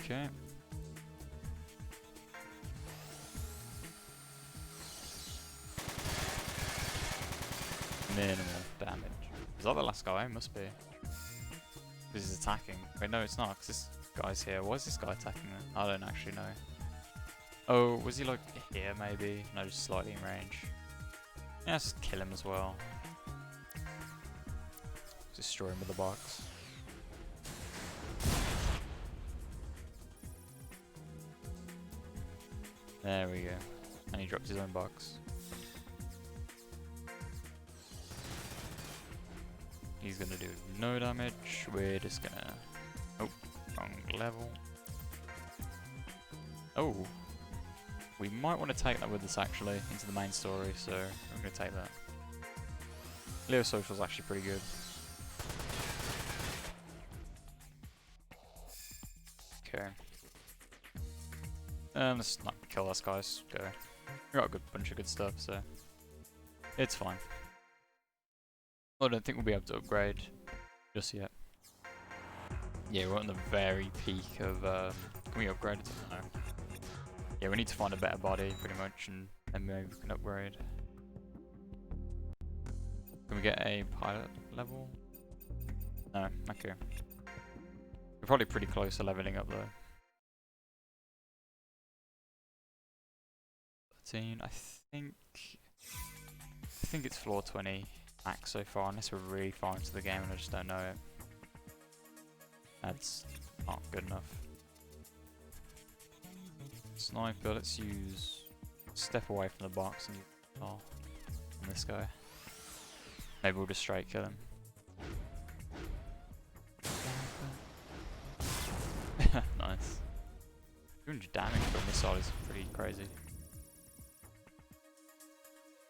Okay. Minimal damage. Is that the last guy? Must be. Because he's attacking. Wait, no, it's not, because this guy's here. Why is this guy attacking him? I don't actually know. Oh, was he like here maybe? No, just slightly in range. Yeah, let's just kill him as well. Destroy him with the box. There we go. And he drops his own box. He's gonna do no damage. We're just gonna... Oh, wrong level. Oh. We might want to take that with us actually into the main story, so I'm gonna take that. Leo Social's actually pretty good. Okay. Let's not kill us guys, go. We got a good bunch of good stuff, so it's fine. I don't think we'll be able to upgrade just yet. Yeah, we're on the very peak of, can we upgrade it? No. Yeah, we need to find a better body pretty much, and then maybe we can upgrade. Can we get a pilot level? No, okay. We're probably pretty close to leveling up though. 13, I think it's floor 20 max so far, unless we're really far into the game and I just don't know it. That's not good enough. Sniper, let's use step away from the box and use on this guy. Maybe we'll just straight kill him. Nice. 200 damage from a missile is pretty crazy.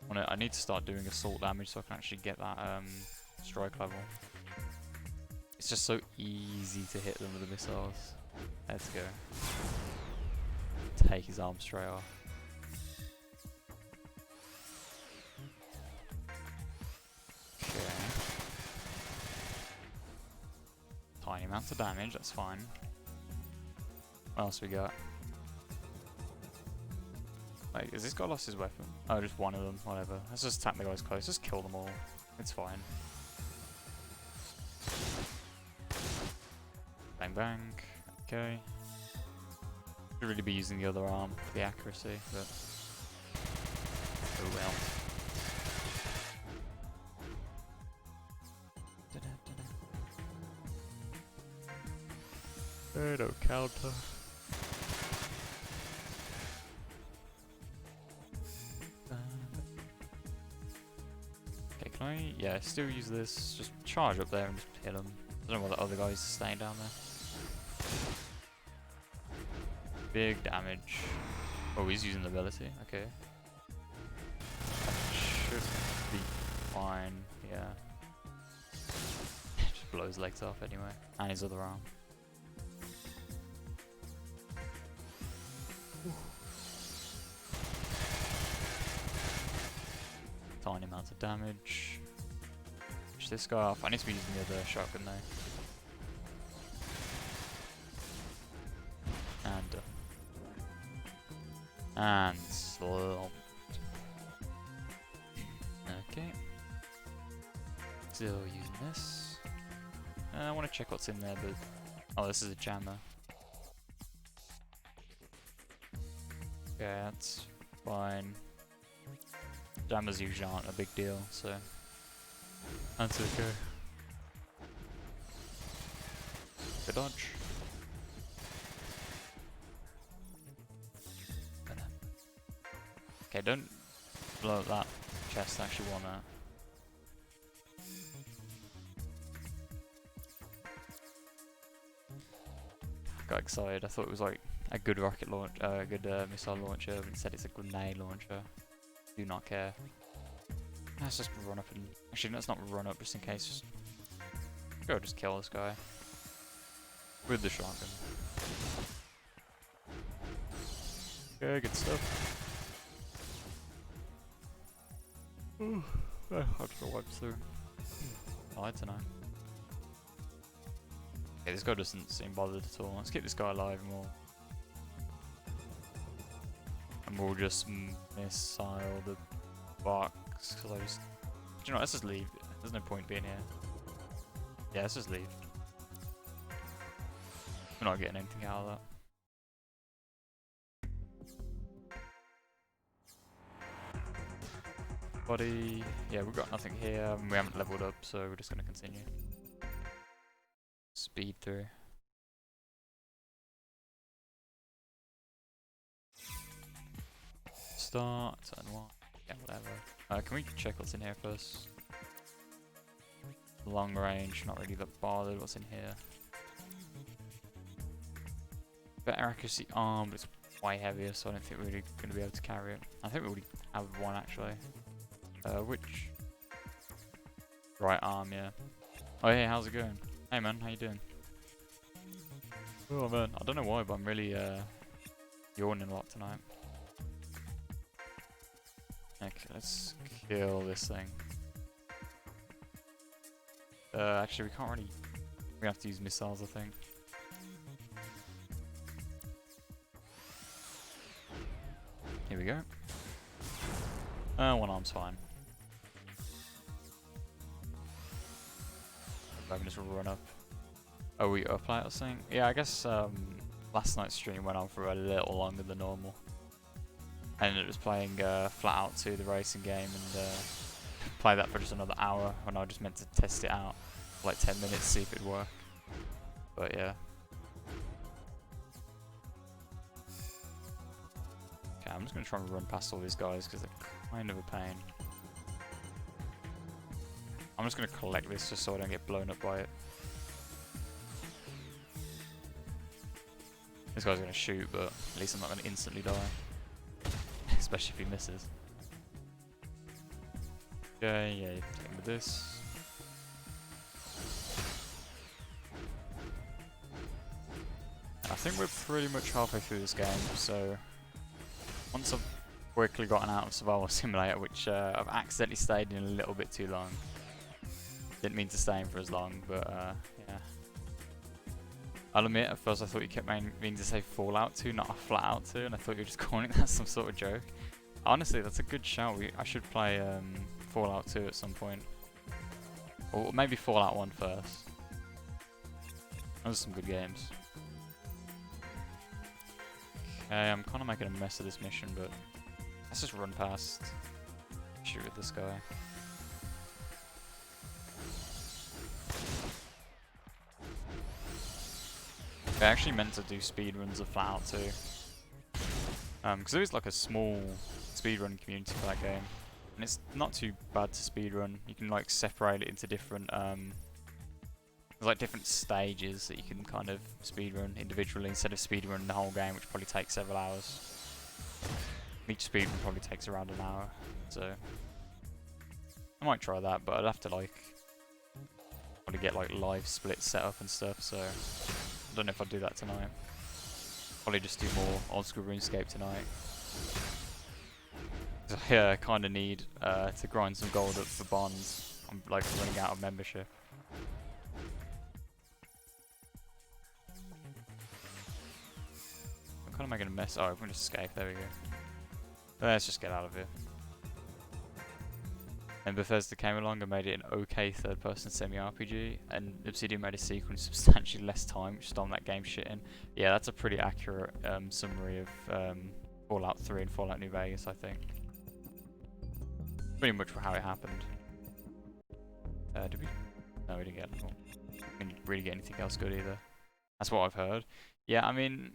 I need to start doing assault damage so I can actually get that strike level. It's just so easy to hit them with the missiles. Let's go. Take his arm straight off. Okay. Tiny amounts of damage, that's fine. What else we got? Wait, has this guy lost his weapon? Oh, just one of them, whatever. Let's just attack the guys close, just kill them all. It's fine. Bang bang. Okay. Should really be using the other arm for the accuracy, but oh well. No counter. Okay, can I? Yeah, still use this. Just charge up there and just hit him. I don't know why the other guy's staying down there. Big damage. Oh, he's using the ability. Okay. Should be fine. Yeah. Just blow his legs off anyway. And his other arm. Tiny amounts of damage. Push this guy off. I need to be using the other shotgun though. And slumped. Okay. Still using this. I want to check what's in there, but oh, this is a jammer. Okay, that's fine. Jammers usually aren't a big deal, so that's okay. Good dodge. Okay, don't blow up that chest, I actually want that. Got excited, I thought it was like a good rocket launch, a good missile launcher, but instead it's a grenade launcher. Do not care. Let's just run up and... Actually, let's not run up just in case. Just go just kill this guy. With the shotgun. Okay, good stuff. Ooh, I don't know what's through. Oh, I don't know. Okay, this guy doesn't seem bothered at all. Let's keep this guy alive and we'll just missile the box, because I just... Do you know what, let's just leave. There's no point being here. Yeah, let's just leave. We're not getting anything out of that. Body... Yeah, we've got nothing here, and we haven't leveled up, so we're just going to continue. Speed through. Start, turn 1. Yeah, whatever. Can we check what's in here first? Long range, not really that bothered what's in here. Better accuracy arm, but it's way heavier, so I don't think we're really going to be able to carry it. I think we already have one actually. Which? Right arm, yeah. Oh hey, how's it going? Hey man, how you doing? Oh man, I don't know why, but I'm really yawning a lot tonight. Okay, let's kill this thing. Actually, we can't really... We have to use missiles, I think. Here we go. One arm's fine. I can just run up. Oh, we uplight or something? Yeah, I guess last night's stream went on for a little longer than normal. And it was playing Flat Out 2, the racing game, and play that for just another hour when I just meant to test it out for like 10 minutes, see if it'd work. But yeah. Okay, I'm just going to try and run past all these guys because they're kind of a pain. I'm just going to collect this just so I don't get blown up by it. This guy's going to shoot, but at least I'm not going to instantly die. Especially if he misses. Okay, yeah, take him with this. I think we're pretty much halfway through this game, so once I've quickly gotten out of Survival Simulator, which I've accidentally stayed in a little bit too long. Didn't mean to stay in for as long, but yeah. I'll admit, at first I thought you kept meaning to say Fallout 2, not a Flat Out 2, and I thought you were just calling that some sort of joke. Honestly, that's a good shout. I should play Fallout 2 at some point. Or maybe Fallout 1 first. Those are some good games. Okay, I'm kind of making a mess of this mission, but let's just run past. Shoot at this guy. I actually meant to do speedruns of Flat Out 2. Because there is like a small speedrun community for that game. And it's not too bad to speedrun. You can like separate it into different there's like different stages that you can kind of speedrun individually instead of speedrunning the whole game, which probably takes several hours. Each speedrun probably takes around an hour. So I might try that, but I'd have to like probably get like live splits set up and stuff, so I don't know if I'll do that tonight. Probably just do more old school RuneScape tonight. I kind of need to grind some gold up for bonds. I'm like running out of membership. I'm kind of making a mess. Oh, we can just escape. There we go. Let's just get out of here. And Bethesda came along and made it an okay third-person semi-RPG, and Obsidian made a sequel in substantially less time, which stormed that game shit in. Yeah, that's a pretty accurate summary of Fallout 3 and Fallout New Vegas, I think. Pretty much how it happened. Did we? No, we didn't get anything. We didn't really get anything else good either. That's what I've heard. Yeah, I mean,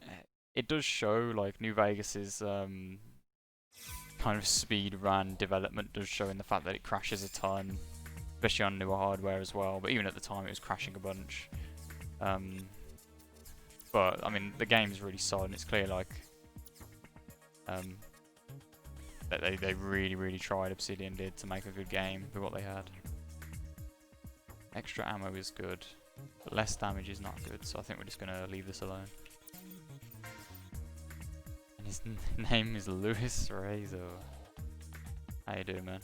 it does show like New Vegas's kind of speed run development does show in the fact that it crashes a ton, especially on newer hardware as well. But even at the time, it was crashing a bunch. But I mean, the game's really solid. And it's clear like that they really tried. Obsidian did to make a good game with what they had. Extra ammo is good, but less damage is not good. So I think we're just gonna leave this alone. And his name is Luis Razor. How you doing, man?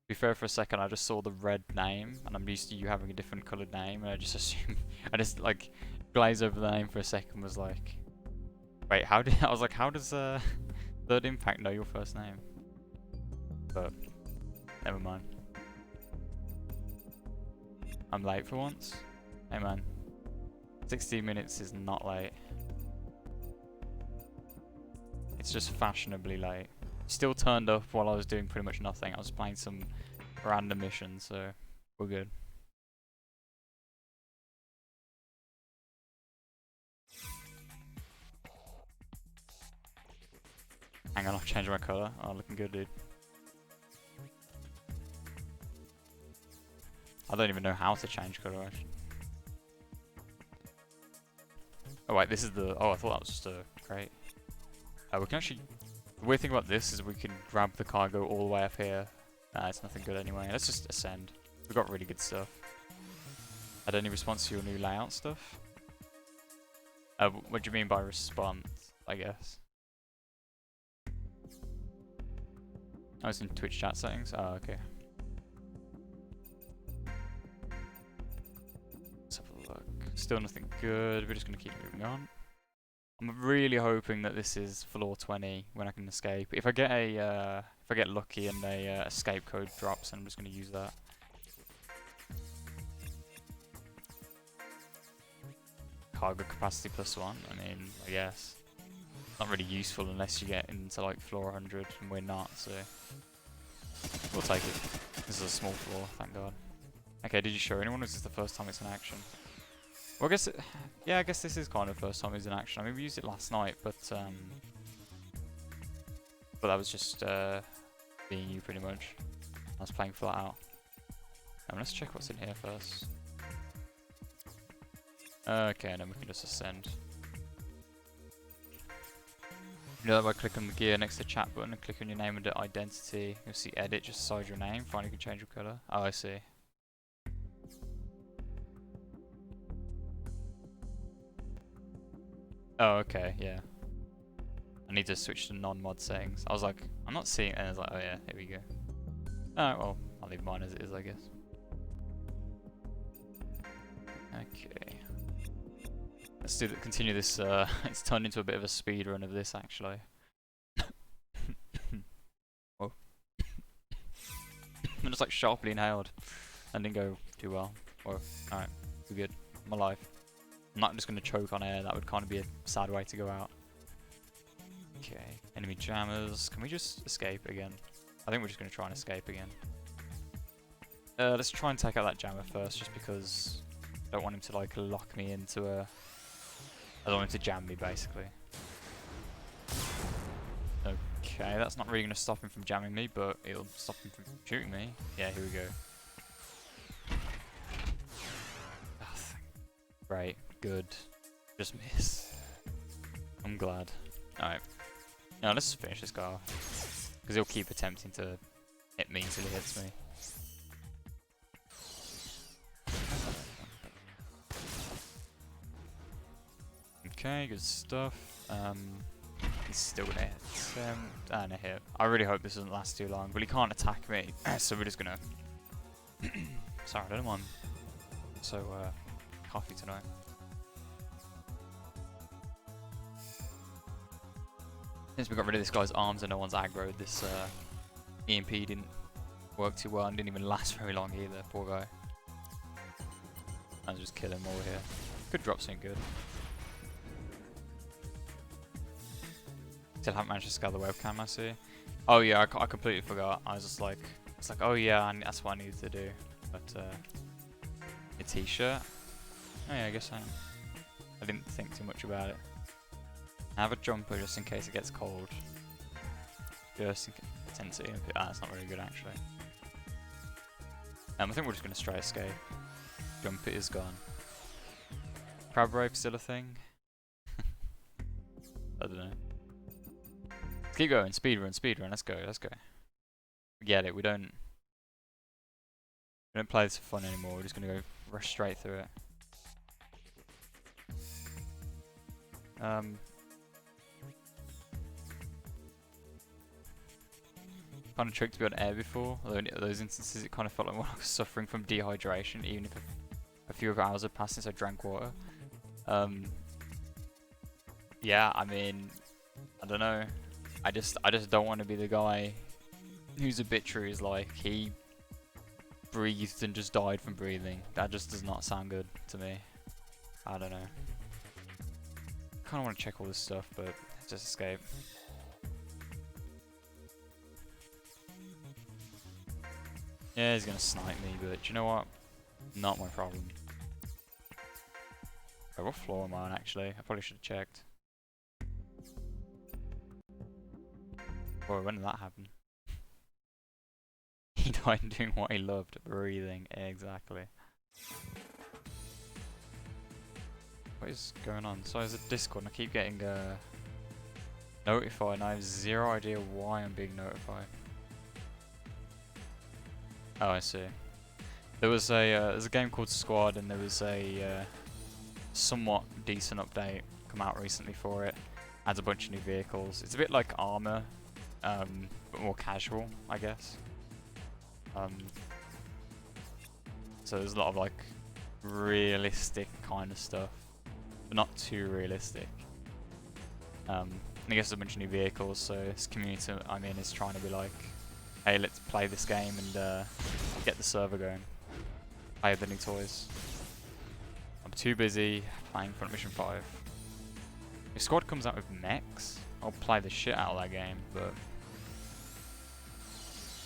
be fair, for a second I just saw the red name, and I'm used to you having a different coloured name, and I just assumed, I just like glazed over the name for a second, was like, wait, how did, I was like, how does Third Impact know your first name? But, never mind. I'm late for once. Hey man, 16 minutes is not late. It's just fashionably late. Still turned up while I was doing pretty much nothing. I was playing some random missions, so we're good. Hang on, I'll change my colour. Oh, looking good, dude. I don't even know how to change colour, actually. Oh wait, this is the... Oh, I thought that was just a crate. We can actually... The weird thing about this is we can grab the cargo all the way up here. Nah, it's nothing good anyway. Let's just ascend. We've got really good stuff. Had any response to your new layout stuff? What do you mean by response, I guess? Oh, it's in Twitch chat settings? Oh, okay. Let's have a look. Still nothing good. We're just going to keep moving on. I'm really hoping that this is floor 20 when I can escape. If I get a, if I get lucky and a escape code drops, then I'm just going to use that. Cargo capacity +1. I mean, I guess. Not really useful unless you get into like floor 100, and we're not, so we'll take it. This is a small floor, thank God. Okay, did you show anyone? Or is this the first time it's in action? Well, I guess yeah, I guess this is kind of the first time it's in action. I mean, we used it last night, but that was just being you pretty much. I was playing flat out. Let's check what's in here first. Okay, and then we can just ascend. You know that by clicking the gear next to the chat button and click on your name under identity, you'll see edit just beside your name. Finally, you can change your colour. Oh, I see. Oh, okay, yeah. I need to switch to non-mod settings. I was like, I'm not seeing it, and I was like, oh yeah, here we go. Oh, well, I'll leave mine as it is, I guess. Okay. Let's do continue this, it's turned into a bit of a speed run of this, actually. Oh. I just like sharply inhaled and didn't go too well. Or, alright, we're good. I'm alive. I'm not just going to choke on air, that would kind of be a sad way to go out. Okay, enemy jammers. Can we just escape again? I think we're just going to try and escape again. Let's try and take out that jammer first, just because I don't want him to like lock me into a... I don't want him to jam me, basically. Okay, that's not really going to stop him from jamming me, but it'll stop him from shooting me. Yeah, here we go. Oh, great, good. Just miss. I'm glad. Alright. Now let's finish this guy off. Because he'll keep attempting to hit me until he hits me. Okay, good stuff. He's still gonna hit. And a hit. I really hope this doesn't last too long, but he can't attack me, so we're just gonna... Sorry, I don't know why I'm so coffee tonight. Since we got rid of this guy's arms and no one's aggroed, this EMP didn't work too well and didn't even last very long either, poor guy. I'll just kill him over here. Could drop something good. Still haven't managed to scale the webcam, I see. Oh yeah, I completely forgot. I was just like, it's like, oh yeah, that's what I needed to do. But a t-shirt. Oh yeah, I guess I didn't think too much about it. I have a jumper just in case it gets cold. Just in case that's not very good actually. I think we're just gonna straight escape. Jumper is gone. Crab rape still a thing? I don't know. Let's keep going, speedrun, let's go. Forget it, we don't play this for fun anymore, we're just gonna go rush straight through it. kind of tricked to be on air before, although in those instances it kind of felt like I was suffering from dehydration, even if a few hours had passed since I drank water. Yeah, I mean, I don't know. I just don't want to be the guy whose obituary is like he breathed and just died from breathing. That just does not sound good to me. I don't know. Kind of want to check all this stuff, but just escape. Yeah, he's gonna snipe me, but you know what? Not my problem. Oh, what floor am I on actually? I probably should have checked. Boy, when did that happen? He died doing what he loved, breathing. Exactly. What is going on? So there's a Discord and I keep getting notified and I have zero idea why I'm being notified. Oh, I see. There was there's a game called Squad and there was a somewhat decent update come out recently for it. Adds a bunch of new vehicles. It's a bit like Armour, but more casual, I guess. So there's a lot of like realistic kind of stuff, but not too realistic. I guess there's a bunch of new vehicles, so this community I'm in is trying to be like, hey, let's play this game and get the server going. Play the new toys. I'm too busy playing Front Mission 5. If Squad comes out with mechs, I'll play the shit out of that game, but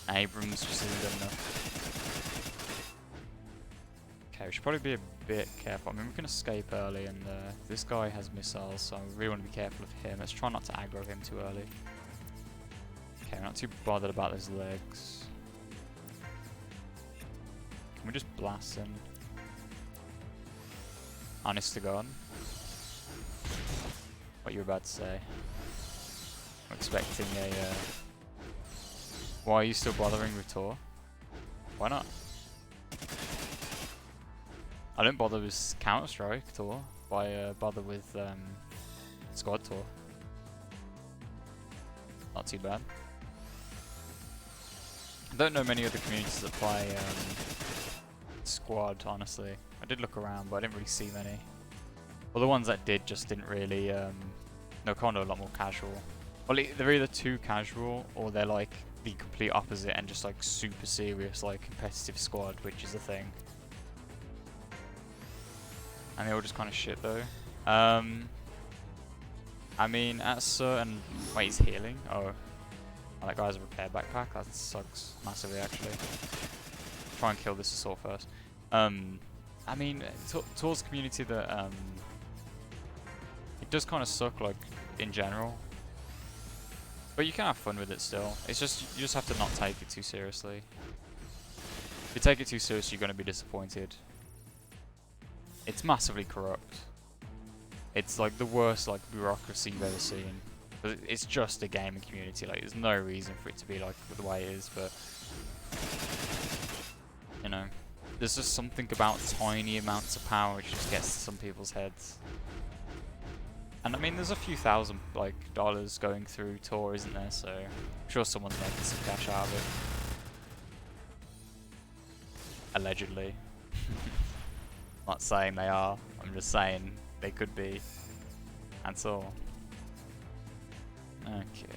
Abrams just isn't good enough. Okay, we should probably be a bit careful. I mean, we can escape early, and this guy has missiles, so I really want to be careful of him. Let's try not to aggro him too early. Okay, we're not too bothered about those legs. Can we just blast him? Honest to God. What you were about to say. I'm expecting a... Why are you still bothering with Tor? Why not? I don't bother with Counter-Strike Tor. Why bother with Squad Tor? Not too bad. I don't know many other communities that play Squad, honestly. I did look around, but I didn't really see many. Well, the ones that did just didn't really... no, kind of a lot more casual. Well, they're either too casual, or they're like the complete opposite and just like super serious, like competitive Squad, which is a thing. And they all just kind of shit though. I mean, at a certain... Wait, he's healing? Oh, that guy has a repair backpack? That sucks massively, actually. Try and kill this assault first. I mean, Tor's community that... it does kind of suck, like, in general. But you can have fun with it still. It's just, you just have to not take it too seriously. If you take it too seriously, you're going to be disappointed. It's massively corrupt. It's like the worst like bureaucracy you've ever seen. But it's just a gaming community. Like, there's no reason for it to be like the way it is. But you know, there's just something about tiny amounts of power which just gets to some people's heads. And I mean, there's a few thousand like dollars going through Tor, isn't there? So I'm sure someone's making some cash out of it. Allegedly. Not saying they are, I'm just saying they could be. That's all. Okay.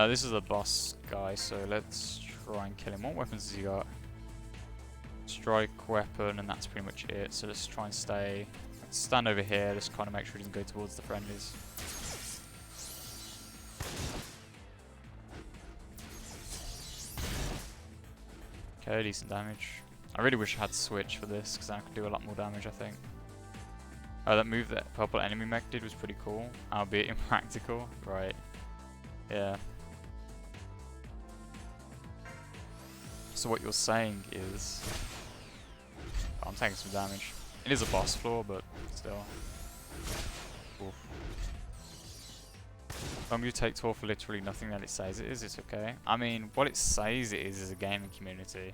This is the boss guy, so let's try and kill him. What weapons has he got? Strike weapon, and that's pretty much it. So let's try and stay. Let's stand over here, just kind of make sure he doesn't go towards the friendlies. Okay, decent damage. I really wish I had switch for this, because I could do a lot more damage, I think. Oh, that move that purple enemy mech did was pretty cool, albeit impractical. Right. Yeah. So what you're saying is... Oh, I'm taking some damage. It is a boss floor, but still. Oof. You take Tor for literally nothing that it says it is, it's okay. I mean, what it says it is a gaming community.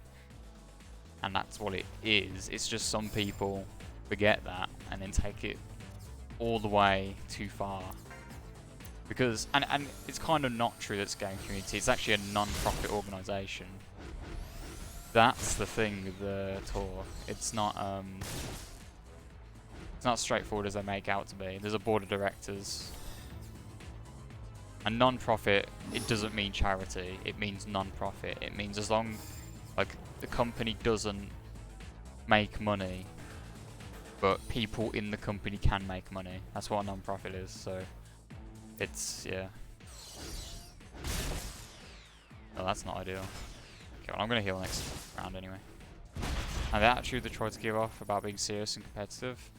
And that's what it is. It's just some people forget that and then take it all the way too far. Because, and it's kind of not true that it's a game community, it's actually a non-profit organisation. That's the thing with the tour. It's not straightforward as they make out to be. There's a board of directors. And non-profit, it doesn't mean charity, it means non-profit. It means as long, like, the company doesn't make money, but people in the company can make money. That's what a non-profit is, so it's, yeah. Oh, that's not ideal. Okay, well, I'm gonna heal next round anyway. And the attitude they try to give off about being serious and competitive,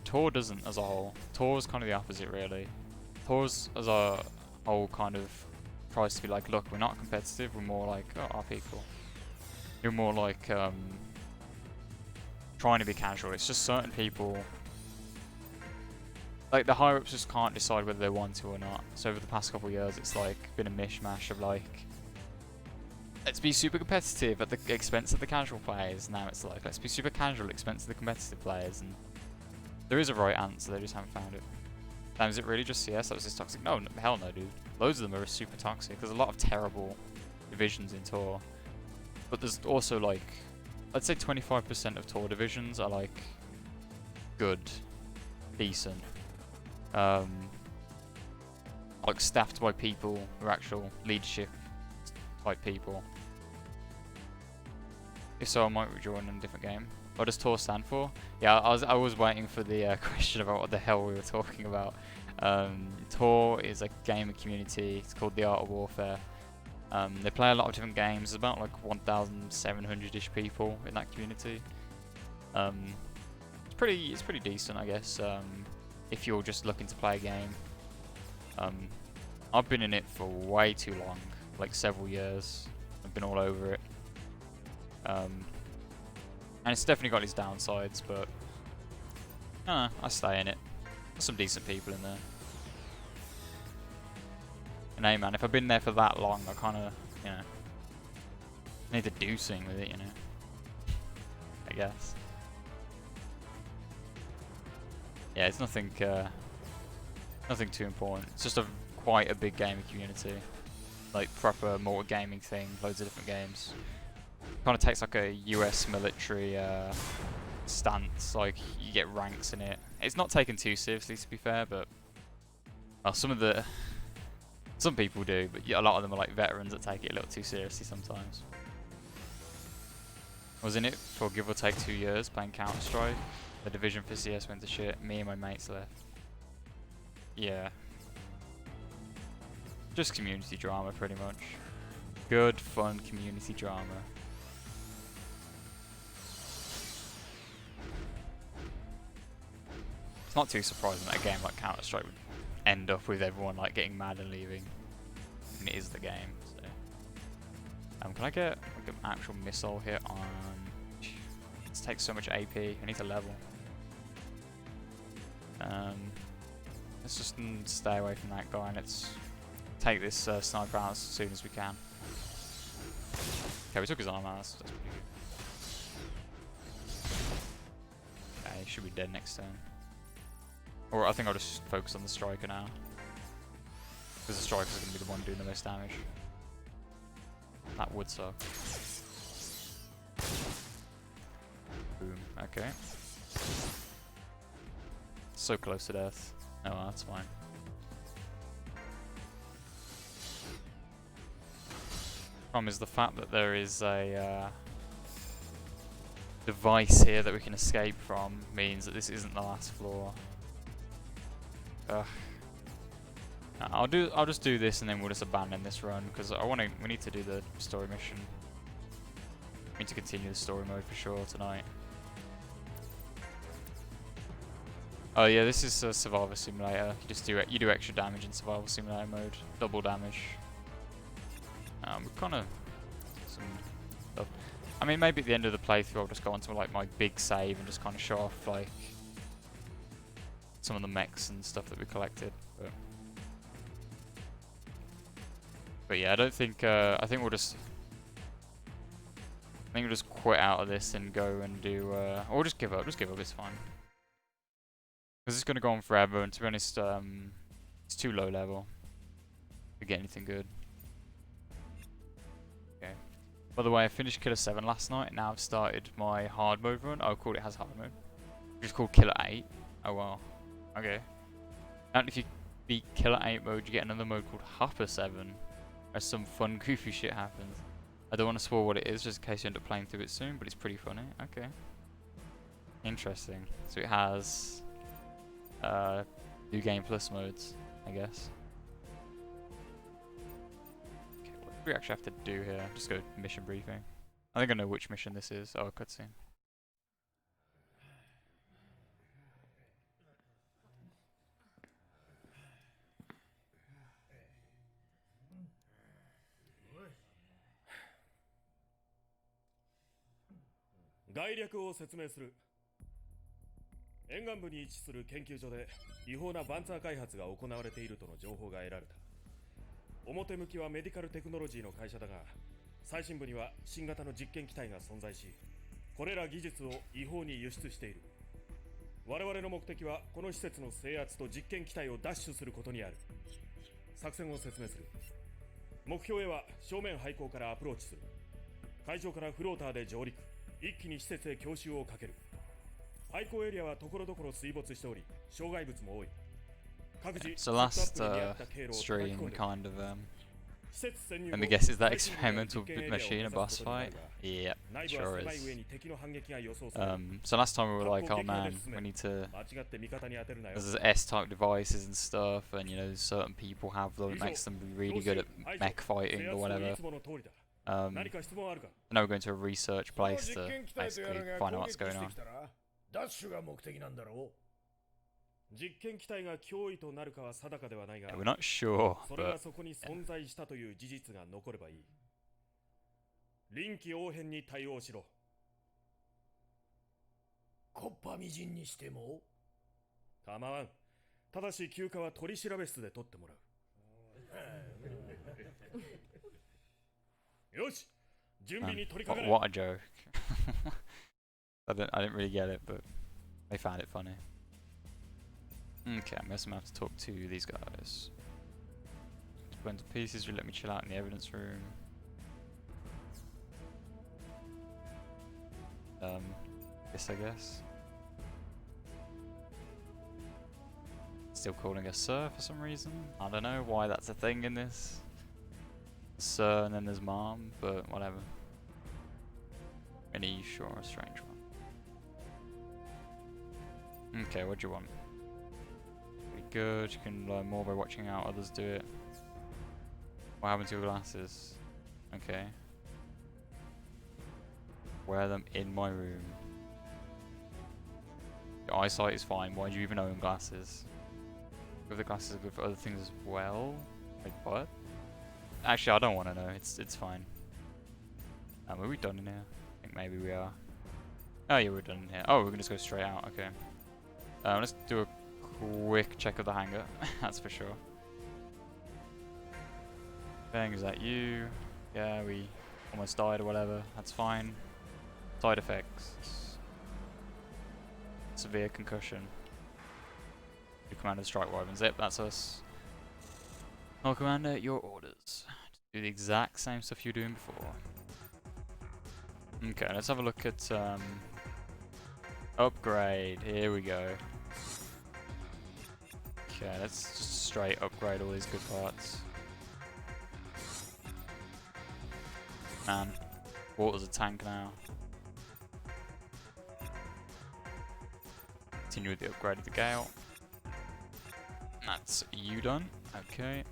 Tour doesn't as a whole. Tour's kind of the opposite, really. Tour's as a whole kind of tries to be like, look, we're not competitive, we're more like, oh, our people. You're more like, trying to be casual. It's just certain people, like the higher ups just can't decide whether they want to or not. So over the past couple of years, it's like been a mishmash of like, let's be super competitive at the expense of the casual players. Now it's like, let's be super casual at the expense of the competitive players. And there is a right answer, they just haven't found it. And is it really just CS that was this toxic? No, hell no, dude. Loads of them are super toxic. There's a lot of terrible divisions in Tour. But there's also like, I'd say 25% of Tour divisions are like good, decent. Like staffed by people who are actual leadership type people. If so, I might rejoin in a different game. What does Tour stand for? Yeah, I was waiting for the question about what the hell we were talking about. Tour is a gaming community. It's called The Art of Warfare. They play a lot of different games. There's about like 1,700-ish people in that community. It's pretty decent, I guess. If you're just looking to play a game. I've been in it for way too long, like several years. I've been all over it. And it's definitely got its downsides, but I stay in it. There's some decent people in there. And hey man, if I've been there for that long, I kind of, you know, need to do something with it, you know. I guess. Yeah, it's nothing too important. It's just quite a big gaming community. Like proper multi-gaming thing, loads of different games. Kind of takes like a US military stance, like you get ranks in it. It's not taken too seriously, to be fair, but well, some people do, but a lot of them are like veterans that take it a little too seriously sometimes. I was in it for give or take 2 years playing Counter-Strike. The division for CS went to shit. Me and my mates left. Yeah. Just community drama, pretty much. Good, fun community drama. It's not too surprising that a game like Counter-Strike would end up with everyone like getting mad and leaving. And it is the game, so. Can I get like an actual missile hit on... It takes so much AP, I need to level. Let's just stay away from that guy and let's take this sniper out as soon as we can. Okay, we took his armor, that's pretty good. Okay, he should be dead next turn. Or I think I'll just focus on the striker now. Because the striker's going to be the one doing the most damage. That would suck. Boom, okay. So close to death. Oh well, that's fine. Problem is the fact that there is a device here that we can escape from means that this isn't the last floor. Ugh. I'll just do this and then we'll just abandon this run because we need to do the story mission. We need to continue the story mode for sure tonight. Oh yeah, this is a survival simulator. You do extra damage in survival simulator mode, double damage. Kind of some stuff. I mean, maybe at the end of the playthrough, I'll just go onto like my big save and just kind of show off like some of the mechs and stuff that we collected. But yeah, I don't think. I think we'll just quit out of this and go and do. Or just give up. Just give up. It's fine. Because Because it's going to go on forever, and to be honest, it's too low level to get anything good. Okay. By the way, I finished Killer 7 last night, and now I've started my hard mode run. Oh, cool, it has hard mode. It's called Killer 8. Oh, wow. Okay. And if you beat Killer 8 mode, you get another mode called Hopper 7, where some fun, goofy shit happens. I don't want to spoil what it is, just in case you end up playing through it soon, but it's pretty funny. Okay. Interesting. So it has New Game Plus modes, I guess. Okay, what do we actually have to do here? Just go mission briefing. I think I know which mission this is. Oh, cutscene.沿岸部に位置する研究所で違法なバンツァー開発が行われているとの情報が得られた。表向きはメディカルテクノロジーの会社だが、最新部には新型の実験機体が存在し、これら技術を違法に輸出している。我々の目的はこの施設の制圧と実験機体を奪取することにある。作戦を説明する。目標へは正面廃港からアプローチする。海上からフローターで上陸、一気に施設へ強襲をかける。廃校エリアはところどころ水没しており、障害物も多い。So last stream we kind of let me guess, is that experimental machine a boss fight? Yeah, sure is. So last time we were like, oh man, we need to, there's S-type devices and stuff, and you know certain people have them, it makes them really good at mech fighting or whatever. Now we're going to a research place to basically find out what's going on. ダッシュが目的なんだろう。実験機体が脅威となるかは定かではないが、 Yeah, we're not sure, それがそこに存在したという事実が残ればいい。臨機応変に対応しろ。コッパみじんにしても構わん。ただし休暇は取り調べ室で取ってもらう。よし、準備に取り掛かれ。What a joke. I didn't really get it, but they found it funny. Okay, I'm guessing I'm gonna have to talk to these guys. Split into pieces, you let me chill out in the evidence room. I guess. Still calling us sir for some reason. I don't know why that's a thing in this. Sir and then there's mom, but whatever. Any sure a strange one. Okay, what do you want? Pretty good, you can learn more by watching out others do it. What happened to your glasses? Okay. Wear them in my room. Your eyesight is fine, why do you even own glasses? If the glasses are good for other things as well? Wait, what? Actually, I don't want to know, it's fine. Are we done in here? I think maybe we are. Oh yeah, we're done in here. Oh, we're gonna just go straight out, okay. Let's do a quick check of the hangar, that's for sure. Bang, is that you? Yeah, we almost died or whatever, that's fine. Side effects. Severe concussion. New commander strike wyverns. Yep, that's us. Oh, commander, your orders. Do the exact same stuff you were doing before. Okay, let's have a look at upgrade. Here we go. Okay, let's just straight upgrade all these good parts. Man, water's a tank now. Continue with the upgrade of the Gale. That's you done. Okay.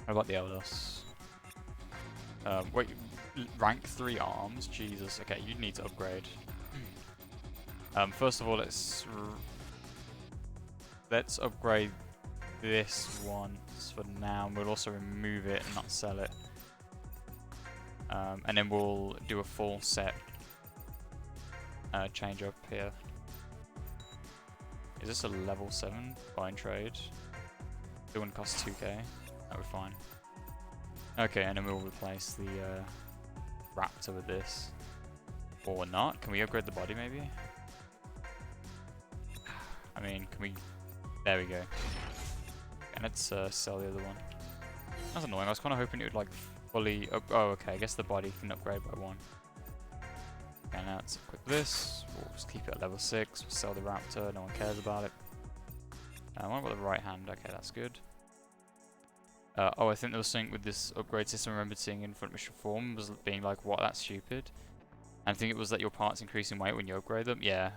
How about the Eldos? Wait, rank 3 arms? Jesus. Okay, you need to upgrade. First of all, let's upgrade this one for now. We'll also remove it and not sell it. And then we'll do a full set change up here. Is this a level 7 buy and trade? It wouldn't cost 2k. That would be fine. Okay, and then we'll replace the Raptor with this. Or not. Can we upgrade the body maybe? mean, can we... There we go. And let's sell the other one. That's annoying. I was kind of hoping it would like fully... Oh, okay. I guess the body can upgrade by 1. Okay, now let's equip this. We'll just keep it at level 6. We'll sell the Raptor. No one cares about it. What about the right hand? Okay, that's good. Oh, I think there was something with this upgrade system I remembered seeing in Front Mission Form was being like, what, that's stupid. And I think it was that your parts increase in weight when you upgrade them. Yeah.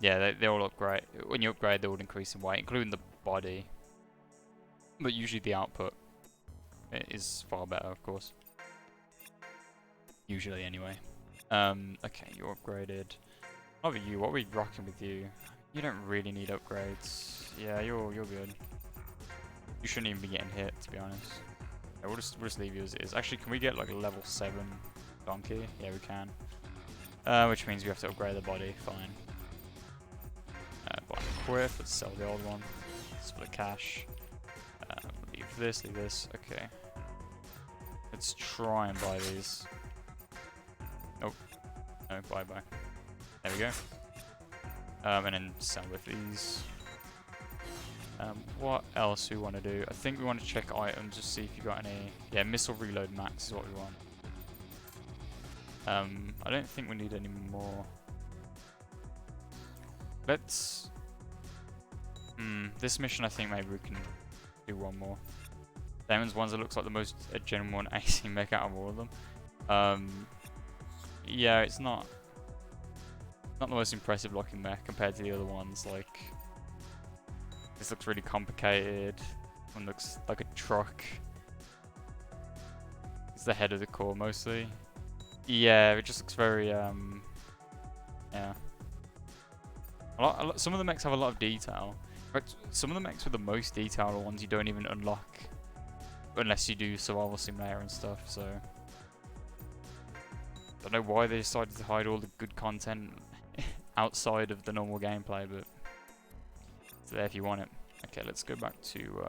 Yeah, they all upgrade. When you upgrade, they all increase in weight, including the body. But usually the output is far better, of course. Usually, anyway. Okay, you're upgraded. What about you? What are we rocking with you? You don't really need upgrades. Yeah, you're good. You shouldn't even be getting hit, to be honest. Yeah, we'll just leave you as it is. Actually, can we get like a level 7 donkey? Yeah, we can. Which means we have to upgrade the body. Fine. Buy a equip. Let's sell the old one. Split cash. Leave this. Leave this. Okay. Let's try and buy these. Nope. No, bye. There we go. And then sell with these. What else we want to do? I think we want to check items, just see if you got any... Yeah, missile reload max is what we want. I don't think we need any more. Let's... this mission I think maybe we can do one more. Damon's ones that looks like the most genuine AC mech out of all of them. Yeah, it's not the most impressive looking mech compared to the other ones. Like, this looks really complicated. One looks like a truck. It's the head of the core mostly. Yeah, it just looks very yeah. Some of the mechs have a lot of detail. But some of the mechs with the most detail are ones you don't even unlock unless you do survival simulator and stuff. So I don't know why they decided to hide all the good content outside of the normal gameplay, but it's there if you want it. Okay, let's go back to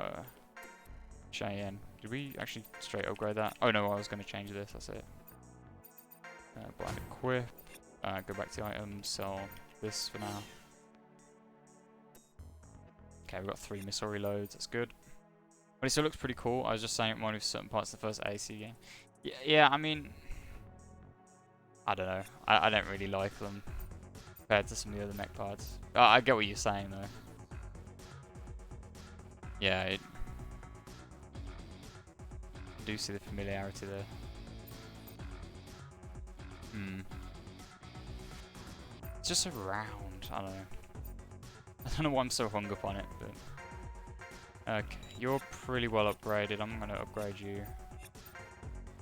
Cheyenne. Did we actually straight upgrade that? Oh no, I was going to change this, that's it. Buy an equip. Go back to the items, sell this for now. Okay, we've got 3 missile reloads, that's good. But it still looks pretty cool. I was just saying it reminded me of certain parts of the first AC game. Yeah, I mean... I don't know. I don't really like them compared to some of the other mech parts. I get what you're saying though. Yeah, I do see the familiarity there. It's just so round. I don't know. I don't know why I'm so hung up on it, but okay, you're pretty well upgraded. I'm gonna upgrade you.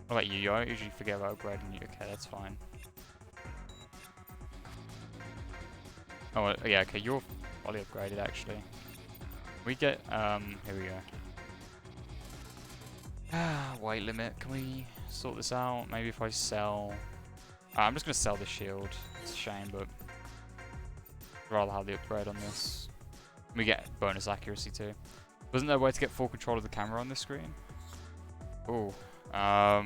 What about you? I usually forget about upgrading you. Okay, that's fine. Oh yeah, okay, you're fully upgraded actually. We get here we go. Weight limit. Can we sort this out? Maybe if I sell. I'm just gonna sell the shield. It's a shame, but I'd rather have the upgrade on this. We get bonus accuracy too. Wasn't there a way to get full control of the camera on this screen? Oh, I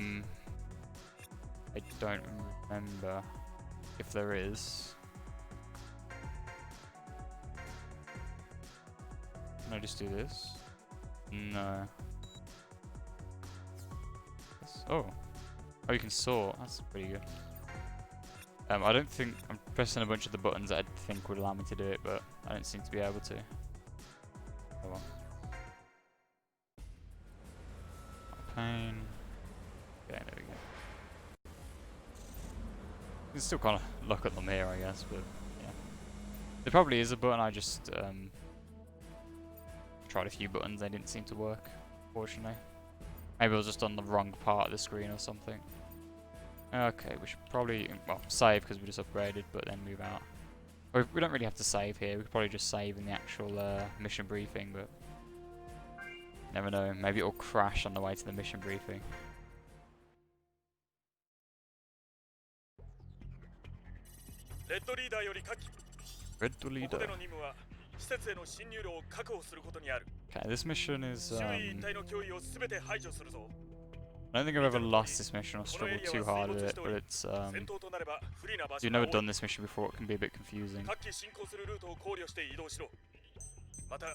don't remember if there is. Can I just do this? No. Oh, you can sort. That's pretty good. I don't think I'm pressing a bunch of the buttons that I think would allow me to do it, but I don't seem to be able to. Oh well. Pain. Okay, there we go. You can still kind of look at them here, I guess, but yeah. There probably is a button. I just tried a few buttons. They didn't seem to work, fortunately. Maybe I was just on the wrong part of the screen or something. Okay, we should probably, well, save because we just upgraded, but then move out. We don't really have to save here. We could probably just save in the actual mission briefing, but never know. Maybe it'll crash on the way to the mission briefing. Red Leader より下記。 Red ここ Leader. での任務は施設への侵入路を確保することにある。 Okay, this mission is 周囲一帯の脅威をすべて排除するぞ。I don't think I've ever lost this mission or struggled too hard with it, but it's 戦闘となれば不利な場 if 所 you've が never 多い done this mission before, it can be a bit confusing. 各機進行するルートを考慮して移動しろまた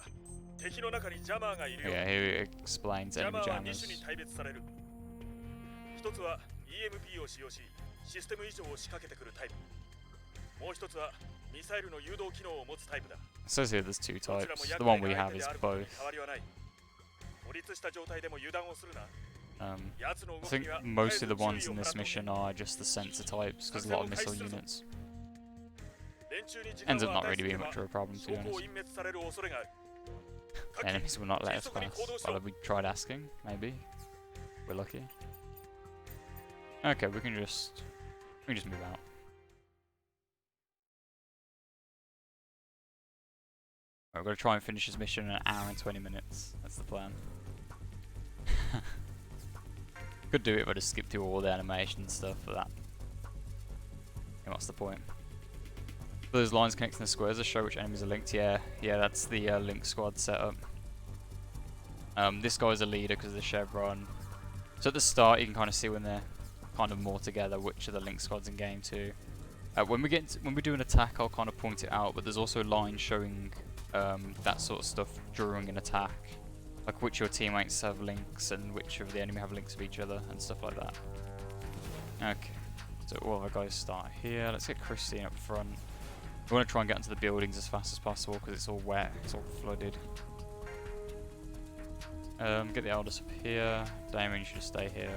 敵の中にジャマーがいるよ Yeah, here it explains ジャ enemy マーは2 jammers. 種に大別される一つは EMP を使用しシステム異常を仕掛けてくるタイプもう一つはミサイルの誘導機能を持つタイプだ It says here there's two どちらも types. 厄 The 介 one な we 相 have 手 is であることに both. 変わりはない孤立した状態でも油断をするな I 奴の動 think きには most of the 絶え ones ず in 注意を this 払っておけ mission are just the sensor types, because a lot of missile units 連中に時 ends 間 up を not 与え really すぎれ being ば much of a problem, to be 証拠を honest. 隠滅される恐れがある各機 Enemies will not let us 迅速に pass. 行動し Well, ろ have we tried asking? Maybe. We're lucky. Okay, we can just move out. Right, we're gonna try and finish this mission in an hour and 20 minutes. That's the plan. Could do it if I just skip through all the animation and stuff for that. And what's the point? Those lines connecting the squares that show which enemies are linked. Yeah, that's the link squad setup. This guy's a leader because of the chevron. So at the start, you can kind of see when they're kind of more together, which are the link squads in game 2. When we do an attack, I'll kind of point it out. But there's also lines showing that sort of stuff during an attack, like which your teammates have links and which of the enemy have links with each other and stuff like that. Okay, so all of our guys start here. Let's get Christine up front. We want to try and get into the buildings as fast as possible because it's all wet, it's all flooded. Get the eldest up here. Damien, you should stay here.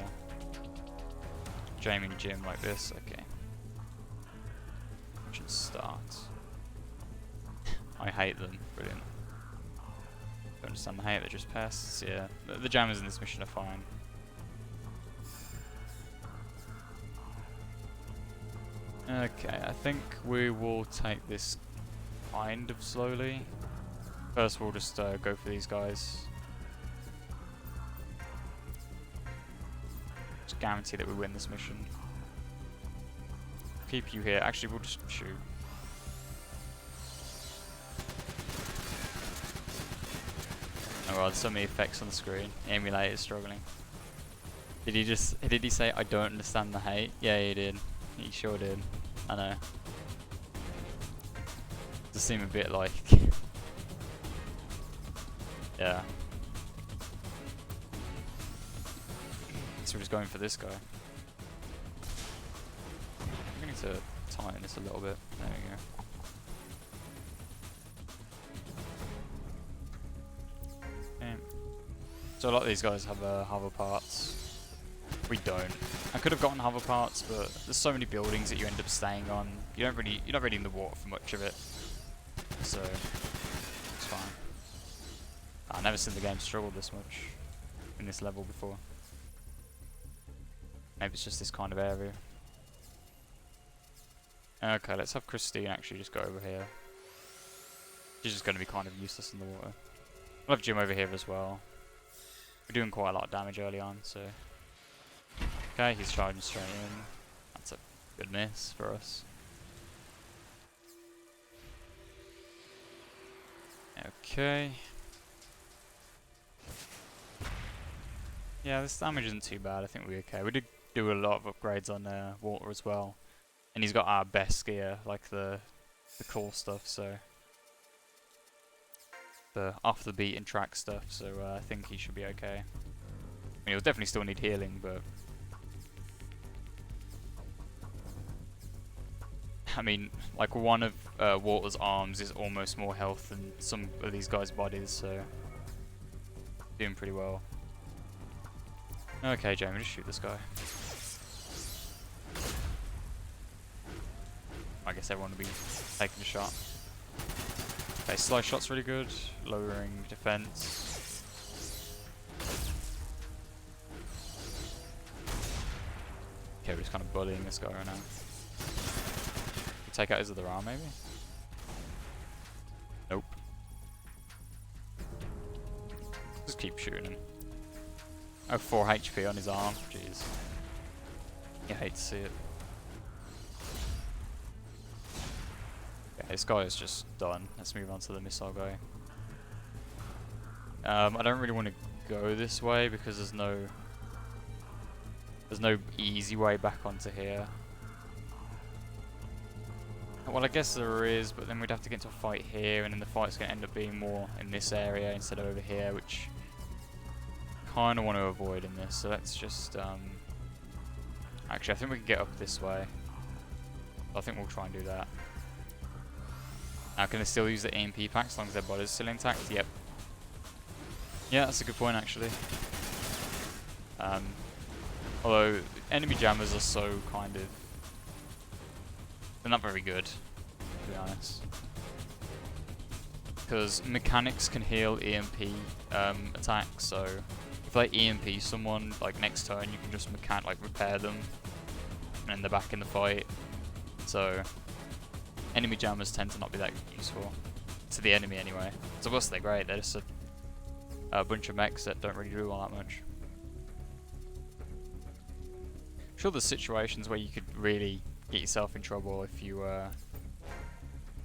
Jamie and Jim like this. Okay. Should start. I hate them. Brilliant. Don't understand the hate. They're just pests. Yeah. The jammers in this mission are fine. Okay, I think we will take this kind of slowly. First, we'll just go for these guys. Just guarantee that we win this mission. Keep you here. Actually, we'll just shoot. Oh god, so many effects on the screen. Emulator is struggling. Did he say I don't understand the hate? Yeah, he did. He sure did. I know. Does seem a bit like yeah. So we're just going for this guy. I'm going to tighten this a little bit. There we go. Okay. So a lot of these guys have hover parts. We don't. I could have gotten hover parts, but there's so many buildings that you end up staying on. You're not really in the water for much of it. So it's fine. I've never seen the game struggle this much in this level before. Maybe it's just this kind of area. Okay, let's have Christine actually just go over here. She's just going to be kind of useless in the water. We'll have Jim over here as well. We're doing quite a lot of damage early on, so... Okay, he's charging straight in. That's a good miss for us. Okay. Yeah, this damage isn't too bad. I think we're okay. We did do a lot of upgrades on water as well. And he's got our best gear, like the cool stuff, so... the off the beaten track stuff, so I think he should be okay. I mean, he'll definitely still need healing, but... I mean, like one of Water's arms is almost more health than some of these guys' bodies, so... doing pretty well. Okay, Jamie, just shoot this guy. I guess everyone will be taking a shot. Okay, slice shot's really good, lowering defense. Okay, we're just kind of bullying this guy right now. Take out his other arm, maybe? Nope. Just keep shooting him. Oh, 4 HP on his arm. Jeez. You hate to see it. Okay, this guy is just done. Let's move on to the missile guy. I don't really want to go this way because there's no There's no easy way back onto here. Well, I guess there is, but then we'd have to get into a fight here, and then the fight's going to end up being more in this area instead of over here, which kind of want to avoid in this. So let's just, actually, I think we can get up this way. I think we'll try and do that. Now, can they still use the EMP pack as long as their body's still intact? Yep. Yeah, that's a good point, actually. Although, enemy jammers are so kind of... they're not very good, to be honest. Because mechanics can heal EMP attacks, so if they EMP someone, like next turn, you can just repair them, and then they're back in the fight. So, enemy jammers tend to not be that useful. To the enemy, anyway. To us, they're great, they're just a bunch of mechs that don't really do all that much. Sure, there's situations where you could really get yourself in trouble if you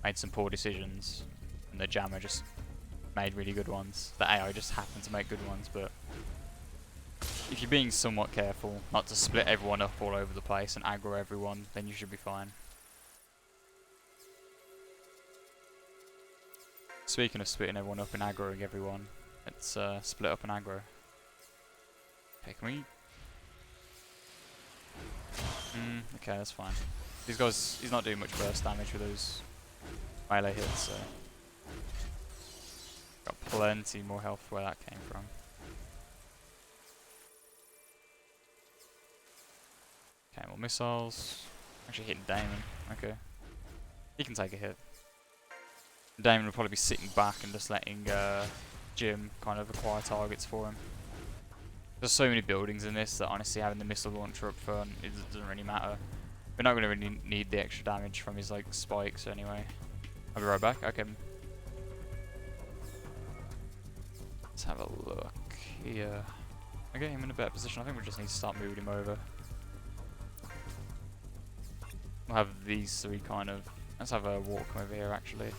made some poor decisions and the jammer just made really good ones. The AI just happened to make good ones, but if you're being somewhat careful not to split everyone up all over the place and aggro everyone, then you should be fine. Speaking of splitting everyone up and aggroing everyone, let's split up and aggro. Okay, can we... okay, that's fine. These guys, he's not doing much burst damage with those melee hits, so... got plenty more health where that came from. Okay, more missiles. Actually hitting Damon, okay. He can take a hit. Damon will probably be sitting back and just letting Jim kind of acquire targets for him. There's so many buildings in this that honestly having the missile launcher up front, it doesn't really matter. We're not going to really need the extra damage from his like spikes anyway. I'll be right back. Okay. Let's have a look here. I get him in a better position. I think we just need to start moving him over. We'll have these three kind of... let's have a walk come over here actually.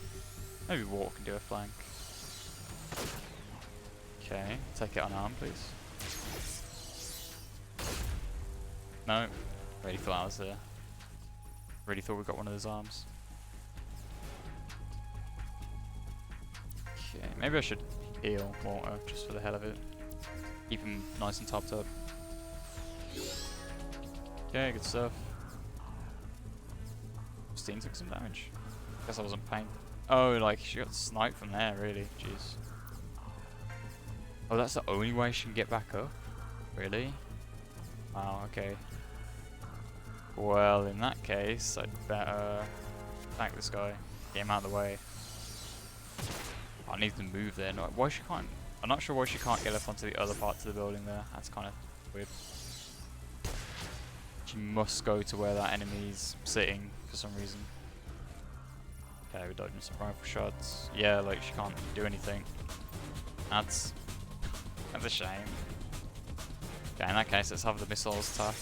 Maybe walk and do a flank. Okay, take it unarmed please. No, already thought I was there. Really thought we got one of those arms. Okay, maybe I should heal Mortar just for the hell of it. Keep him nice and topped up. Okay, good stuff. Justine took some damage. Guess I wasn't paying. Oh, like she got sniped from there, really. Jeez. Oh, that's the only way she can get back up? Really? Wow, okay. Well, in that case, I'd better attack this guy. Get him out of the way. I need to move there. No, why she can't? I'm not sure why she can't get up onto the other parts of the building there. That's kind of weird. She must go to where that enemy's sitting for some reason. Okay, we're dodging some rifle shots. Yeah, like she can't do anything. That's a shame. Okay, in that case, let's have the missiles attack.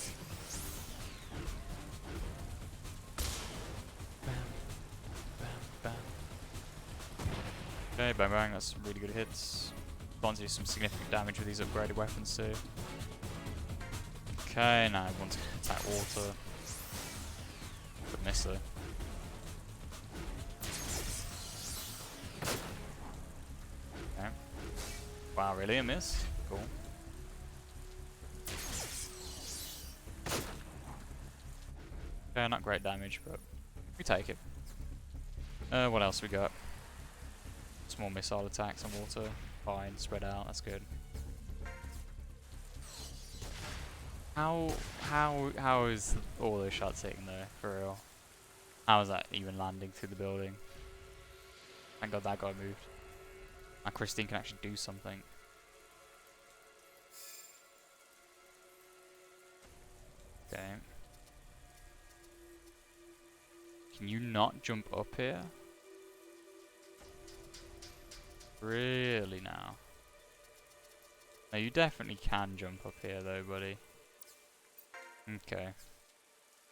Okay, bang bang, that's some really good hits. Bond do some significant damage with these upgraded weapons too. Okay, now I want to attack water. But miss though. Okay. Wow, really? A miss? Cool. Okay, not great damage, but we take it. What else we got? Small missile attacks on water. Fine, spread out, that's good. How is all those shots hitting though, for real? How is that even landing through the building? Thank god that guy moved. Now Christine can actually do something. Okay. Can you not jump up here? Really now? No, you definitely can jump up here though, buddy. Okay.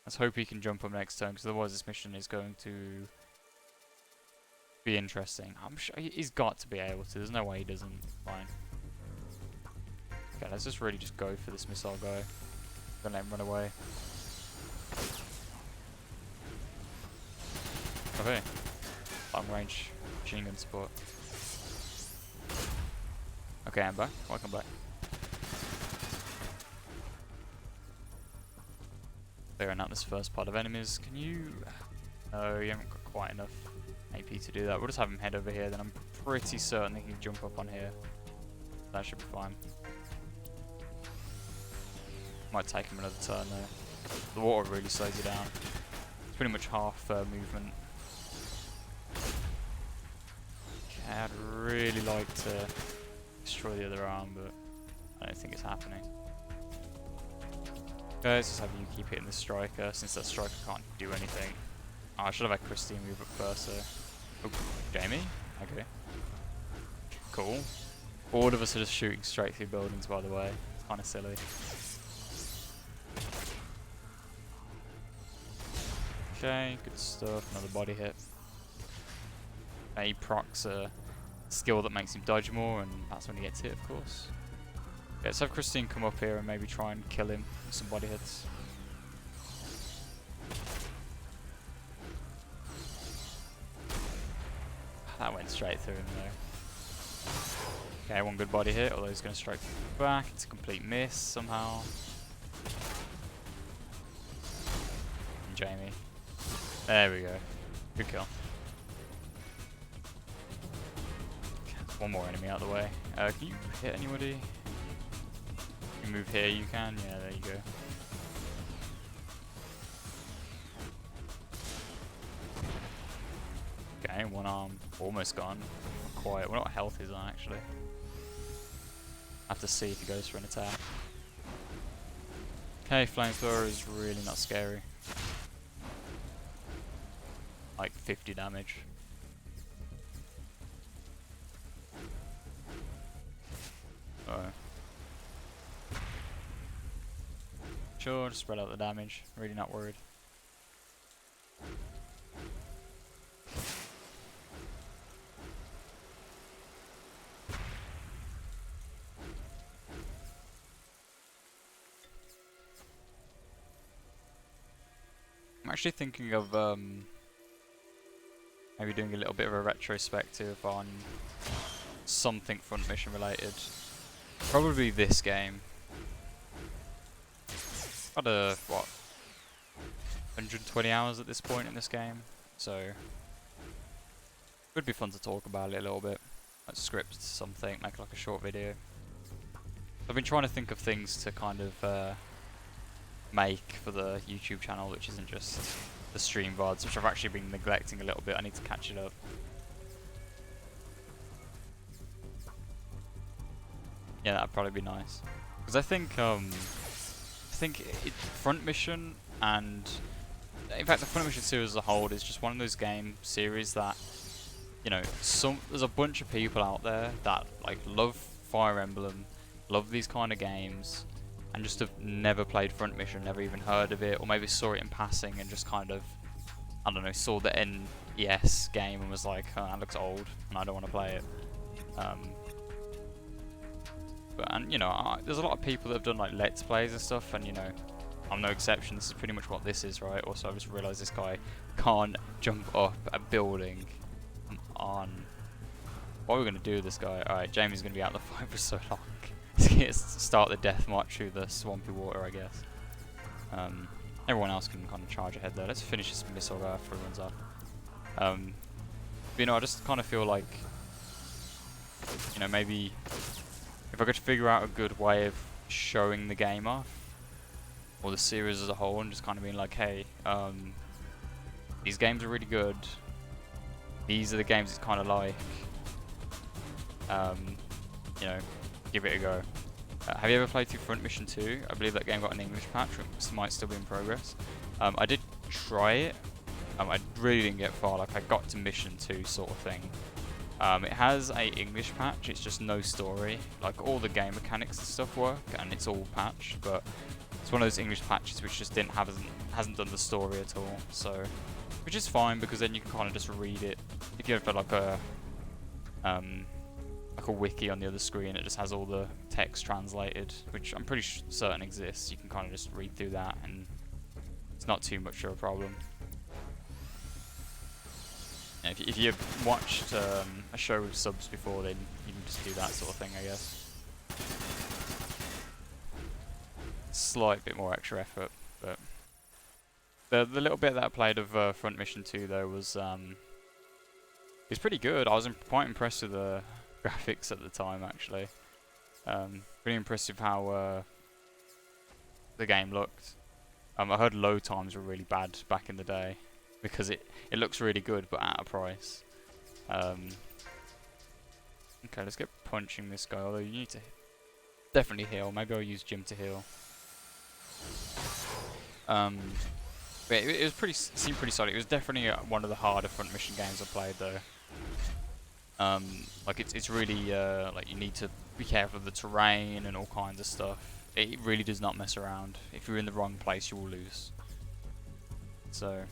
Let's hope he can jump up next turn, because otherwise this mission is going to be interesting. I'm sure he's got to be able to. There's no way he doesn't. Fine. Okay, let's just really just go for this missile guy. Gonna let him run away. Okay. Long range machine gun support. Okay, I'm back. Welcome back. Clearing out this first part of enemies. Can you... No, you haven't got quite enough AP to do that. We'll just have him head over here, then I'm pretty certain he can jump up on here. That should be fine. Might take him another turn though. The water really slows you down. It's pretty much half movement. Okay, I'd really like to destroy the other arm, but I don't think it's happening. Okay, let's just have you keep hitting the striker, since that striker can't do anything. Oh, I should have had Christine move up first, so... Oh, Jamie? Okay. Cool. All of us are just shooting straight through buildings, by the way. It's kind of silly. Okay, good stuff. Another body hit. He procs a skill that makes him dodge more, and that's when he gets hit, of course. Yeah, let's have Christine come up here and maybe try and kill him with some body hits. That went straight through him though. Okay, one good body hit, although he's going to strike back. It's a complete miss somehow. And Jamie. There we go. Good kill. One more enemy out of the way. Can you hit anybody? You move here, you can. Yeah, there you go. Okay, one arm almost gone. Not quite. Well, not health is on actually. Have to see if he goes for an attack. Okay, flamethrower is really not scary. Like 50 damage. Sure, just spread out the damage. Really not worried. I'm actually thinking of maybe doing a little bit of a retrospective on something front mission related. Probably this game. Got what, 120 hours at this point in this game, so would be fun to talk about it a little bit. Like script something, make like a short video. I've been trying to think of things to kind of make for the YouTube channel, which isn't just the stream VODs, which I've actually been neglecting a little bit. I need to catch it up. Yeah, that'd probably be nice, because I think front mission, and in fact the front mission series as a whole is just one of those game series that, you know, there's a bunch of people out there that like love Fire Emblem, love these kind of games, and just have never played front mission, never even heard of it, or maybe saw it in passing and just kind of, I don't know, saw the NES game and was like, oh, that looks old and I don't want to play it. And you know, there's a lot of people that have done like let's plays and stuff, and you know, I'm no exception. This is pretty much what this is, right? Also, I just realised this guy can't jump up a building. Come on. What are we gonna do with this guy? Alright, Jamie's gonna be out of the fight for so long. He's gonna start the death march through the swampy water, I guess. Everyone else can kind of charge ahead though. Let's finish this missile guy before he runs off. But, you know, I just kind of feel like, you know, maybe if I could figure out a good way of showing the game off, or the series as a whole, and just kind of being like, hey, these games are really good, these are the games it's kind of like, you know, give it a go. Have you ever played through Front Mission 2? I believe that game got an English patch, which might still be in progress. I did try it. I really didn't get far, like I got to mission 2 sort of thing. It has a English patch, it's just no story. Like all the game mechanics and stuff work, and it's all patched, but it's one of those English patches which just hasn't done the story at all. So, which is fine, because then you can kind of just read it. If you have like a like a wiki on the other screen. It just has all the text translated, which I'm pretty certain exists. You can kind of just read through that, and it's not too much of a problem. And if you've watched a show with subs before, then you can just do that sort of thing, I guess. Slight bit more extra effort, but the little bit that I played of Front Mission 2 though was it's pretty good. I was quite impressed with the graphics at the time, actually. Pretty impressive how the game looked. I heard load times were really bad back in the day because it looks really good but at a price. Okay, let's get punching this guy. Although you need to definitely heal. Maybe I'll use Jim to heal. But it was seemed pretty solid. It was definitely one of the harder Front Mission games I played though. Like it's really like you need to be careful of the terrain and all kinds of stuff. It really does not mess around. If you're in the wrong place, you will lose. So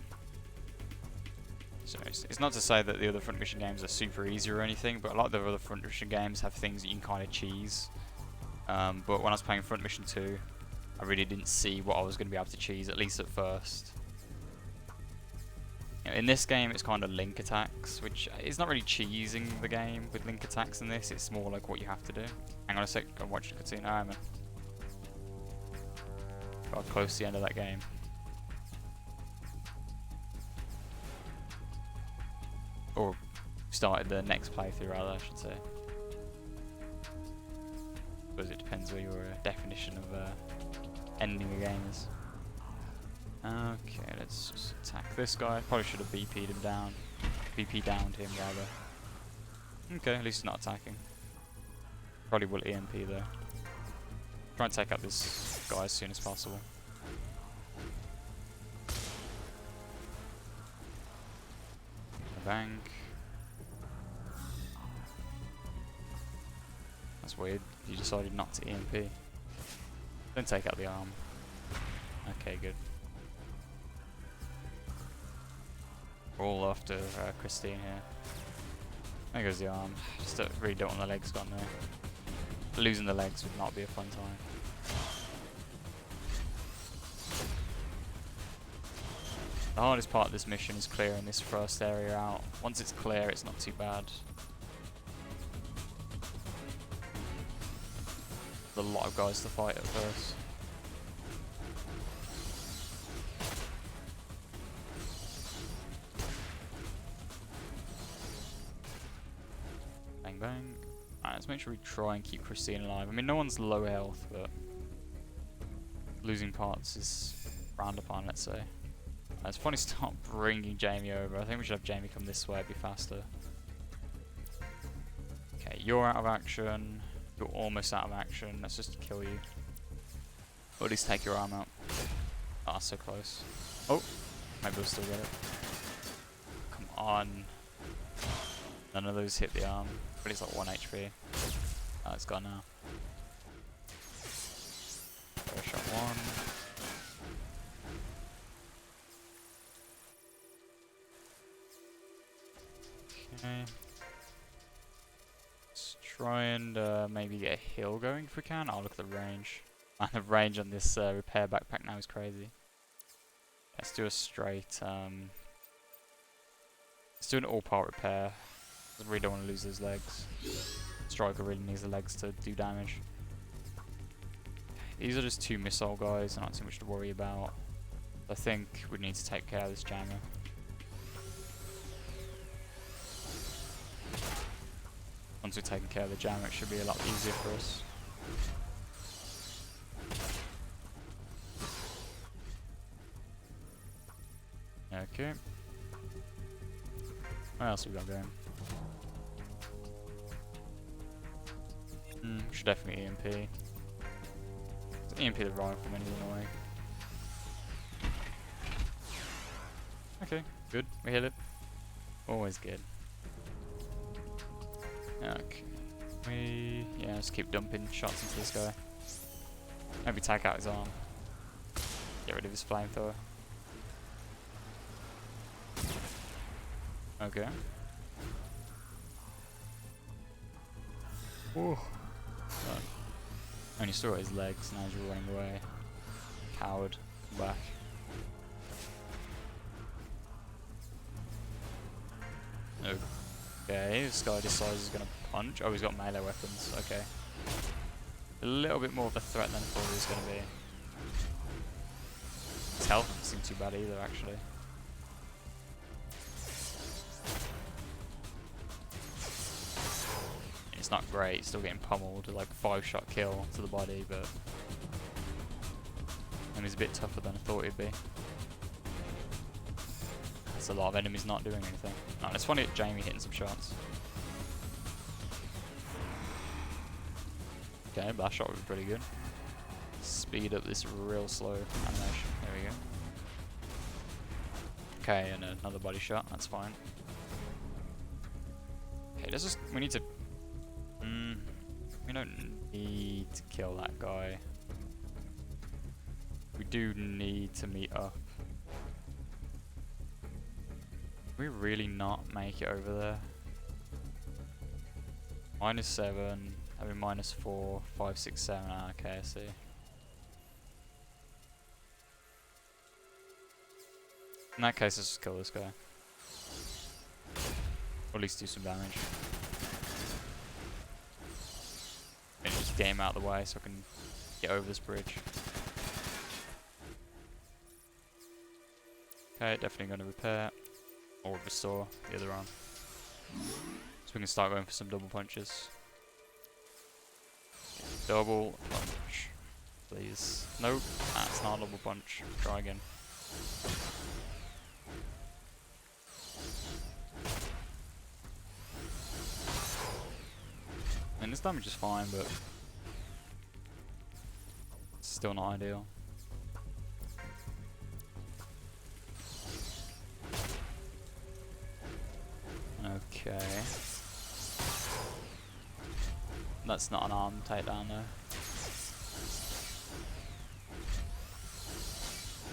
it's not to say that the other Front Mission games are super easy or anything, but a lot of the other Front Mission games have things that you can kind of cheese. But when I was playing Front Mission 2, I really didn't see what I was going to be able to cheese, at least at first. In this game, it's kind of link attacks, which is not really cheesing the game with link attacks in this. It's more like what you have to do. Hang on a sec, I'm watching the cutscene. Alright, man. Got close to the end of that game. Or started the next playthrough, rather, I should say. I suppose it depends where your definition of ending a game is. Okay, let's just attack this guy. Probably should have BP'd him down. BP downed him, rather. Okay, at least he's not attacking. Probably will EMP though. Try and take out this guy as soon as possible. Bang. That's weird. You decided not to EMP. Don't take out the arm. Okay, good. We're all after Christine here. There goes the arm. Just really don't want the legs gone there. Losing the legs would not be a fun time. The hardest part of this mission is clearing this first area out. Once it's clear, it's not too bad. There's a lot of guys to fight at first. Bang bang. Alright, let's make sure we try and keep Christine alive. I mean, no one's low health, but losing parts is frowned upon, let's say. It's funny to start bringing Jamie over. I think we should have Jamie come this way, it'd be faster. Okay, you're out of action. You're almost out of action. Let's just kill you. Or at least take your arm out. Ah, so close. Oh, maybe we'll still get it. Come on. None of those hit the arm. But it's like 1 HP. Oh, it's gone now. First shot 1. Okay. Let's try and maybe get a hill going if we can. Oh, look at the range. And the range on this repair backpack now is crazy. Let's do a straight. Let's do an all-part repair. I really don't want to lose those legs. Striker really needs the legs to do damage. These are just 2 missile guys, not too much to worry about. I think we need to take care of this jammer. Once we've taken care of the jammer, it should be a lot easier for us. Okay. What else have we got going? Should definitely EMP. Let's EMP the rifleman anyway. Okay, good. We hit it. Always good. Okay. Yeah, just keep dumping shots into this guy. Maybe take out his arm. Get rid of his flamethrower. Okay. Oh. Only saw his legs, now he's running away. Coward. Come back. Okay, this guy decides he's gonna punch. Oh, he's got melee weapons. Okay. A little bit more of a threat than I thought he was gonna be. His health doesn't seem too bad either, actually. It's not great, still getting pummeled, like 5-shot kill to the body, but he's a bit tougher than I thought he'd be. That's a lot of enemies not doing anything. Oh, it's funny at Jamie hitting some shots. Okay, blast shot would be pretty good. Speed up this real slow animation. There we go. Okay, and another body shot, that's fine. Okay, let's just, we need to, we don't need to kill that guy. We do need to meet up. Can we really not make it over there? -7, I mean -4, 5, 6, 7, ah, okay, I see. In that case, let's just kill this guy. Or at least do some damage. And just get him out of the way so I can get over this bridge. Okay, definitely going to repair. Or restore the other arm. So we can start going for some double punches. Okay, double punch. Please. Nope, that's not a double punch. Try again. And this damage is fine, but it's still not ideal. Okay. That's not an arm takedown though.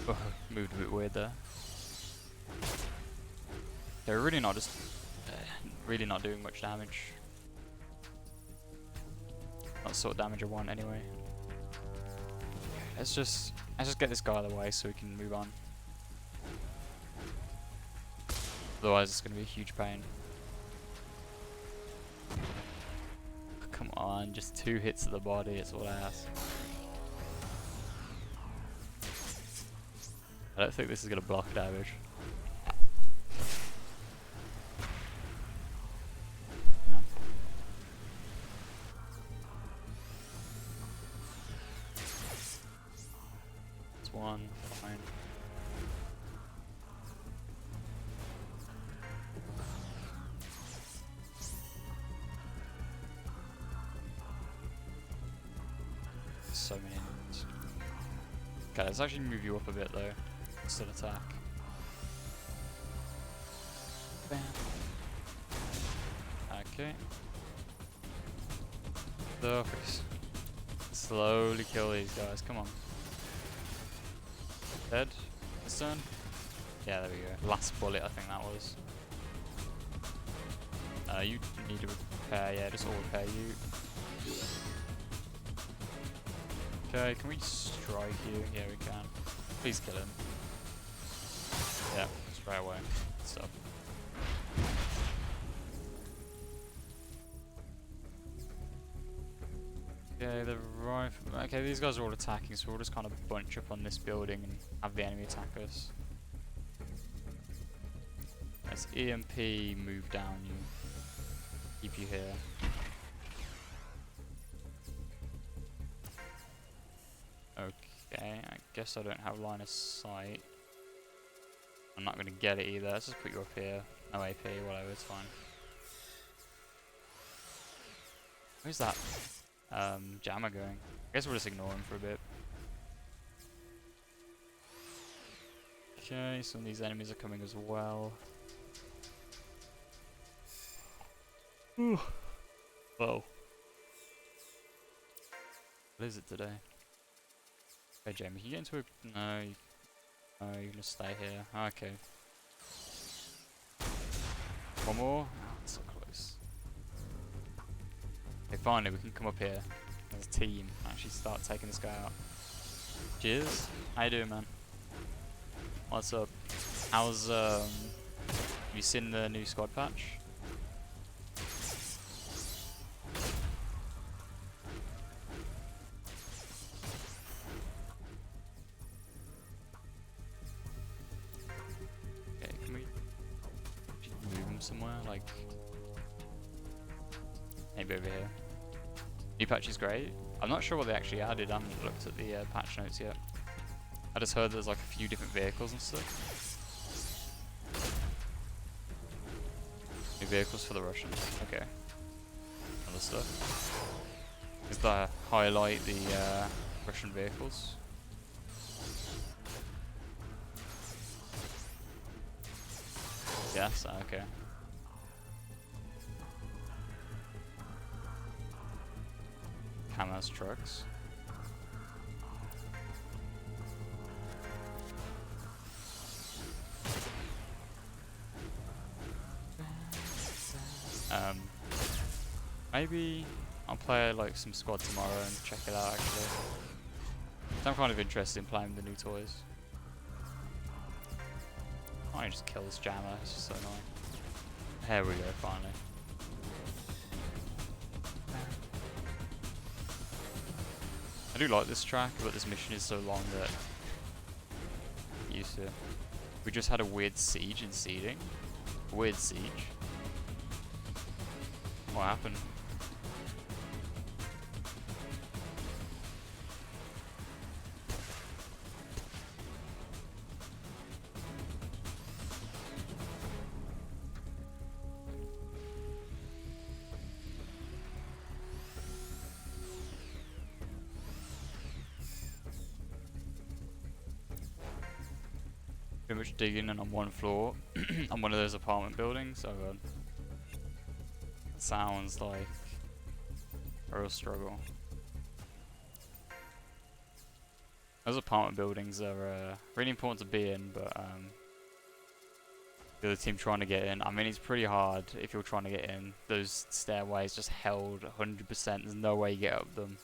Oh, moved a bit weird there. They're really not just really not doing much damage. Not the sort of damage I want anyway. Let's just get this guy out of the way so we can move on. Otherwise it's gonna be a huge pain. Come on, just 2 hits to the body, it's all I ask. I don't think this is gonna block damage. No. It's 1, fine. So many enemies. Okay, let's actually move you up a bit though. Instead attack. Bam. Okay. Focus. Slowly kill these guys, come on. Dead? This turn? Yeah, there we go. Last bullet, I think that was. You need to repair, yeah, just all repair you. Okay, can we strike you? Yeah, we can. Please kill him. Yeah, straight away. Stop. Okay, the rifle. Okay, these guys are all attacking, so we'll just kind of bunch up on this building and have the enemy attack us. Let's EMP move down you. Keep you here. Okay, I guess I don't have line of sight. I'm not going to get it either. Let's just put you up here. No AP, whatever, it's fine. Where's that jammer going? I guess we'll just ignore him for a bit. Okay, some of these enemies are coming as well. Ooh. Whoa. What is it today? Hey Jamie, can you get into a... No, you're gonna stay here. Okay. One more? Oh, it's so close. Okay, finally we can come up here as a team and actually start taking this guy out. Cheers. How you doing, man? What's up? How's have you seen the new squad patch? Okay, can we move him somewhere? Like maybe over here. New patch is great. I'm not sure what they actually added. I haven't looked at the patch notes yet. I just heard there's like a few different vehicles and stuff. New vehicles for the Russians. Okay. Other stuff. Is that highlight the Russian vehicles? Yes, okay. Kamaz trucks. Maybe I'll play like some squad tomorrow and check it out actually. I'm kind of interested in playing the new toys. I just kill this jammer, it's just so annoying. Here we go, finally. I do like this track, but this mission is so long that I'm used to it. We just had a weird siege in seeding. Weird siege. What happened? Pretty much digging in on one floor on one of those apartment buildings. So it sounds like a real struggle. Those apartment buildings are really important to be in, but the other team trying to get in, I mean, it's pretty hard if you're trying to get in. Those stairways just held 100%. There's no way you get up them.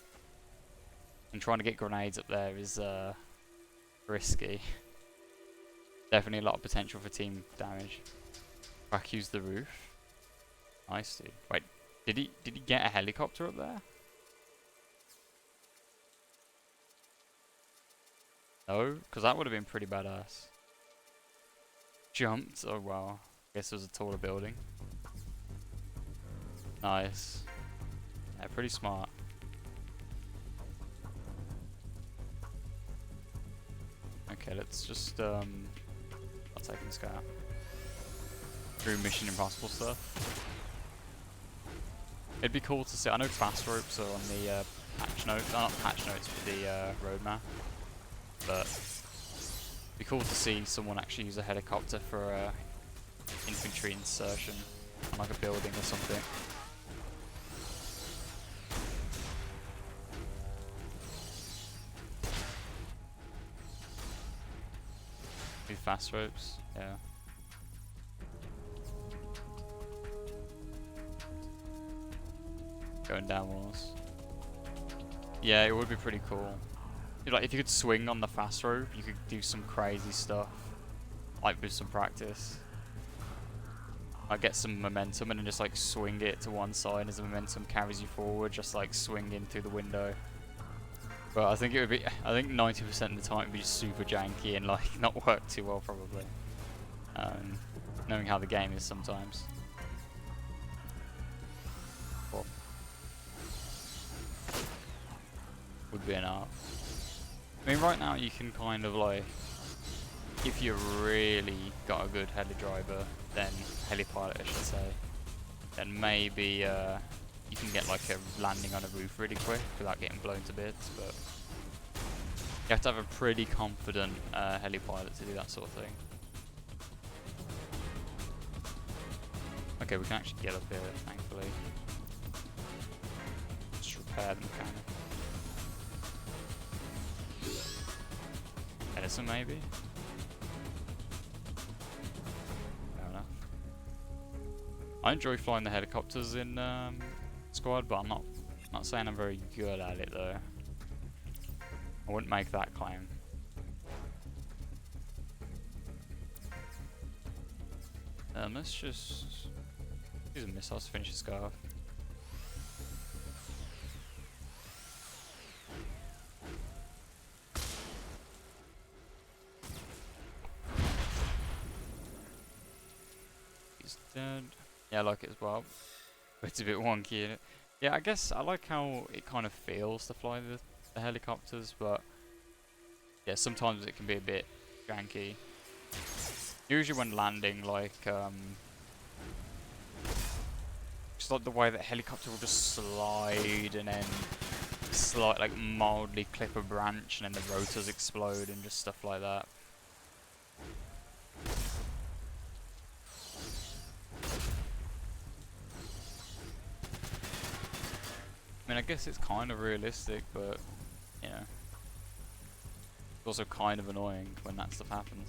And trying to get grenades up there is risky. Definitely a lot of potential for team damage. Crack used the roof. Nice, dude. Wait, did he get a helicopter up there? No, because that would have been pretty badass. Jumped. Oh wow. Guess it was a taller building. Nice. Yeah, pretty smart. Okay, let's just I'll take this guy out. Through Mission Impossible stuff. It'd be cool to see. I know fast ropes are on the patch notes, not patch notes, but the roadmap. But it'd be cool to see someone actually use a helicopter for infantry insertion on like a building or something. Do fast ropes, yeah. Going down walls. Yeah, it would be pretty cool. Like if you could swing on the fast rope, you could do some crazy stuff. Like with some practice. Like get some momentum and then just like swing it to one side as the momentum carries you forward, just like swinging through the window. But I think it would be, I think 90% of the time it would be just super janky and like not work too well probably. Knowing how the game is sometimes. Cool. Would be an art. I mean right now you can kind of like, if you really got a good heli driver, then heli pilot I should say, then maybe you can get like a landing on a roof really quick without getting blown to bits, but you have to have a pretty confident heli pilot to do that sort of thing. Okay, we can actually get up here, thankfully. Just repair the mechanic. Edison maybe? Fair enough. I enjoy flying the helicopters in Squad, but I'm not Not saying I'm very good at it though. I wouldn't make that claim. Let's just use a missile to finish this guy off. He's dead. Yeah, I like it as well. But it's a bit wonky, innit? Yeah, I guess I like how it kind of feels to fly the helicopters, but yeah, sometimes it can be a bit janky. Usually when landing, like, just like the way that helicopter will just slide and then like mildly clip a branch and then the rotors explode and just stuff like that. I mean, I guess it's kind of realistic, but, you know, it's also kind of annoying when that stuff happens.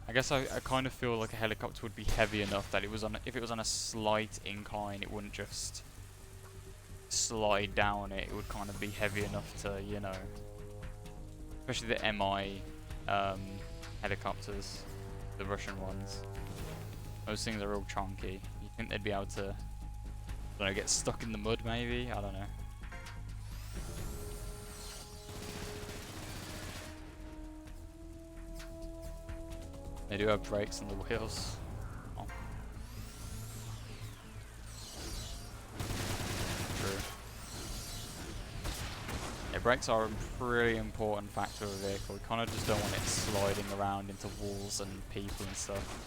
I guess I kind of feel like a helicopter would be heavy enough that if it was on a slight incline, it wouldn't just slide down it. It would kind of be heavy enough to, you know, especially the MI helicopters, the Russian ones. Those things are real chunky. You think they'd be able to, I don't know, get stuck in the mud maybe? I don't know. They do have brakes on the wheels. Oh. True. Yeah, brakes are a pretty important factor of a vehicle. We kind of just don't want it sliding around into walls and people and stuff.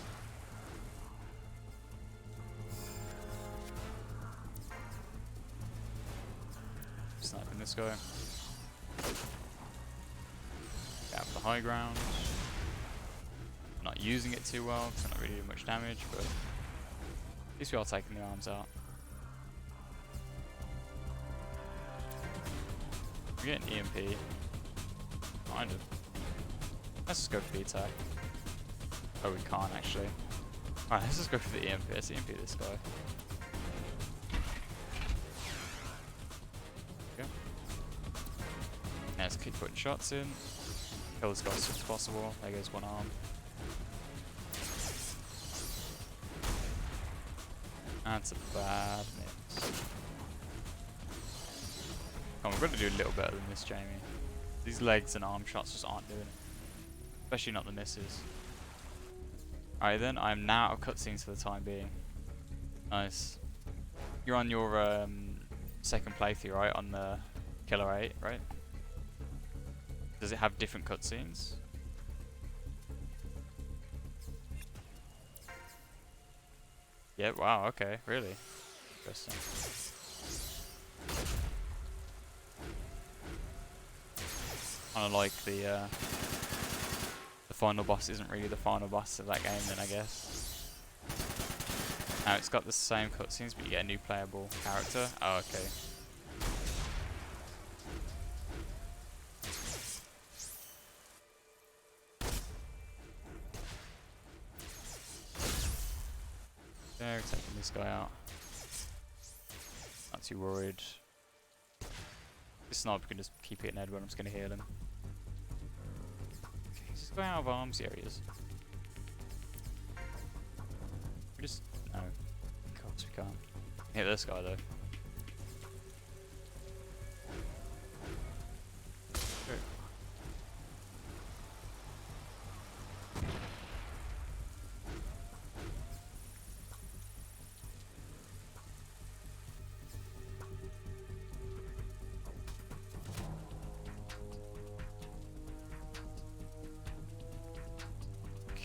Sniping this guy. Get up the high ground. Not using it too well because I'm not really doing much damage, but at least we are taking the arms out. We're getting EMP. Kind of. Let's just go for the attack. Oh, we can't actually. Alright, let's just go for the EMP. Let's EMP this guy. Okay. Yeah, let's keep putting shots in. Kill this guy as soon as possible. There goes one arm. That's a bad miss. Come on, we've got to do a little better than this, Jamie. These legs and arm shots just aren't doing it. Especially not the misses. Alright then, I'm now out of cutscenes for the time being. Nice. You're on your second playthrough, right? On the Killer 8, right? Does it have different cutscenes? Yeah, wow, okay, really. Interesting. Kinda like the final boss isn't really the final boss of that game then, I guess. Now it's got the same cutscenes, but you get a new playable character. Oh, okay. They're taking this guy out. Not too worried. This sniper can just keep hitting Edward. I'm just going to heal him. Okay, he's going out of arms. Yeah, he is. We just... No. Of course we can't. Hit this guy though. Okay.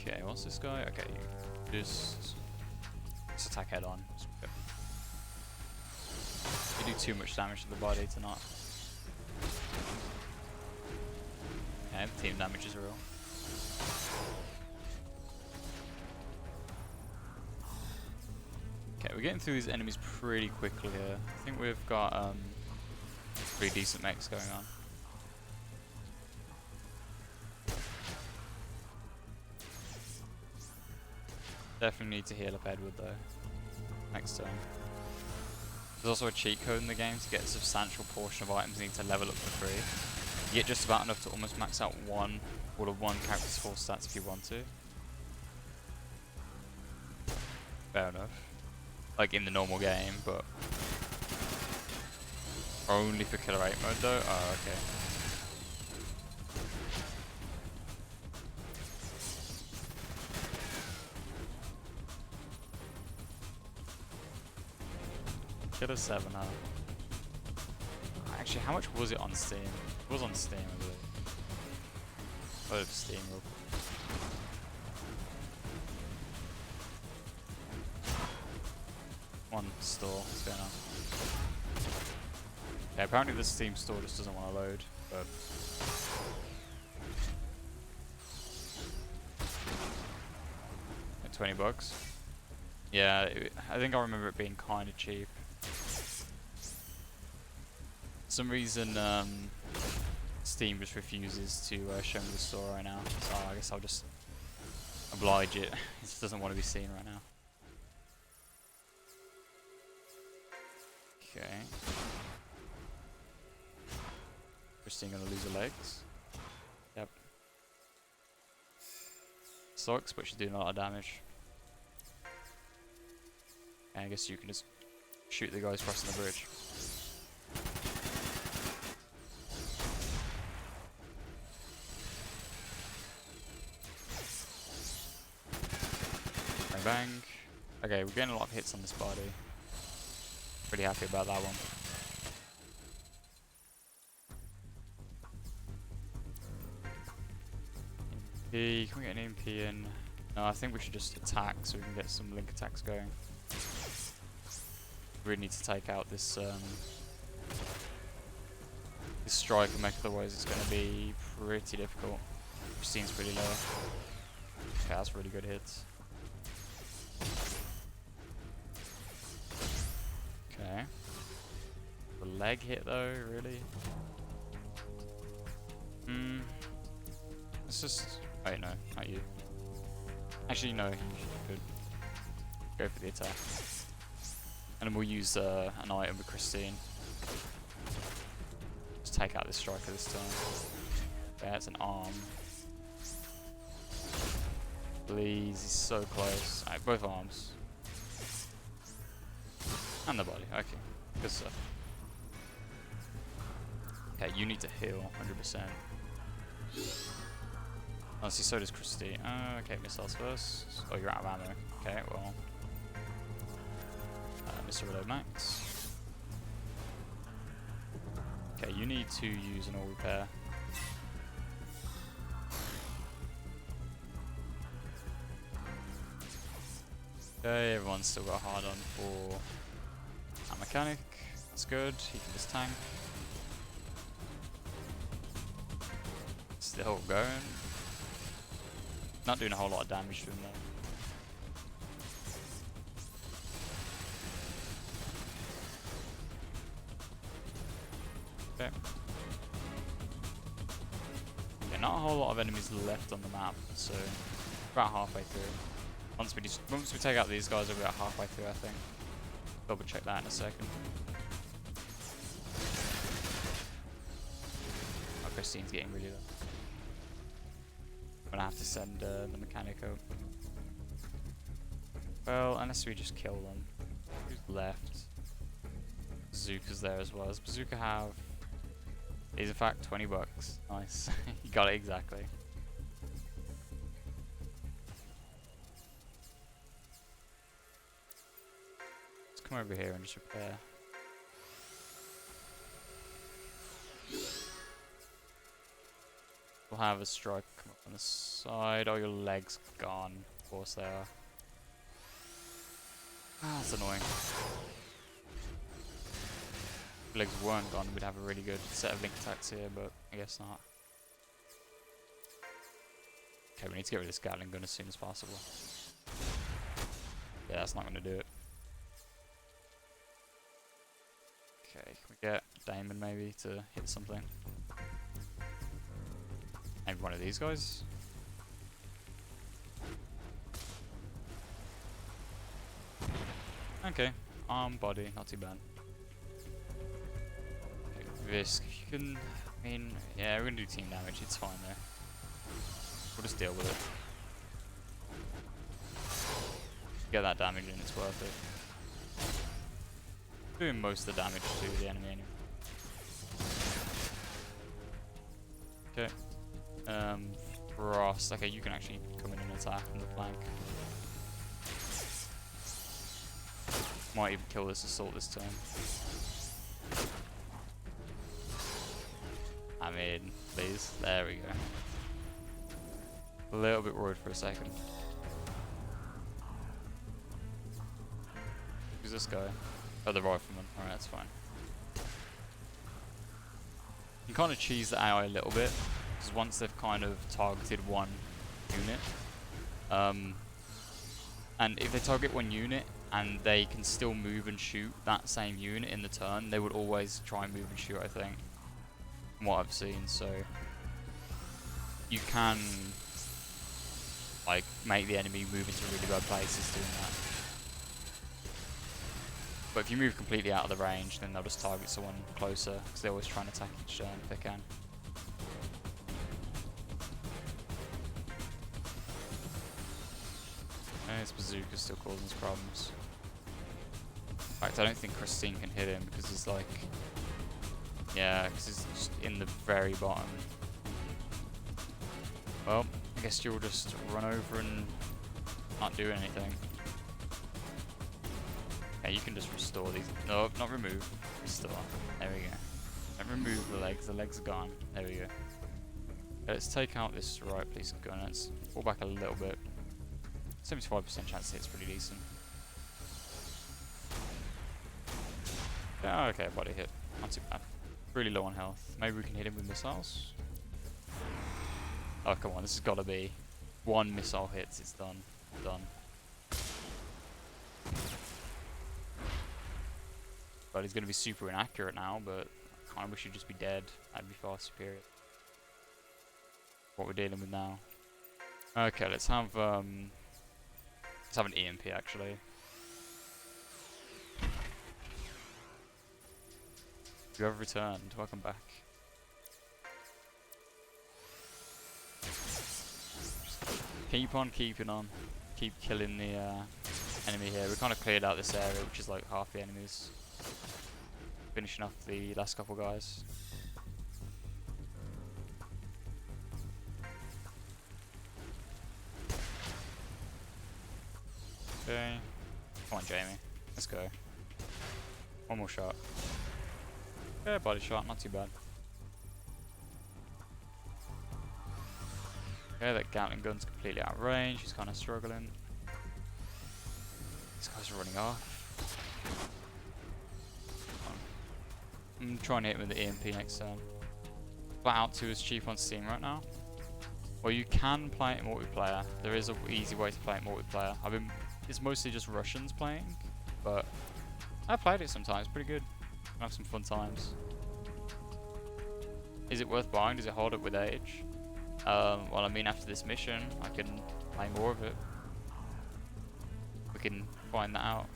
Okay, what's this guy? Okay, just attack head on. You do too much damage to the body to not. Okay, the team damage is real. Okay, we're getting through these enemies pretty quickly here. I think we've got pretty decent mechs going on. Definitely need to heal up Edward though. Next turn. There's also a cheat code in the game to get a substantial portion of items you need to level up for free. You get just about enough to almost max out all of one character's full stats if you want to. Fair enough. Like in the normal game, but only for Killer 8 mode though? Oh, okay. Killer 7, huh? Actually, how much was it on Steam? It was on Steam, I believe. Load up Steam real quick. One store, what's going on? Yeah, apparently the Steam store just doesn't want to load, but... Like $20. Yeah, I think I remember it being kind of cheap. For some reason, Steam just refuses to show me the store right now, so I guess I'll just oblige it. It just doesn't want to be seen right now. Okay. Christine gonna lose her legs. Yep. Sucks, but she's doing a lot of damage. And I guess you can just shoot the guys crossing the bridge. Bang bang. Okay, we're getting a lot of hits on this body. Pretty happy about that one. EMP, can we get an EMP in? No, I think we should just attack so we can get some link attacks going. Really need to take out this this striker mech, otherwise it's going to be pretty difficult. Christine's pretty low. Okay, that's really good hits. Okay. The leg hit though, really? Let's just... Wait, no, not you. Actually, no, you should go for the attack. And then we'll use an item with Christine. Just take out this striker this time. Yeah, it's an arm. Please, he's so close. Alright, both arms. And the body, okay. Good stuff. Okay, you need to heal, 100%. Honestly, so does Christy. Okay, missiles first. Oh, you're out of ammo. Okay, well. Missile reload max. Okay, you need to use an all repair. Okay, everyone's still got hard on for a mechanic. That's good. He can just tank. Still going. Not doing a whole lot of damage to him though. Okay. Yeah, not a whole lot of enemies left on the map, so about halfway through. Once we take out these guys, we'll be about halfway through, I think. Double check that in a second. Oh, Christine's getting really low. I'm gonna have to send the mechanic out. Well, unless we just kill them. Who's left? Bazooka's there as well. Does Bazooka have... He's in fact $20. Nice. You got it exactly. Let's come over here and just repair. We'll have a strike come up on the side. Oh, your leg's gone. Of course they are. Ah, that's annoying. If legs weren't gone, we'd have a really good set of link attacks here, but I guess not. Okay, we need to get rid of this Gatling gun as soon as possible. Yeah, that's not going to do it. Okay, can we get Damon maybe to hit something? Maybe one of these guys? Okay, arm, body, not too bad. Okay, Visk, if you can, I mean, yeah, we're gonna do team damage, it's fine though. We'll just deal with it. Get that damage in, it's worth it. Doing most of the damage to the enemy anyway. Okay. Frost, okay, you can actually come in and attack from the flank. Might even kill this assault this turn. I mean, please. There we go. A little bit worried for a second. Who's this guy? Oh, the rifleman. Alright, that's fine. You kind of cheese the AI a little bit, because once they've kind of targeted one unit, and if they target one unit, and they can still move and shoot that same unit in the turn, they would always try and move and shoot, I think, from what I've seen. So you can like make the enemy move into really bad places doing that. But if you move completely out of the range, then they'll just target someone closer, because they're always trying to attack each turn if they can. And his bazooka's still causing us problems. In fact, I don't think Christine can hit him because he's like, yeah, because he's just in the very bottom. Well, I guess you'll just run over and not do anything. Yeah, you can just restore these. No, not remove. Restore. There we go. Don't remove the legs are gone. There we go. Let's take out this right piece of gun. Let's fall back a little bit. 75% chance to hit's pretty decent. Yeah, okay, body hit. Not too bad. Really low on health. Maybe we can hit him with missiles? Oh, come on, this has got to be. One missile hits, it's done. Done. But he's going to be super inaccurate now, but I kind of wish he'd just be dead. That'd be far superior. What we're dealing with now. Okay, let's have an EMP actually. You have returned. Welcome back. Keep on keeping on. Keep killing the enemy here. We kind of cleared out this area, which is like half the enemies. Finishing off the last couple guys. Okay. Come on, Jamie. Let's go. One more shot. Yeah, body shot, not too bad. Okay, that Gatling gun's completely out of range. He's kind of struggling. This guy's running off. I'm trying to hit him with the EMP next turn. Flat Out 2 is cheap on Steam right now. Well, you can play it in multiplayer. There is an easy way to play it in multiplayer. It's mostly just Russians playing, but I've played it sometimes. Pretty good. I have some fun times. Is it worth buying? Does it hold up with age? Well, I mean, after this mission, I can play more of it. We can find that out.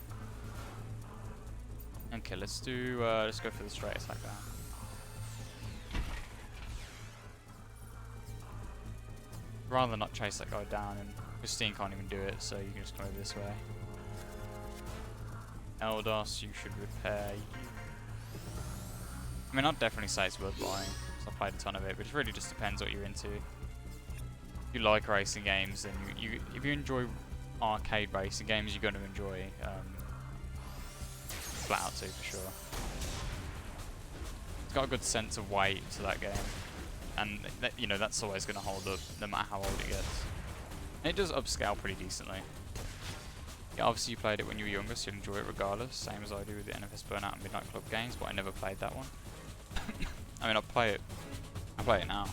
Okay, let's go for the straight attack now. Rather than not chase that guy down, and Christine can't even do it, so you can just come over this way. Eldos, you should repair you. I mean, I'd definitely say it's worth buying, because I've played a ton of it, but it really just depends what you're into. If you like racing games, then if you enjoy arcade racing games, you're going to enjoy Flat Out 2 for sure. It's got a good sense of weight to that game, and you know that's always going to hold up no matter how old it gets. And it does upscale pretty decently. Yeah, obviously you played it when you were younger, so you'll enjoy it regardless, same as I do with the NFS Burnout and Midnight Club games, but I never played that one. I mean, I play it now.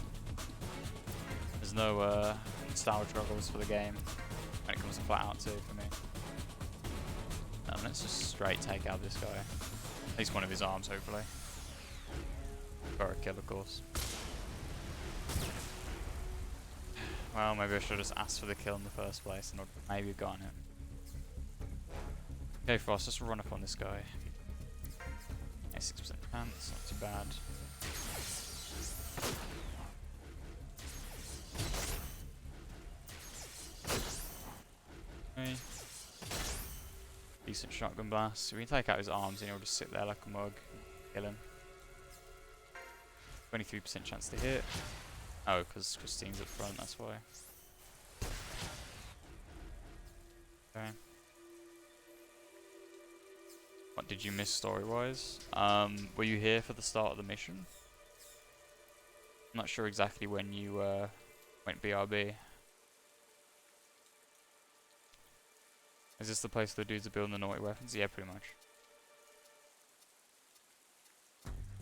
There's no nostalgia struggles for the game when it comes to Flat Out 2 for me. Let's just straight take out this guy. At least one of his arms, hopefully. For a kill, of course. Well, maybe I should have just asked for the kill in the first place and maybe have gotten it. Okay, Frost, let's run up on this guy. Yeah, 6% chance, not too bad. Okay. Decent shotgun blast. So we can take out his arms and he'll just sit there like a mug. Kill him. 23% chance to hit. Oh, because Christine's up front, that's why. Okay. What did you miss story-wise? Were you here for the start of the mission? I'm not sure exactly when you went BRB. Is this the place the dudes are building the naughty weapons? Yeah, pretty much.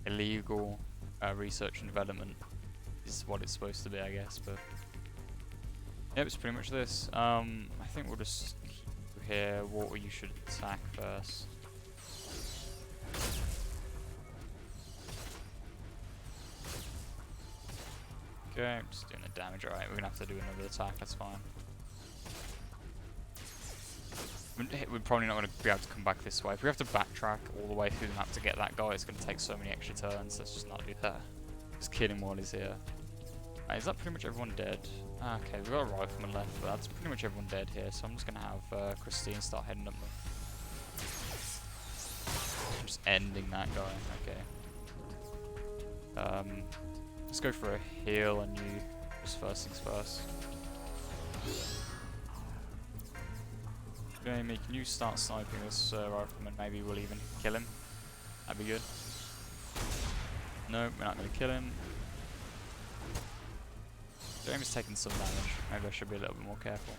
Illegal research and development is what it's supposed to be, I guess, but... Yep, it's pretty much this. I think we'll just keep you here. Water you should attack first. Okay, I'm just doing the damage. Alright, we're gonna have to do another attack, that's fine. We're probably not going to be able to come back this way. If we have to backtrack all the way through the map to get that guy, it's going to take so many extra turns. Let's just not do that. Just kill him while he's here. Is that pretty much everyone dead? Okay, we've got a rifleman left, but that's pretty much everyone dead here. So I'm just going to have Christine start heading up them. Just ending that guy. Okay. Let's go for a heal and you. Just first things first. Jamie, can you start sniping this rifleman? Maybe we'll even kill him. That'd be good. No, we're not going to kill him. Jamie's taking some damage. Maybe I should be a little bit more careful.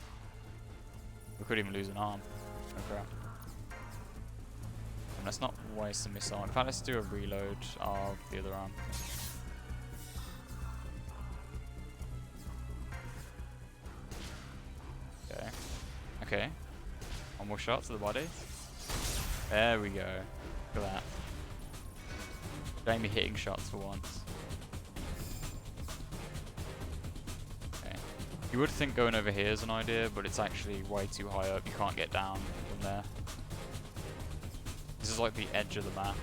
We could even lose an arm. Oh crap. And let's not waste a missile. In fact, let's do a reload of the other arm. Okay. Okay. One more shot to the body. There we go. Look at that. Jamie hitting shots for once. Okay. You would think going over here is an idea, but it's actually way too high up. You can't get down from there. This is like the edge of the map.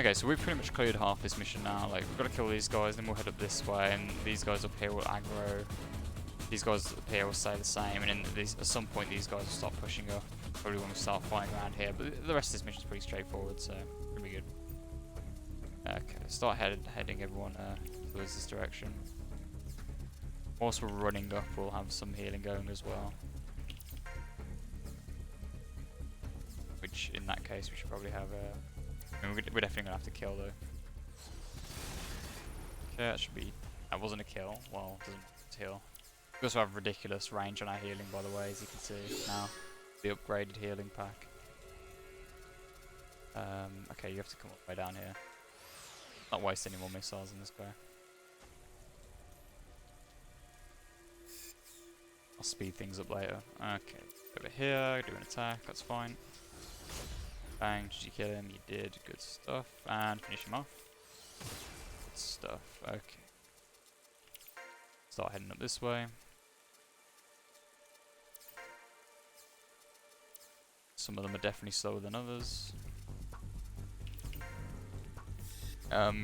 Okay, so we've pretty much cleared half this mission now. Like, we've got to kill these guys, then we'll head up this way, and these guys up here will aggro. These guys up here will stay the same, and then at some point these guys will start pushing up. Probably when we start fighting around here, but the rest of this mission is pretty straightforward, so it'll be good. Okay, start heading everyone towards this direction. Whilst we're running up, we'll have some healing going as well. Which, in that case, we should probably have I mean, we're definitely gonna have to kill though. Okay, that should be. That wasn't a kill. Well, it doesn't heal. We also have ridiculous range on our healing, by the way, as you can see now. The upgraded healing pack. Okay, you have to come all the way down here. Not waste any more missiles in this guy. I'll speed things up later. Okay, over here, do an attack, that's fine. Bang, did you kill him? You did, good stuff. And finish him off. Good stuff, okay. Start heading up this way. Some of them are definitely slower than others.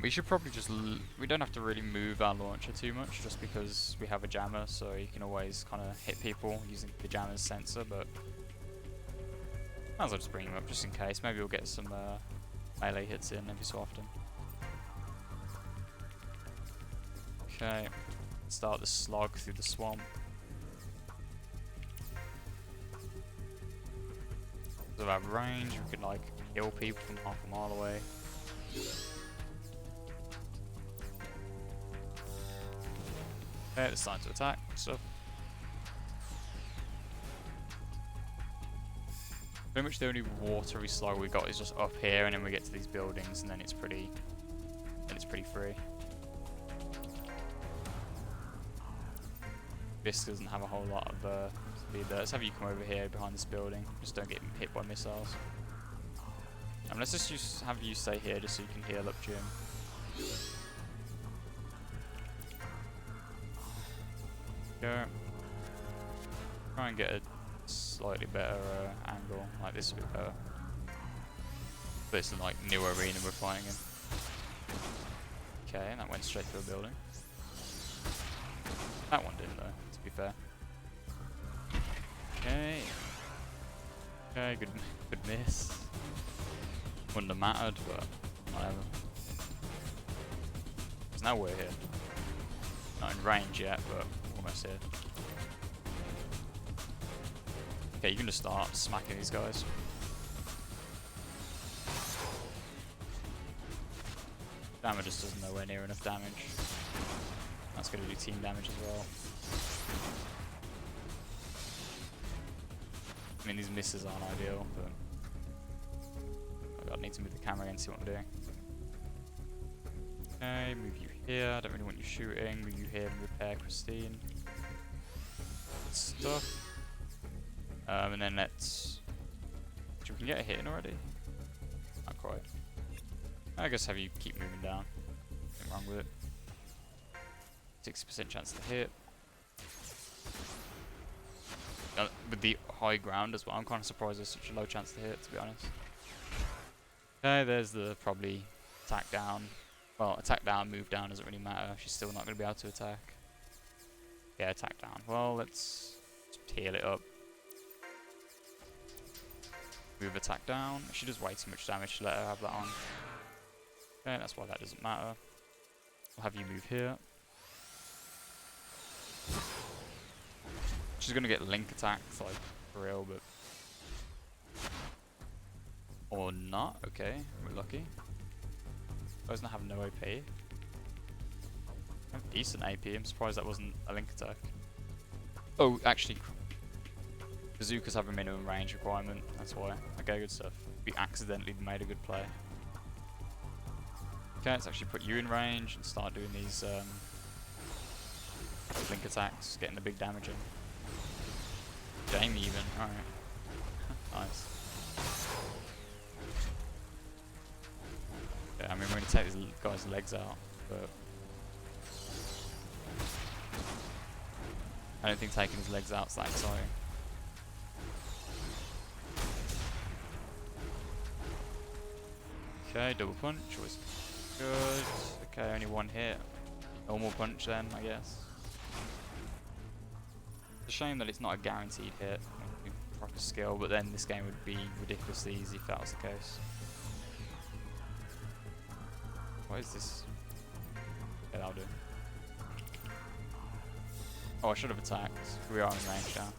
We should probably just... we don't have to really move our launcher too much, just because we have a jammer, so you can always kind of hit people using the jammer's sensor, but... might as well just bring him up, just in case. Maybe we'll get some melee hits in every so often. Okay, start the slog through the swamp. Because of our range, we can like kill people from half a mile away. Okay, it's time to attack. So, pretty much the only watery slog we got is just up here, and then we get to these buildings, and then it's pretty free. This doesn't have a whole lot of speed there. Let's have you come over here behind this building. Just don't get hit by missiles. And let's just have you stay here just so you can heal up, Jim. Go. Try and get a slightly better angle. Like this would be better. But it's like new arena we're fighting in. Okay, and that went straight through a building. That one didn't though, to be fair. Okay. Okay, good miss. Wouldn't have mattered, but whatever. Because now we're here. Not in range yet, but almost here. Okay, you can just start smacking these guys. Damage just does nowhere near enough damage. That's going to do team damage as well. I mean, these misses aren't ideal, but I need to move the camera and see what I'm doing. Okay, move you here. I don't really want you shooting. Move you here and repair Christine. Good stuff. And then let's... We can get a hit in already? Not quite. I guess have you keep moving down. Nothing wrong with it. 60% chance to hit. With the high ground as well, I'm kind of surprised there's such a low chance to hit, to be honest. Okay, there's the probably attack down. Well, attack down, move down doesn't really matter. She's still not going to be able to attack. Yeah, attack down. Well, let's heal it up. Move attack down. She does way too much damage to let her have that on. Okay, that's why that doesn't matter. I'll have you move here. She's gonna get link attacks, like, for real, but... Or not, okay, we're lucky. Doesn't have no AP. Have decent AP, I'm surprised that wasn't a link attack. Oh, actually, bazookas have a minimum range requirement, that's why. Okay, good stuff. We accidentally made a good play. Okay, let's actually put you in range and start doing these link attacks, getting the big damage in. Jamie even, alright. Nice. Yeah, I mean, we're going to take this guy's legs out, but... I don't think taking his legs out is that exciting. Okay, double punch was good. Okay, only one hit. Normal punch then, I guess. It's a shame that it's not a guaranteed hit. Proper skill, but then this game would be ridiculously easy if that was the case. What is this? Okay, that'll do. Oh, I should have attacked. We are in range now.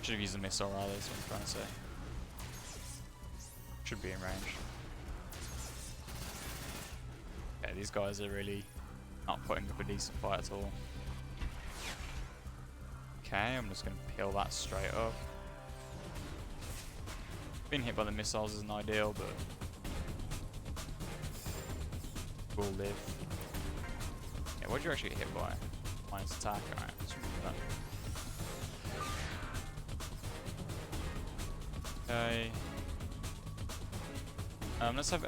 Should have used a missile rather, is what I'm trying to say. Should be in range. Okay, these guys are really not putting up a decent fight at all. Okay, I'm just going to peel that straight up. Being hit by the missiles isn't ideal, but we'll live. Yeah, what did you actually get hit by? Minus attack, alright, let's remove that. Okay. Let's have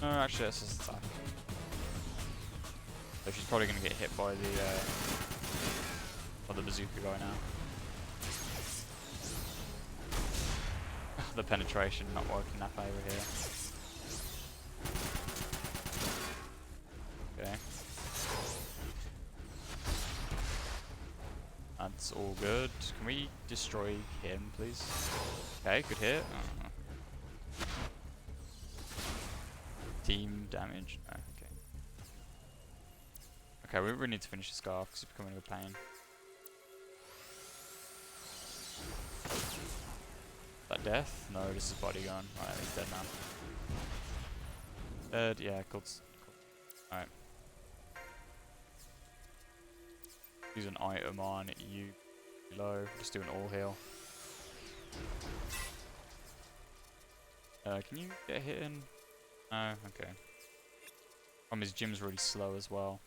no, actually let's just attack. So she's probably going to get hit by the bazooka guy now. The penetration not working in that favour here. Okay. That's all good. Can we destroy him, please? Okay, good hit. Team damage. No, okay. Okay, we really need to finish this guy off because he's becoming a pain. Is that death? No, this is body gone. Alright, he's dead now. Dead, yeah, cool. Alright. Use an item on you low. Just do an all heal. Can you get a hit in? No, okay. His gym's really slow as well.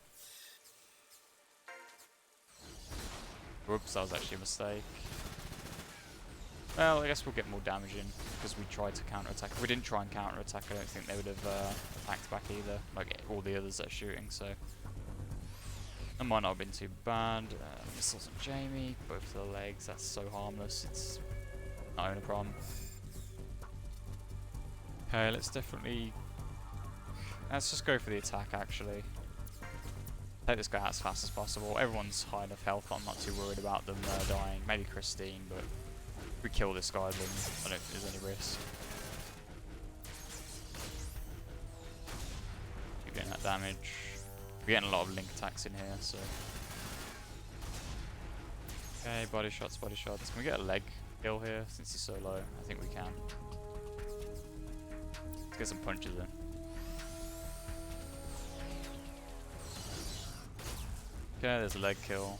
Whoops, that was actually a mistake. Well, I guess we'll get more damage in because we tried to counter-attack. If we didn't try and counter-attack, I don't think they would have attacked back either. Like all the others that are shooting, so... That might not have been too bad. Missiles on Jamie, both of the legs, that's so harmless, it's not even a problem. Okay, let's just go for the attack actually. Take this guy out as fast as possible. Everyone's high enough health, I'm not too worried about them dying. Maybe Christine, but if we kill this guy then I don't think there's any risk. Keep getting that damage. We're getting a lot of link attacks in here, so. Okay, body shots, body shots. Can we get a leg kill here since he's so low? I think we can. Let's get some punches in. Okay, there's a leg kill.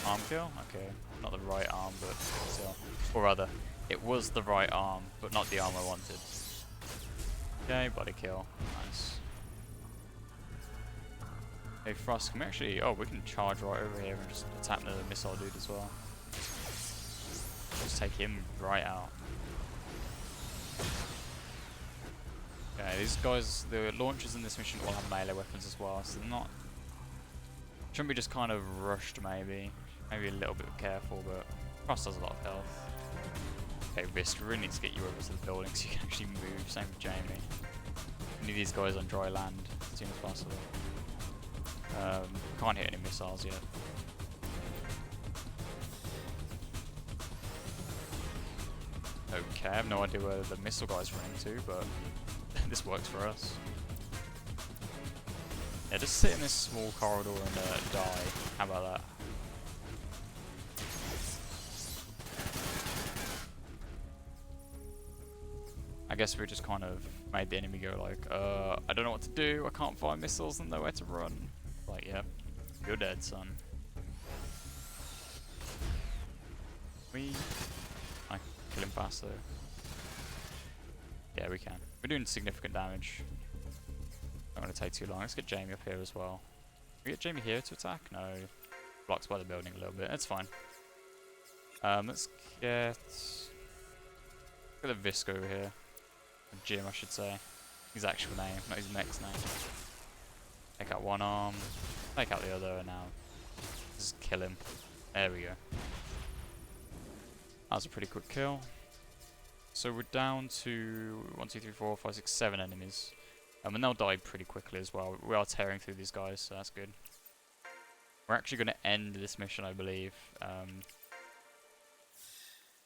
Arm kill? Okay. Not the right arm, but still. Or rather, it was the right arm, but not the arm I wanted. Okay, body kill. Nice. Hey, Frost, can we actually... Oh, we can charge right over here and just attack the missile dude as well. Just take him right out. Okay, these guys, the launchers in this mission all have melee weapons as well, so they're not... Shouldn't be just kind of rushed maybe. Maybe a little bit careful, but Frost has a lot of health. Okay, Risk, we really need to get you over to the building so you can actually move. Same with Jamie. We need these guys on dry land as soon as possible. Can't hit any missiles yet. Okay, I have no idea where the missile guy's running to, but this works for us. Yeah, just sit in this small corridor and die. How about that? I guess we just kind of made the enemy go like, I don't know what to do, I can't find missiles and nowhere to run. Like, yeah, you're dead, son. I kill him fast though. Yeah, we can. We're doing significant damage. Not gonna take too long. Let's get Jamie up here as well. Can we get Jamie here to attack? No. Blocks by the building a little bit. That's fine. Let's get the Visco over here. Jim, I should say. His actual name, not his mech's name. Take out one arm. Take out the other, and now just kill him. There we go. That was a pretty quick kill. So we're down to 1, 2, 3, 4, 5, 6, 7 enemies. And they'll die pretty quickly as well. We are tearing through these guys, so that's good. We're actually going to end this mission, I believe,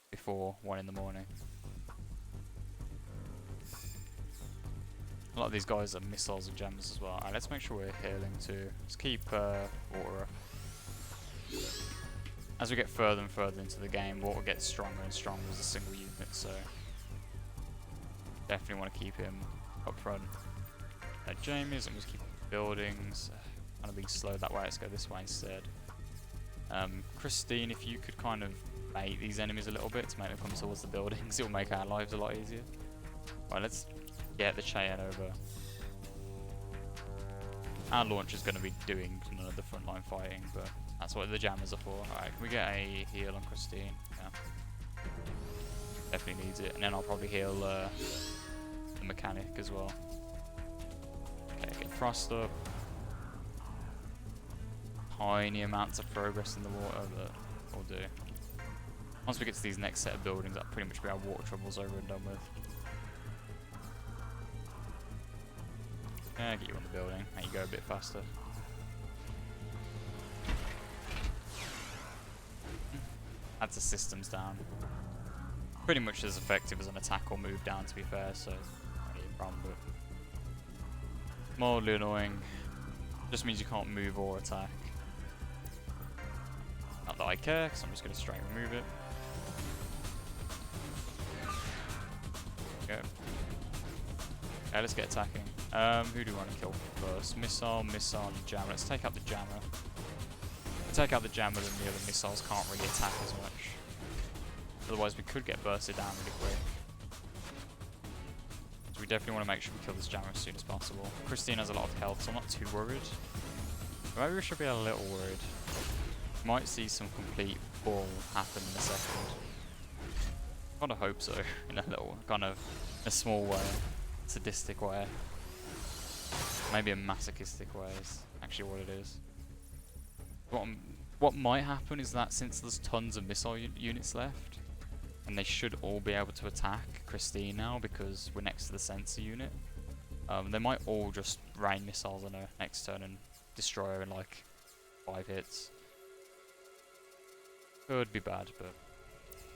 before 1 in the morning. A lot of these guys are missiles and jammers as well. Alright, let's make sure we're healing too. Let's keep water up. As we get further and further into the game, water gets stronger and stronger as a single unit, so definitely want to keep him up front. Jamie's, I'm just keep buildings. Kind of being slow that way, let's go this way instead. Christine, if you could kind of bait these enemies a little bit to make them come towards the buildings, it'll make our lives a lot easier. Right, let's get the Cheyenne over. Our launch is going to be doing none of the frontline fighting, but that's what the jammers are for. Alright, can we get a heal on Christine? Yeah. Definitely needs it. And then I'll probably heal the mechanic as well. Okay, get Frost up. Tiny amounts of progress in the water, but we'll do. Once we get to these next set of buildings, that'll pretty much be our water troubles over and done with. Yeah, get you on the building. There you go, a bit faster. That's the systems down. Pretty much as effective as an attack or move down, to be fair, so not really a problem, but mildly annoying. Just means you can't move or attack. Not that I care, because I'm just going to straight remove it. Okay. Okay, let's get attacking. Who do we want to kill first? Missile, missile, and jammer. Let's take out the jammer. If we take out the jammer, then the other missiles can't really attack as much. Otherwise, we could get bursted down really quick. So we definitely want to make sure we kill this jammer as soon as possible. Christine has a lot of health, so I'm not too worried. Maybe we should be a little worried. Might see some complete ball happen in a second. I kind of hope so, in a little, kind of, in a small way, sadistic way. Maybe a masochistic way is actually what it is. What might happen is that since there's tons of missile units left, and they should all be able to attack Christine now because we're next to the sensor unit, they might all just rain missiles on her next turn and destroy her in like 5 hits. Could be bad, but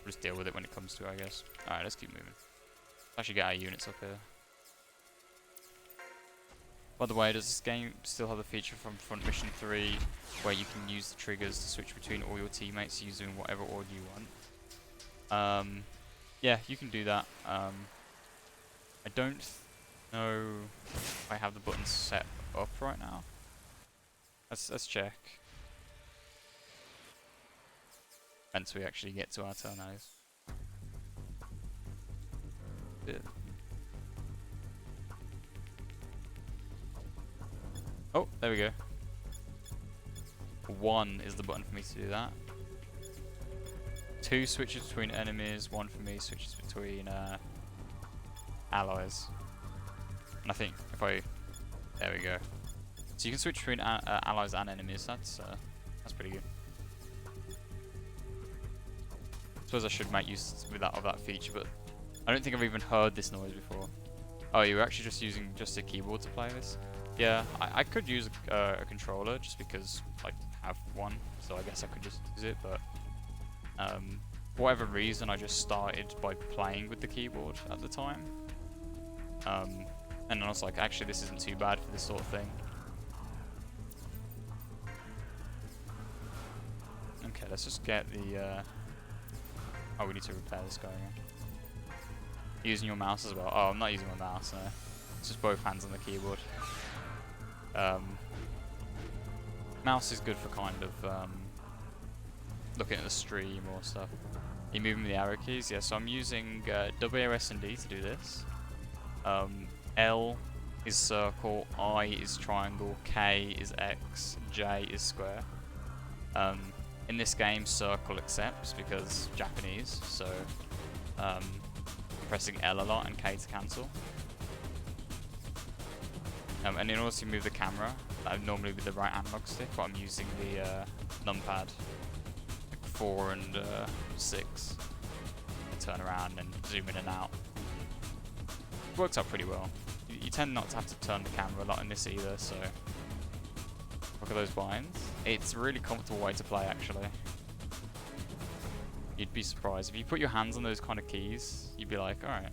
we'll just deal with it when it comes to it, I guess. Alright, let's keep moving. Actually get our units up here. By the way, does this game still have the feature from Front Mission 3 where you can use the triggers to switch between all your teammates using whatever order you want? Yeah, you can do that. I don't know if I have the buttons set up right now. Let's check. Once we actually get to our tornadoes. Yeah. Oh, there we go. 1 is the button for me to do that. 2 switches between enemies, 1 for me switches between allies. And I think if I... There we go. So you can switch between allies and enemies, that's pretty good. I suppose I should make use of that feature, but I don't think I've even heard this noise before. Oh, you were actually just using a keyboard to play this? Yeah, I could use a controller just because I have one, so I guess I could just use it, but for whatever reason I just started by playing with the keyboard at the time. And I was like, actually this isn't too bad for this sort of thing. Okay, let's just get the... Oh, we need to repair this guy again. Using your mouse as well. Oh, I'm not using my mouse, no. It's just both hands on the keyboard. Mouse is good for kind of looking at the stream or stuff. Are you moving the arrow keys? Yeah, so I'm using WASD and D to do this. L is circle, I is triangle, K is X, J is square. In this game, circle accepts because Japanese, so I'm pressing L a lot and K to cancel. And in order to move the camera, that would normally be the right analog stick, but I'm using the numpad, like 4 and 6, to turn around and zoom in and out. It works out pretty well. You tend not to have to turn the camera a lot in this either, so look at those binds. It's a really comfortable way to play, actually. You'd be surprised. If you put your hands on those kind of keys, you'd be like, alright.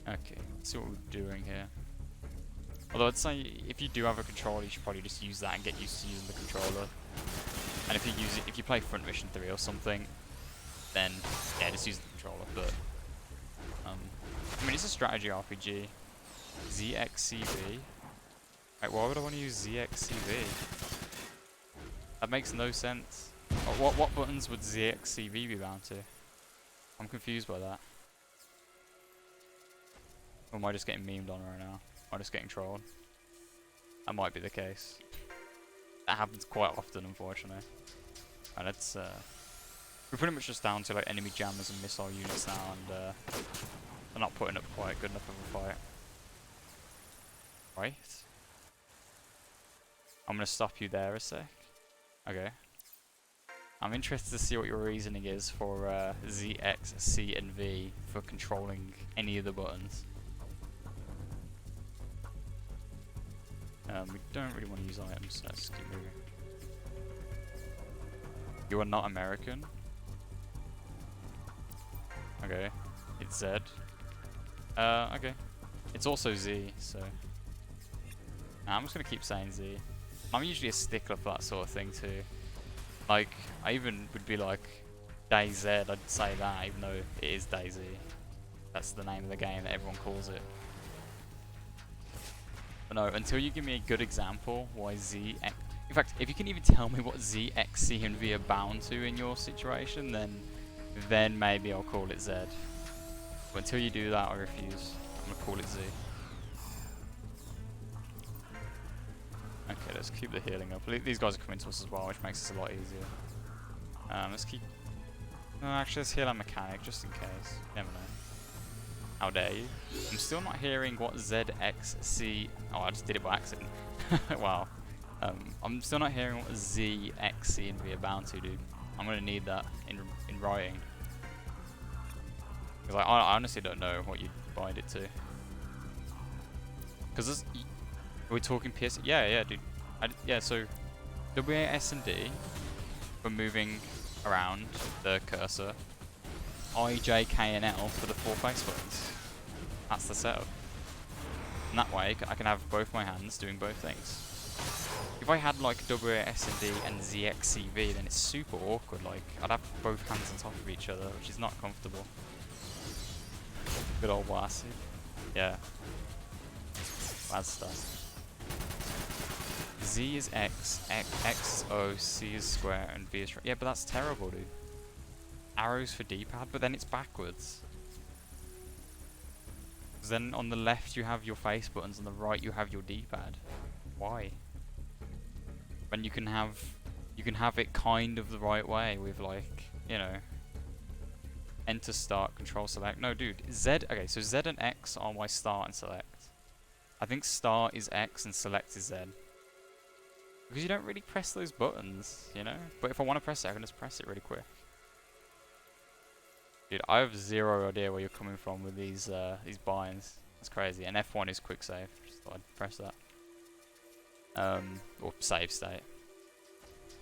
Okay, let's see what we're doing here. Although I'd say if you do have a controller, you should probably just use that and get used to using the controller. And if you play Front Mission 3 or something, then yeah, just use the controller. But I mean, it's a strategy RPG. ZXCV. Wait, why would I want to use ZXCV? That makes no sense. What buttons would ZXCV be bound to? I'm confused by that. Or am I just getting memed on right now? Am I just getting trolled? That might be the case. That happens quite often, unfortunately. And it's we're pretty much just down to like enemy jammers and missile units now, and they're not putting up quite good enough of a fight. Right. I'm gonna stop you there a sec. Okay. I'm interested to see what your reasoning is for Z, X, C, and V for controlling any of the buttons. We don't really want to use items, so let's keep moving. You are not American? Okay. It's Z. Okay. It's also Z, so... Nah, I'm just gonna keep saying Z. I'm usually a stickler for that sort of thing too. Like, I even would be like, DayZ, I'd say that, even though it is DayZ. That's the name of the game that everyone calls it. But no, until you give me a good example why Z... In fact, if you can even tell me what Z, X, C, and V are bound to in your situation, then maybe I'll call it Z. But until you do that, I refuse. I'm gonna call it Z. Okay, let's keep the healing up. These guys are coming to us as well, which makes this a lot easier. Let's keep... No, actually, let's heal our mechanic, just in case. Never know. How dare you? I'm still not hearing what Z, X, C... Oh, I just did it by accident. Wow. I'm still not hearing what Z, X, C, and V are bound to, dude. I'm gonna need that in writing. Because I honestly don't know what you'd bind it to. Because are we talking PS? Yeah, dude. Yeah, so W, A, S, and D for moving around the cursor. I, J, K, and L for the 4 face buttons. That's the setup. And that way, I can have both my hands doing both things. If I had like W, A, S, and D and Z, X, C, V, then it's super awkward. Like, I'd have both hands on top of each other, which is not comfortable. Good old WASD. Yeah. Bad stuff. Z is X, X is O, C is square, and V is... Yeah, but that's terrible, dude. Arrows for D-pad, but then it's backwards. Then on the left you have your face buttons, on the right you have your D-pad. Why? When you can have it kind of the right way with, like, you know, enter, start, control, select. No, dude, Z. Okay, so Z and X are my start and select. I think start is X and select is Z. Because you don't really press those buttons, you know. But if I want to press it, I can just press it really quick. Dude, I have zero idea where you're coming from with these binds. That's crazy. And F1 is quick save. Just thought I'd press that. Or save state.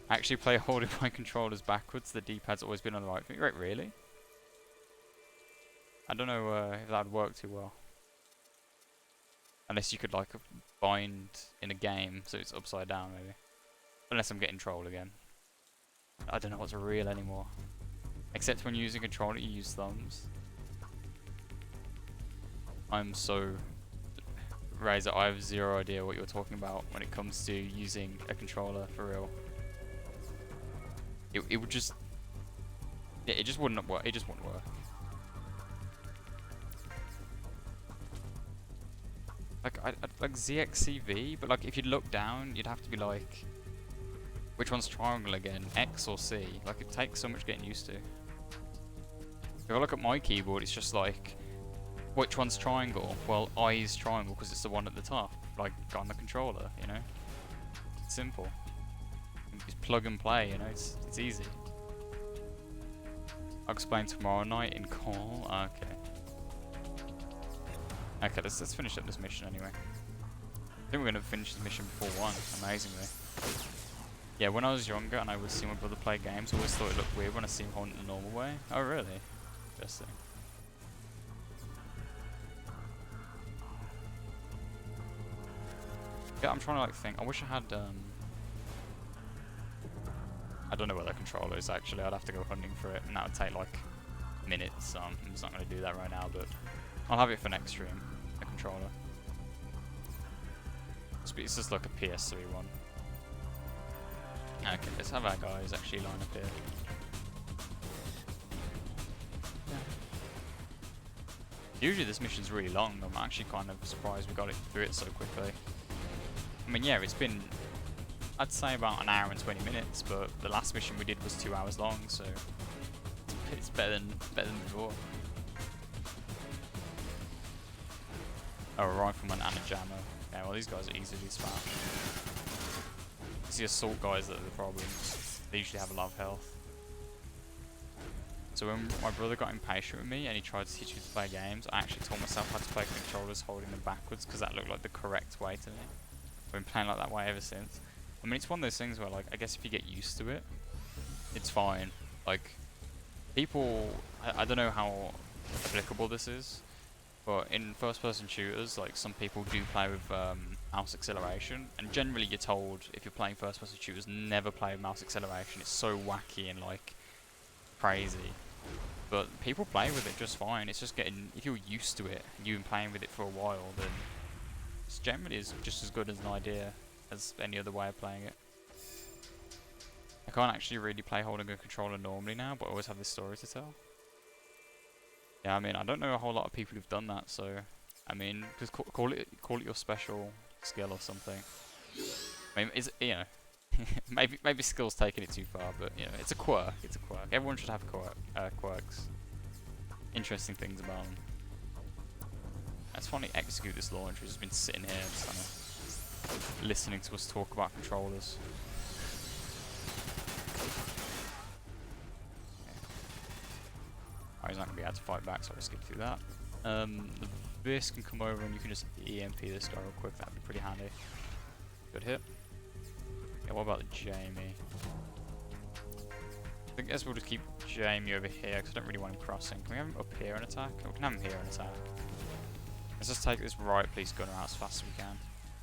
I actually play holding my controllers backwards. The D-pad's always been on the right thing. Right, really? I don't know if that would work too well. Unless you could like bind in a game so it's upside down maybe. Unless I'm getting trolled again. I don't know what's real anymore. Except when using a controller you use thumbs. I'm so... Razor, I have zero idea what you're talking about when it comes to using a controller for real. It would just... Yeah, it just wouldn't work. It just wouldn't work. Like, I'd like ZXCV, but like if you'd look down, you'd have to be like, which one's triangle again, X or C? Like it takes so much getting used to. If I look at my keyboard, it's just like, which one's triangle? Well, I is triangle because it's the one at the top, like on the controller, you know? It's simple. Just plug and play, you know, it's easy. I'll explain tomorrow night in call. Okay. Okay, let's finish up this mission anyway. I think we're going to finish this mission before 1, amazingly. Yeah, when I was younger and I would see my brother play games, I always thought it looked weird when I see him holding it the normal way. Oh, really? Interesting. Yeah, I'm trying to like think. I wish I had, I don't know where the controller is actually. I'd have to go hunting for it, and that would take like minutes. I'm just not going to do that right now, but I'll have it for next stream. The controller. It's just like a PS3 one. Okay, let's have our guys actually line up here. Yeah. Usually this mission's really long. I'm actually kind of surprised we got it through it so quickly. I mean, yeah, it's been, I'd say about an hour and 20 minutes, but the last mission we did was 2 hours long, so it's better than before. Oh, a rifleman and a jammer. Yeah, well, these guys are easily spammed. It's the assault guys that are the problem. They usually have a lot of health. So when my brother got impatient with me and he tried to teach me to play games, I actually taught myself how to play controllers holding them backwards because that looked like the correct way to me. I've been playing like that way ever since. I mean, it's one of those things where, like, I guess if you get used to it, it's fine. Like, people, I don't know how applicable this is, but in first-person shooters, like, some people do play with mouse acceleration, and generally you're told, if you're playing first-person shooters, never play with mouse acceleration. It's so wacky and, like, crazy. But people play with it just fine. It's just getting, if you're used to it, and you've been playing with it for a while, then it's generally just as good as an idea as any other way of playing it. I can't actually really play holding a controller normally now, but I always have this story to tell. Yeah, I mean, I don't know a whole lot of people who've done that, so I mean, just call it your special skill or something. I mean, you know, maybe skill's taking it too far, but you know, it's a quirk. It's a quirk. Everyone should have quirks. Interesting things about them. That's funny. Execute this launcher. Just been sitting here, just kind of listening to us talk about controllers. Oh, he's not going to be able to fight back, so I'll skip through that. The Vis can come over and you can just EMP this guy real quick, that'd be pretty handy. Good hit. Yeah, what about the Jamie? I guess we'll just keep Jamie over here, because I don't really want him crossing. Can we have him up here and attack? Or we can have him here and attack. Let's just take this right police gunner out as fast as we can.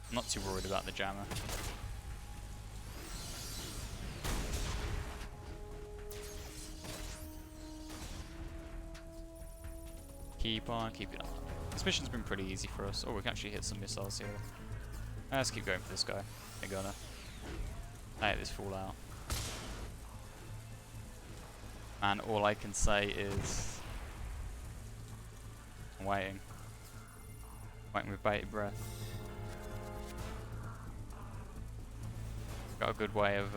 I'm not too worried about the jammer. Keep on, keep it on. This mission's been pretty easy for us. Oh, we can actually hit some missiles here. Let's keep going for this guy. The gunner. Let this fool out. And all I can say is I'm waiting. Waiting with bated breath. Got a good way of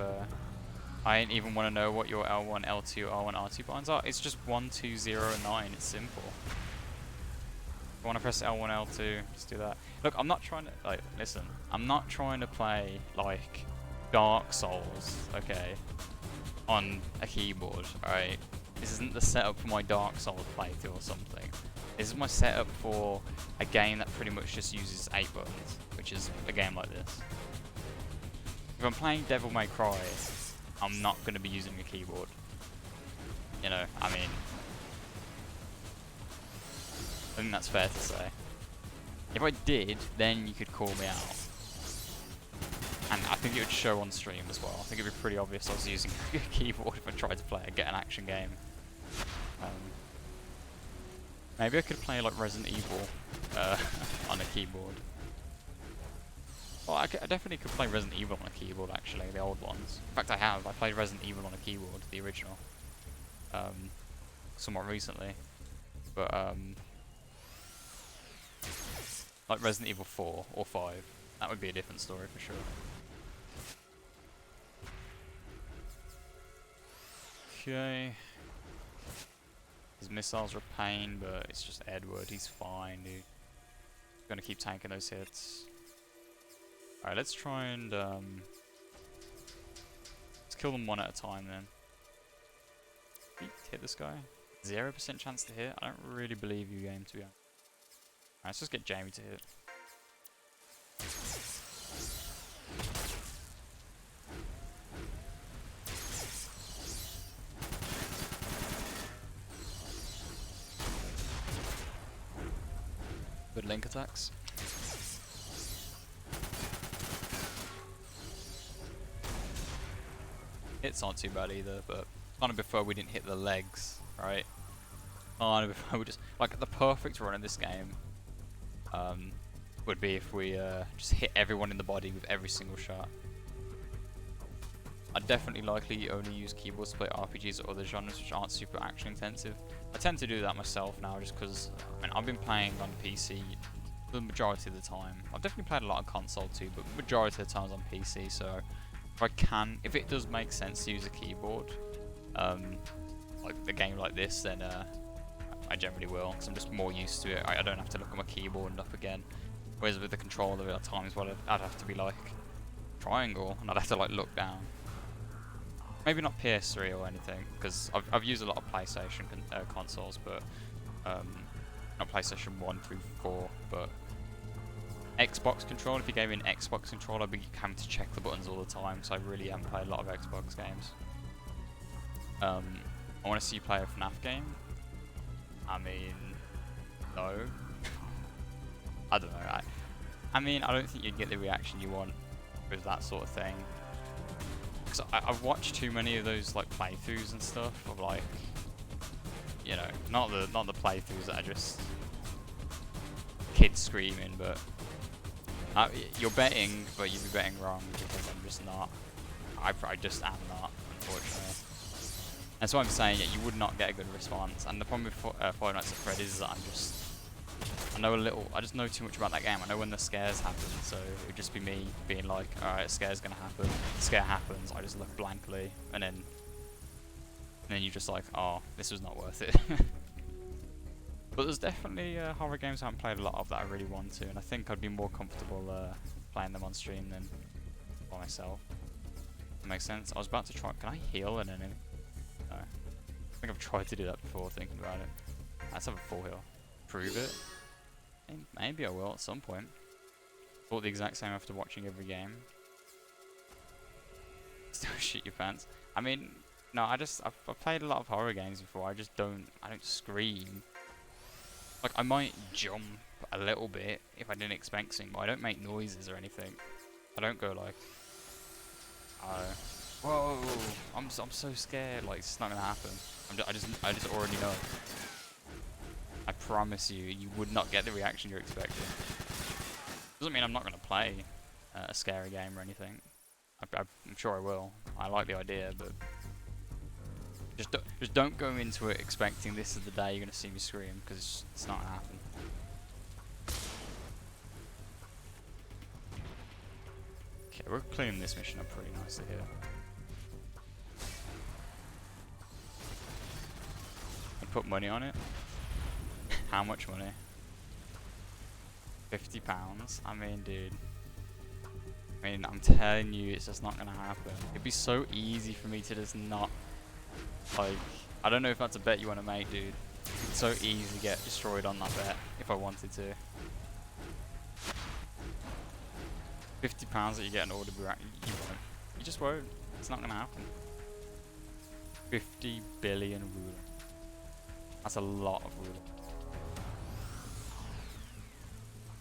I ain't even want to know what your L1, L2, R1, R2 buttons are. It's just 1, 2, 0, 9. It's simple. If you want to press L1, L2, just do that. Look, I'm not trying to, like, listen, I'm not trying to play, like, Dark Souls, okay, on a keyboard, alright? This isn't the setup for my Dark Souls playthrough or something. This is my setup for a game that pretty much just uses 8 buttons, which is a game like this. If I'm playing Devil May Cry, I'm not going to be using a keyboard. You know, I mean, I think that's fair to say. If I did, then you could call me out. And I think it would show on stream as well. I think it'd be pretty obvious I was using a keyboard if I tried to play get an action game. Maybe I could play like Resident Evil on a keyboard. Well, I definitely could play Resident Evil on a keyboard actually, the old ones. In fact I have, I played Resident Evil on a keyboard, the original. Somewhat recently. But like Resident Evil 4 or 5, that would be a different story for sure. Okay. His missiles are a pain, but it's just Edward, he's fine, dude. Gonna keep tanking those hits. Alright, let's try and let's kill them one at a time then. Hit this guy. 0% chance to hit? I don't really believe you, game, to be honest. Alright, let's just get Jamie to hit. Good link attacks. Hits aren't too bad either, but kind of before we didn't hit the legs, right? Kind of before we just, like, the perfect run in this game would be if we just hit everyone in the body with every single shot. I'd definitely likely only use keyboards to play RPGs or other genres which aren't super action intensive. I tend to do that myself now just because, I mean, I've been playing on PC the majority of the time. I've definitely played a lot on console too, but the majority of the times on PC, so if I can, if it does make sense to use a keyboard, like a game like this, then I generally will, because I'm just more used to it. I don't have to look at my keyboard and up again. Whereas with the controller, at times, well, I'd have to be like triangle, and I'd have to like look down. Maybe not PS3 or anything, because I've used a lot of PlayStation consoles, but not PlayStation 1 through 4, but Xbox controller. If you gave me an Xbox controller, I'd be having to check the buttons all the time, so I really haven't played a lot of Xbox games. I want to see you play a FNAF game. I mean, no. I don't know. I mean, I don't think you'd get the reaction you want with that sort of thing. Because I've watched too many of those like playthroughs and stuff of like, you know, not the playthroughs that are just kids screaming, but you're betting, but you'd be betting wrong because I'm just not. I just am not, unfortunately. That's why I'm saying you would not get a good response. And the problem with Five Nights at Freddy's is that I just know too much about that game. I know when the scares happen, so it would just be me being like, alright, a scare's gonna happen. The scare happens, I just look blankly, and then you're just like, oh, this was not worth it. But there's definitely horror games I haven't played a lot of that I really want to, and I think I'd be more comfortable playing them on stream than by myself. That makes sense. I was about to try. Can I heal an enemy? No. I think I've tried to do that before, thinking about it. Let's have a full heal. Prove it. Maybe I will at some point. Thought the exact same after watching every game. Still shit your pants. I mean, no, I've played a lot of horror games before. I don't scream. Like, I might jump a little bit if I didn't expect something, but I don't make noises or anything. I don't go like, whoa, I'm so scared. Like, it's not gonna happen. I just already know. I promise you, you would not get the reaction you're expecting. Doesn't mean I'm not gonna play a scary game or anything. I'm sure I will. I like the idea, but just don't go into it expecting this is the day you're gonna see me scream, because it's not gonna happen. Okay, we're cleaning this mission up pretty nicely here. I put money on it. How much money? £50. I mean, dude. I mean, I'm telling you, it's just not gonna happen. It'd be so easy for me to just not, like, I don't know if that's a bet you want to make, dude. It's so easy to get destroyed on that bet if I wanted to. £50 that you get an order, you won't. You just won't. It's not gonna happen. 50 billion ruler. That's a lot of ruler.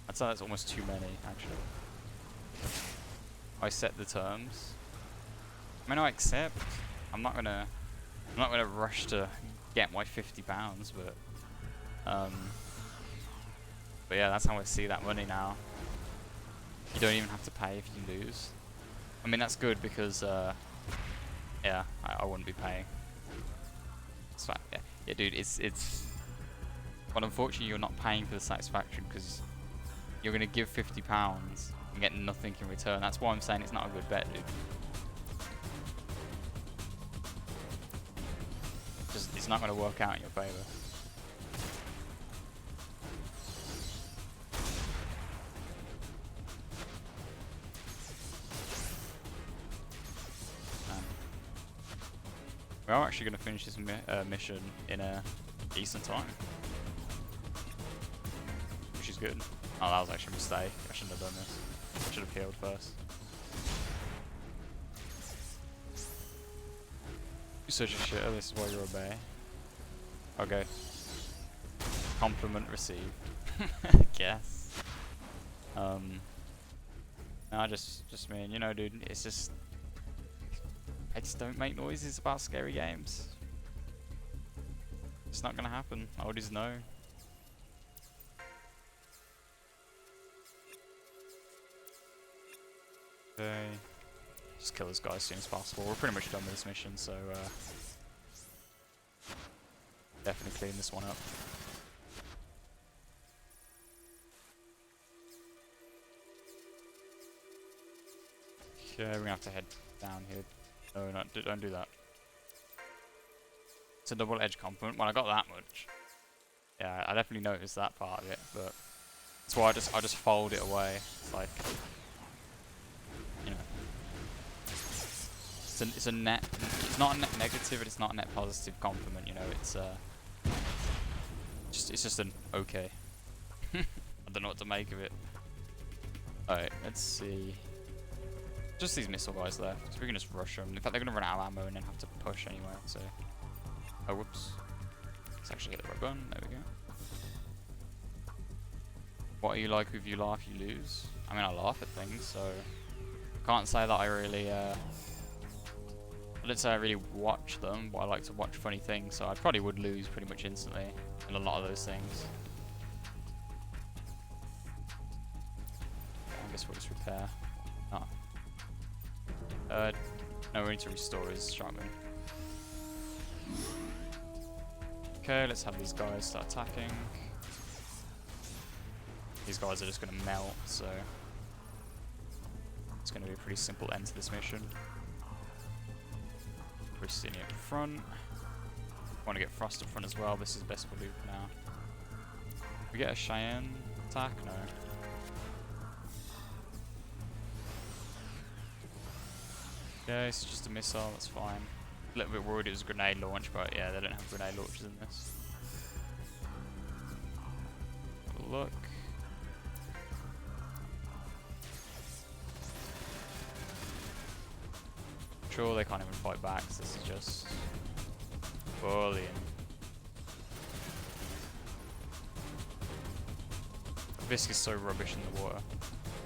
I'd say that's almost too many, actually. I set the terms. I mean, I accept. I'm not gonna rush to get my £50, but yeah, that's how I see that money now. You don't even have to pay if you lose. I mean, that's good because yeah, I wouldn't be paying. It's fine. Yeah, dude. It's. But unfortunately, you're not paying for the satisfaction because you're gonna give £50 and get nothing in return. That's why I'm saying it's not a good bet, dude. Just, it's not gonna work out in your favor. We are actually gonna finish this mission in a decent time, which is good. Oh, that was actually a mistake. I shouldn't have done this. I should have healed first. You're such a shitter, this is why you're a bear. Okay. Compliment received. Guess. No, just mean, you know, dude, it's just... I just don't make noises about scary games. It's not gonna happen. I already know. Okay. Just kill this guy as soon as possible. We're pretty much done with this mission, so definitely clean this one up. Okay, we're gonna have to head down here. No, don't do that. It's a double edge compliment. When I got that much, yeah, I definitely noticed that part of it, but that's why I just fold it away. It's like, you know, it's a net. It's not a net negative, and it's not a net positive compliment. You know, it's just an okay. I don't know what to make of it. Alright, let's see. Just these missile guys left. We can just rush them. In fact, they're gonna run out of ammo and then have to push anyway. So, oh whoops. Let's actually hit the right button. There we go. What are you like if you laugh, you lose? I mean, I laugh at things, so I can't say that I really. I didn't say I really watch them, but I like to watch funny things. So I probably would lose pretty much instantly in a lot of those things. I guess we'll just repair. Oh. No, we need to restore his shotgun. Okay, let's have these guys start attacking. These guys are just going to melt, so it's going to be a pretty simple end to this mission. Pristine up front. Want to get Frost up front as well. This is best we'll do for now. We get a Cheyenne attack? No. Okay, it's just a missile, that's fine. A little bit worried it was a grenade launch, but yeah, they don't have grenade launchers in this. Have a look. Sure, they can't even fight back, so this is just bullying. Visc is so rubbish in the water.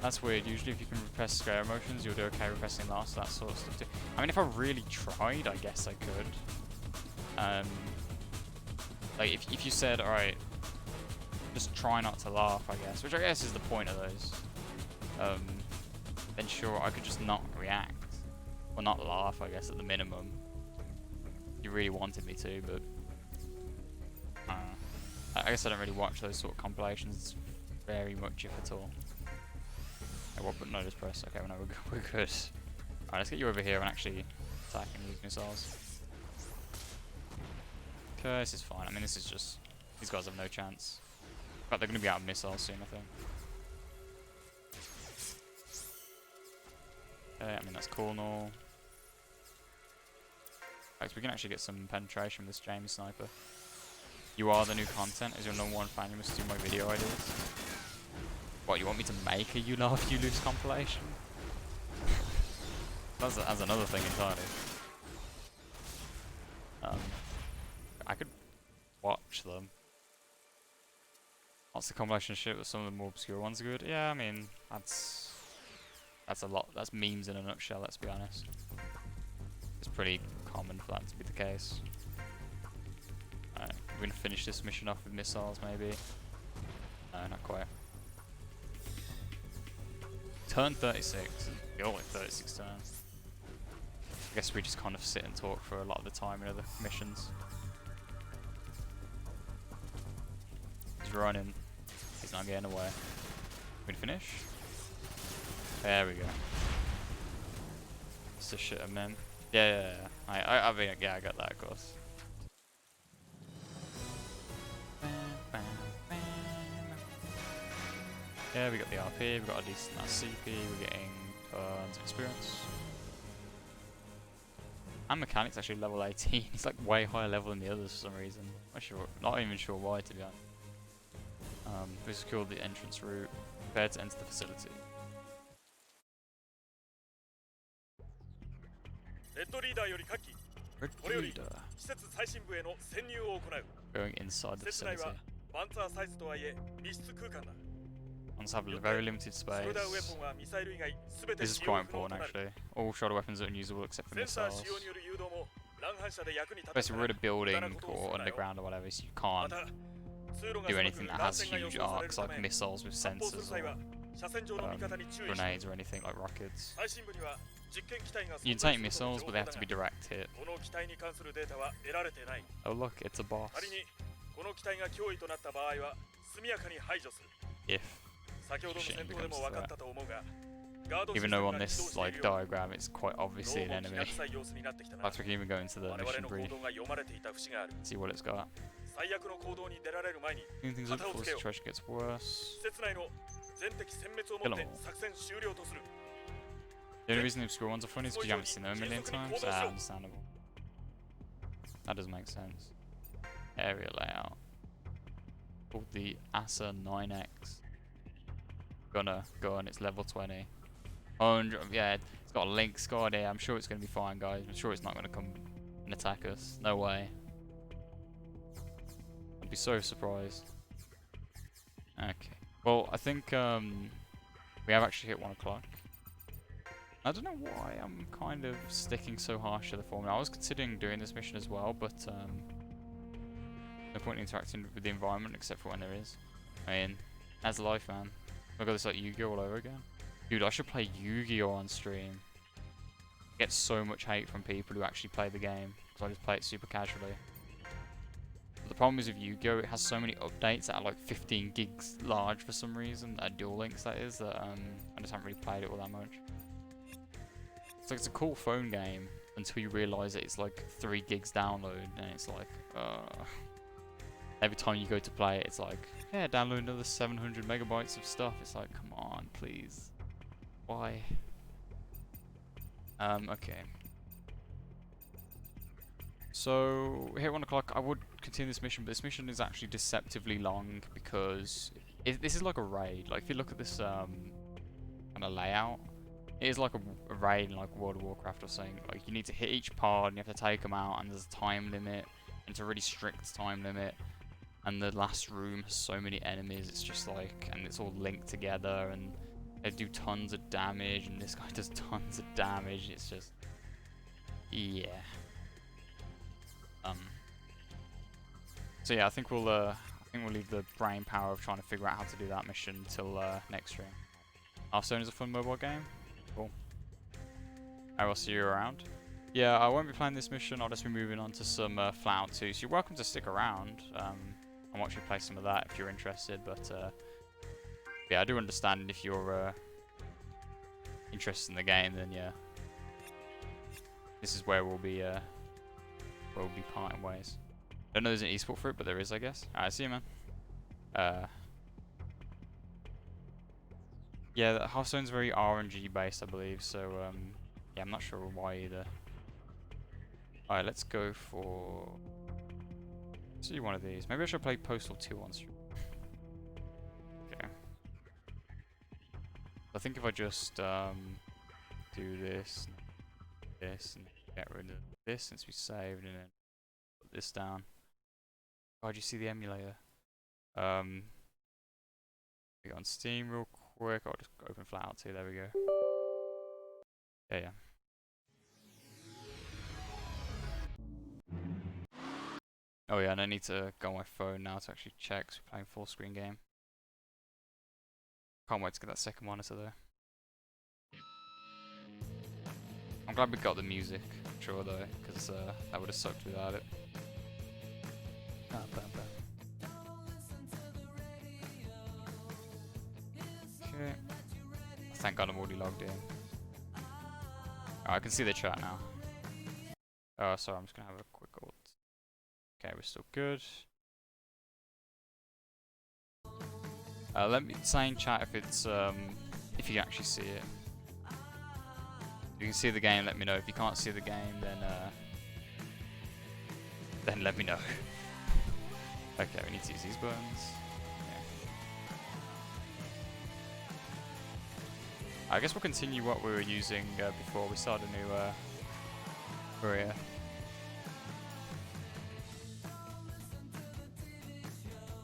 That's weird. Usually if you can repress scare emotions, you'll do okay repressing last, that sort of stuff too. I mean, if I really tried, I guess I could. Like, if you said, alright, just try not to laugh, I guess, which I guess is the point of those, then sure, I could just not react. Well, not laugh, I guess, at the minimum. You really wanted me to, but I guess I don't really watch those sort of compilations very much, if at all. Hey, what button? No, just press. Okay, well, no, we're good. Alright, let's get you over here and actually attacking these missiles. Okay, this is fine. I mean, this is just... These guys have no chance. But they're going to be out of missiles soon, I think. Okay, I mean, that's cool and all. Right, so we can actually get some penetration with this Jamie Sniper. You are the new content. As your #1 fan, you must do my video ideas. What, you want me to make a You Laugh, You Lose compilation? That's another thing entirely. I could watch them. What's the compilation shit, but some of the more obscure ones are good? Yeah, I mean, that's a lot. That's memes in a nutshell, let's be honest. It's pretty common for that to be the case. Alright, we're gonna finish this mission off with missiles, maybe. No, not quite. Turn 36. You're like 36 turns. I guess we just kind of sit and talk for a lot of the time in other missions. He's running. He's not getting away. We finish? There we go. It's a shit, man. Yeah. I mean, yeah, I got that, of course. Yeah, we got the RP, we got a decent amount of CP, we're getting tons of experience. And Mechanic's actually level 18, he's like way higher level than the others for some reason. Not even sure why, to be honest. We secured the entrance route, prepared to enter the facility. Red Leader. Going inside the facility. Ones have very limited space. This is quite important actually. All shoulder weapons are unusable except for missiles. Basically we're in a building or underground or whatever, so you can't do anything that has huge arcs like missiles with sensors or grenades or anything like rockets. You can take missiles, but they have to be direct hit. Oh look, it's a boss. If shit becomes a threat. Even though on this like diagram it's quite obviously an enemy. Like we can even go into the mission brief, see what it's got. Clean things up before the situation gets worse. Kill them all. The only reason the obscure ones are funny is because you haven't seen them a million times. Ah, understandable. That does make sense. Area layout. Called the ASA 9X. Gun, it's level 20. Yeah, it's got a Link squad here. I'm sure it's going to be fine, guys. I'm sure it's not going to come and attack us. No way. I'd be so surprised. Okay. Well, I think we have actually hit 1 o'clock. I don't know why I'm kind of sticking so harsh to the formula. I was considering doing this mission as well, but no point in interacting with the environment except for when there is. I mean, that's life, man. I've got this like Yu-Gi-Oh all over again. Dude, I should play Yu-Gi-Oh on stream. I get so much hate from people who actually play the game, because I just play it super casually. But the problem is with Yu-Gi-Oh, it has so many updates that are like 15 gigs large for some reason, Duel Links that is, that I just haven't really played it all that much. It's like, it's a cool phone game until you realise that it's like 3 gigs download, and it's like, every time you go to play it, it's like, yeah, download another 700 megabytes of stuff. It's like, come on, please. Why? Okay. So, here at 1 o'clock, I would continue this mission, but this mission is actually deceptively long because this is like a raid. Like, if you look at this kind of layout, it is like a raid in like World of Warcraft or something. Like, you need to hit each pod, and you have to take them out, and there's a time limit. It's a really strict time limit. And the last room has so many enemies, it's just like, and it's all linked together, and they do tons of damage, and this guy does tons of damage. It's just, yeah. So yeah, I think we'll leave the brain power of trying to figure out how to do that mission till next stream. Hearthstone is a fun mobile game. Cool. I will see you around. Yeah, I won't be playing this mission. I'll just be moving on to some Flat Out 2. So you're welcome to stick around and watch me play some of that if you're interested. But yeah, I do understand if you're interested in the game. Then yeah, this is where we'll be parting ways. I don't know there's an esport for it, but there is, I guess. Alright, see you, man. Yeah, Hearthstone's very RNG based, I believe. So yeah, I'm not sure why either. Alright, let's go for... Let's do one of these. Maybe I should play Postal 2 on stream. Okay. I think if I just do this, and get rid of this since we saved, and then put this down. Oh, did you see the emulator? We go on Steam real quick. I'll just open Flat Out 2. There we go. Yeah. Oh yeah, and I need to go on my phone now to actually check. So we're playing full screen game. Can't wait to get that second monitor though. I'm glad we got the music, sure though, because that would have sucked without it. Okay. Thank God I'm already logged in. Oh, I can see the chat now. Oh, sorry, I'm just gonna have a quick alt. Okay, we're still good. Let me say in chat if it's if you actually see it. If you can see the game, let me know. If you can't see the game, then let me know. Okay, we need to use these buttons. I guess we'll continue what we were using before we start a new career.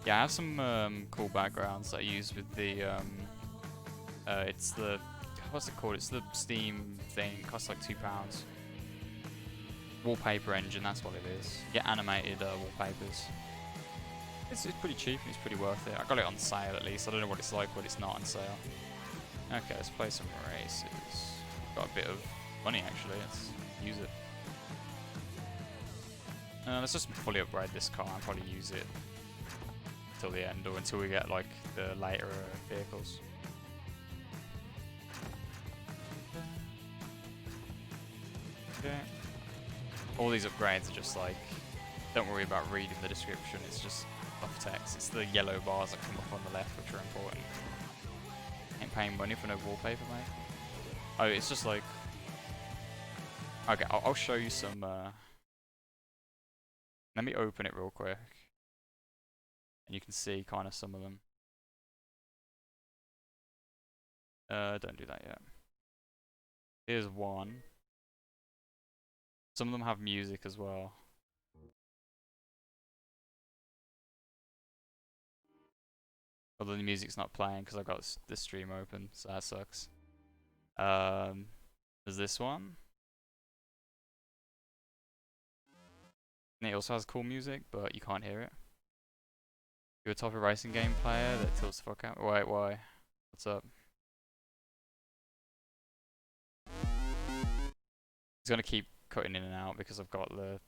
Yeah, I have some cool backgrounds that I use with the it's the, what's it called? It's the Steam thing. It costs like £2. Wallpaper engine, that's what it is. You get animated wallpapers. It's pretty cheap and it's pretty worth it. I got it on sale at least. I don't know what it's like when it's not on sale. Okay, let's play some races. Got a bit of money actually. Let's use it. Let's just fully upgrade this car and probably use it till the end or until we get like the later vehicles. Okay. All these upgrades are just like, don't worry about reading the description, it's just off text. It's the yellow bars that come up on the left which are important. Ain't paying money for no wallpaper, mate. Oh, it's just like... Okay, I'll show you some... Let me open it real quick. And you can see kind of some of them. Don't do that yet. Here's one. Some of them have music as well. Although the music's not playing because I've got this stream open, so that sucks. There's this one. And it also has cool music, but you can't hear it. You're a top of racing game player that tilts the fuck out. Wait, why? What's up? It's gonna keep cutting in and out because I've got the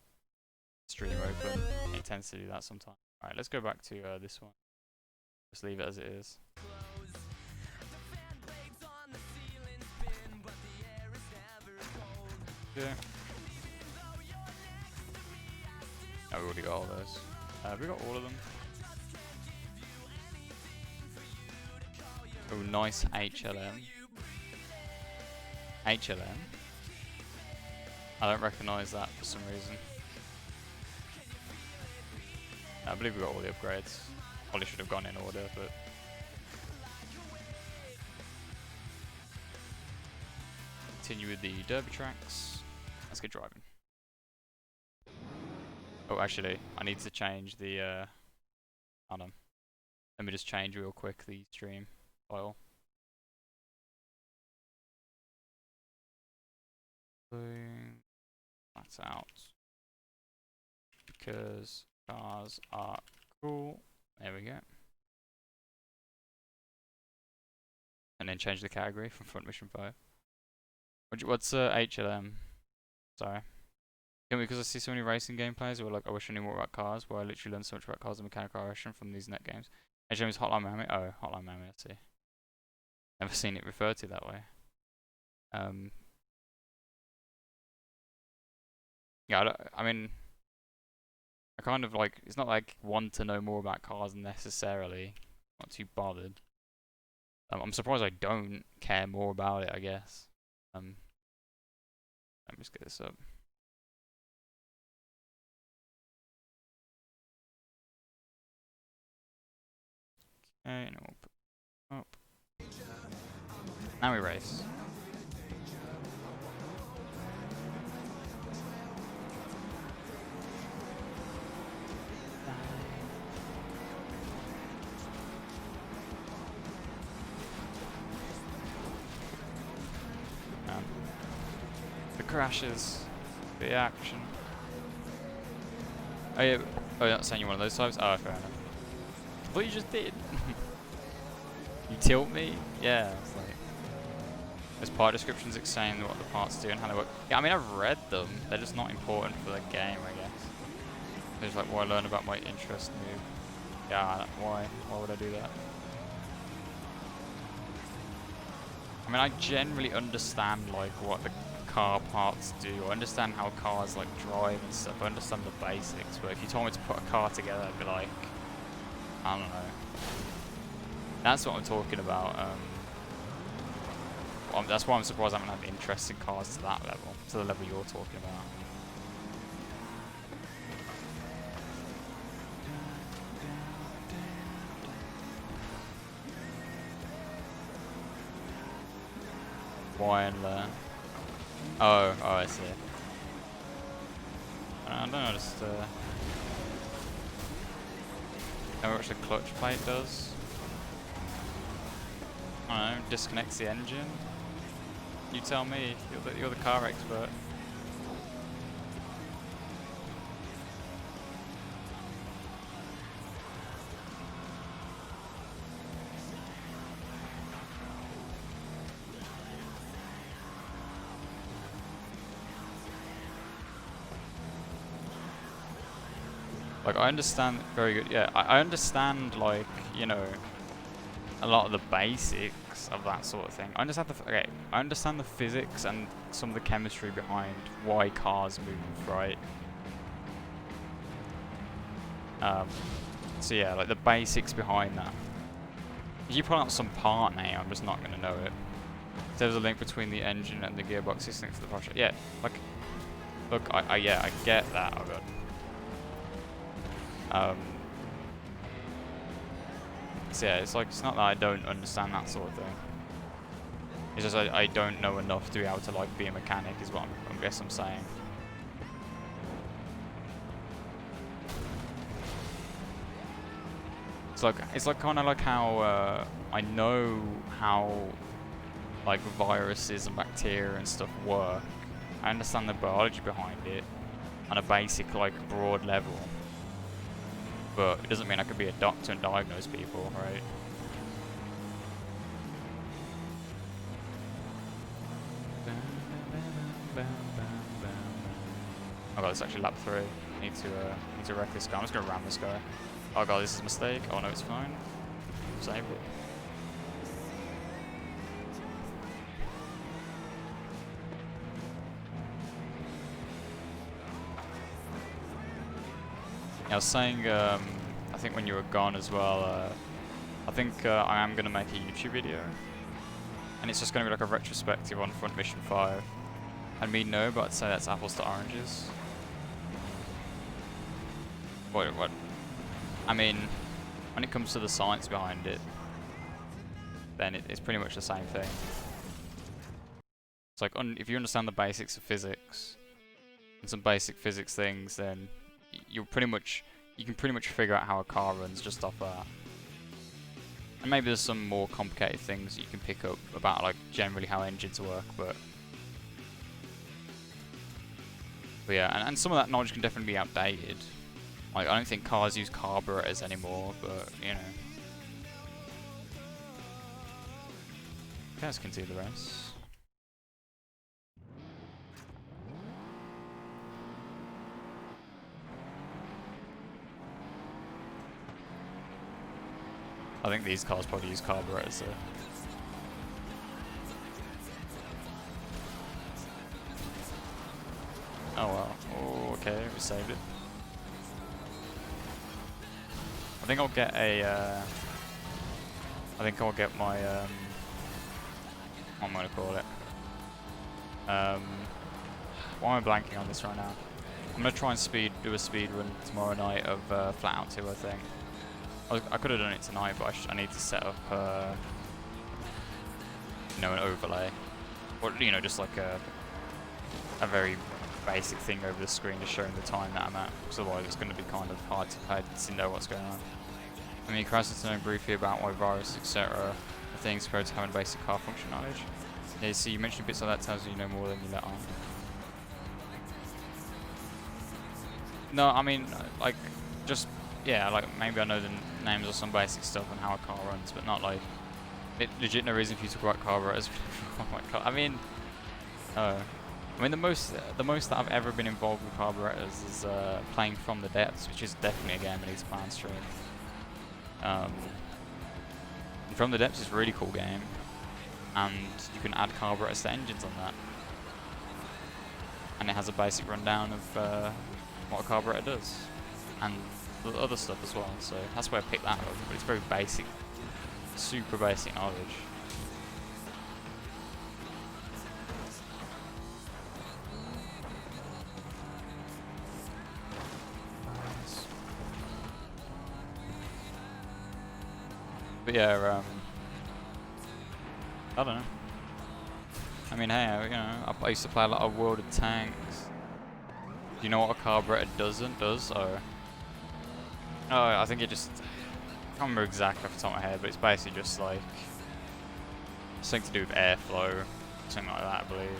stream open. It tends to do that sometimes. Alright, let's go back to this one. Just leave it as it is. Yeah. Oh, we already got all those. Have we got all of them? Oh, nice HLM. HLM. I don't recognise that for some reason. I believe we got all the upgrades. Probably should have gone in order, but continue with the derby tracks. Let's get driving. Oh, actually, I need to change the. Hold on. Let me just change real quick the stream file. That's out because cars are cool. There we go. And then change the category from front mission 5. What's HLM? Sorry. Because I see so many racing gameplays where like I wish I knew more about cars, where I literally learned so much about cars and mechanical operation from these net games. HLM is Hotline Miami. Oh, Hotline Miami. I see. Never seen it referred to that way. Yeah, I mean, I kind of like, it's not like want to know more about cars necessarily. Not too bothered. I'm surprised I don't care more about it, I guess. Let me just get this up. Okay, and we'll put up. Now we race. The crashes, the action. Oh yeah, oh, you're not saying you're one of those types? Oh, fair enough. What you just did? You tilt me? Yeah, it's like... There's part descriptions explaining what the parts do and how they work. Yeah, I mean, I've read them. They're just not important for the game, I guess. They're just like what I learn about my interest move. Yeah, why? Why would I do that? I mean, I generally understand, like, what the car parts do. I understand how cars, like, drive and stuff. I understand the basics. But if you told me to put a car together, I'd be like... I don't know. That's what I'm talking about. That's why I'm surprised I haven't had interest in cars to that level, to the level you're talking about. Why and learn? Oh, I see. I don't know, just know what the clutch plate does. I don't know, disconnects the engine. You tell me, you're the car expert. Like, I understand, very good, yeah, I understand, like, you know, a lot of the basics of that sort of thing. I understand I understand the physics and some of the chemistry behind why cars move, right? So yeah, like the basics behind that. If you pull out some part name, I'm just not going to know it. There's a link between the engine and the gearbox is linked to the project. Yeah, like, look, I get that. Oh god. So yeah, it's like, it's not that I don't understand that sort of thing. It's just I don't know enough to be able to like be a mechanic is what I guess I'm saying. It's like kind of like how I know how like viruses and bacteria and stuff work. I understand the biology behind it on a basic like broad level. But it doesn't mean I could be a doctor and diagnose people, right? Oh god, it's actually lap 3. Need to wreck this guy. I'm just gonna ram this guy. Oh god, this is a mistake. Oh no, it's fine. Save it. I was saying, I think when you were gone as well, I think I am going to make a YouTube video. And it's just going to be like a retrospective on Front Mission 5. I mean, no, but I'd say that's apples to oranges. What? I mean, when it comes to the science behind it, then it's pretty much the same thing. It's like, if you understand the basics of physics, and some basic physics things, then you can pretty much figure out how a car runs just off that. And maybe there's some more complicated things you can pick up about, like, generally how engines work, but yeah, and some of that knowledge can definitely be outdated. Like, I don't think cars use carburetors anymore, but, you know. Okay, let's continue the race. I think these cars probably use carburetors, so. Oh well. Oh, okay, we saved it. I think I'll get a, I think I'll get my, what am I gonna call it? Why am I blanking on this right now? I'm gonna try and do a speed run tomorrow night of Flatout 2, I think. I could have done it tonight, but I need to set up, you know, an overlay. Or, you know, just like a very basic thing over the screen just showing the time that I'm at, because otherwise it's going to be kind of hard to know what's going on. I mean, Crash to know briefly about why virus, etc. are things compared to having basic car function knowledge. Yeah, see, you mentioned bits like that tells you know more than you let on. No, I mean, like, just, yeah, like, maybe I know the names of some basic stuff and how a car runs, but not like, legit no reason for you to talk about carburetors. Oh my god, I mean, the most that I've ever been involved with carburetors is playing From the Depths, which is definitely a game I need to play on stream. From the Depths is a really cool game, and you can add carburetors to engines on that. And it has a basic rundown of what a carburetor does, and the other stuff as well, so that's where I picked that up, but it's very basic, super basic knowledge. But yeah, I don't know. I mean, hey, you know, I used to play a lot of World of Tanks. Do you know what a carburetor does? Or I think it just, I can't remember exactly off the top of my head, but it's basically just like something to do with airflow, something like that, I believe.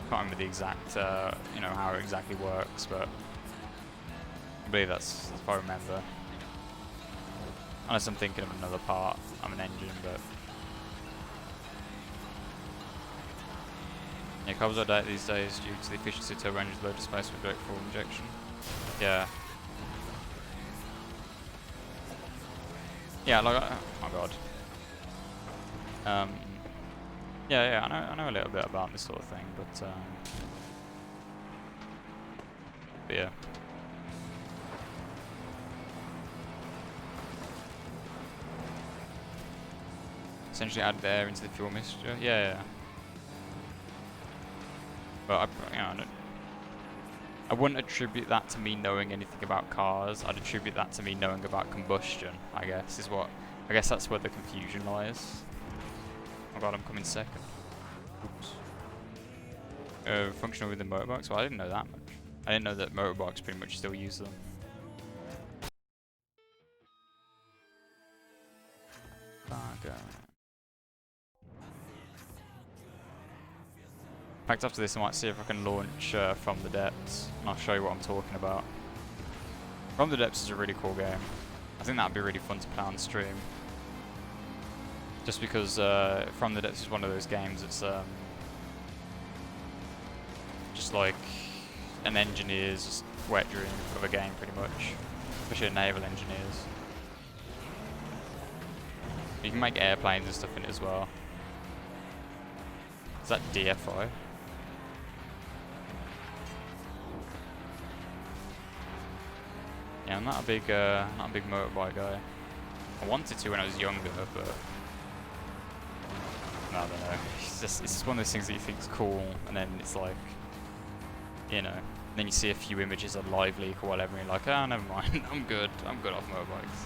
Can't remember the exact, you know, how it exactly works, but I believe that's if I remember. Unless I'm thinking of another part, I'm an engine, but yeah, carbs are outdated these days due to the efficiency of turbo engines, low displacement, direct fuel injection. Yeah. Yeah, like, oh my god. Yeah, I know a little bit about this sort of thing, but yeah. Essentially add air into the fuel mixture. Yeah. But I wouldn't attribute that to me knowing anything about cars. I'd attribute that to me knowing about combustion, I guess, I guess that's where the confusion lies. Oh god, I'm coming second. Oops. Functional within motorbikes? Well, I didn't know that much. I didn't know that motorbikes pretty much still use them. In fact, after this I might see if I can launch From the Depths, and I'll show you what I'm talking about. From the Depths is a really cool game. I think that'd be really fun to play on stream. Just because From the Depths is one of those games that's just like an engineer's just wet dream of a game, pretty much. Especially naval engineers. You can make airplanes and stuff in it as well. Is that DFI? Yeah, I'm not a big motorbike guy. I wanted to when I was younger, but I don't know. It's just one of those things that you think is cool, and then it's like, you know, then you see a few images of Live Leak or whatever, and you're like, oh, never mind, I'm good off motorbikes.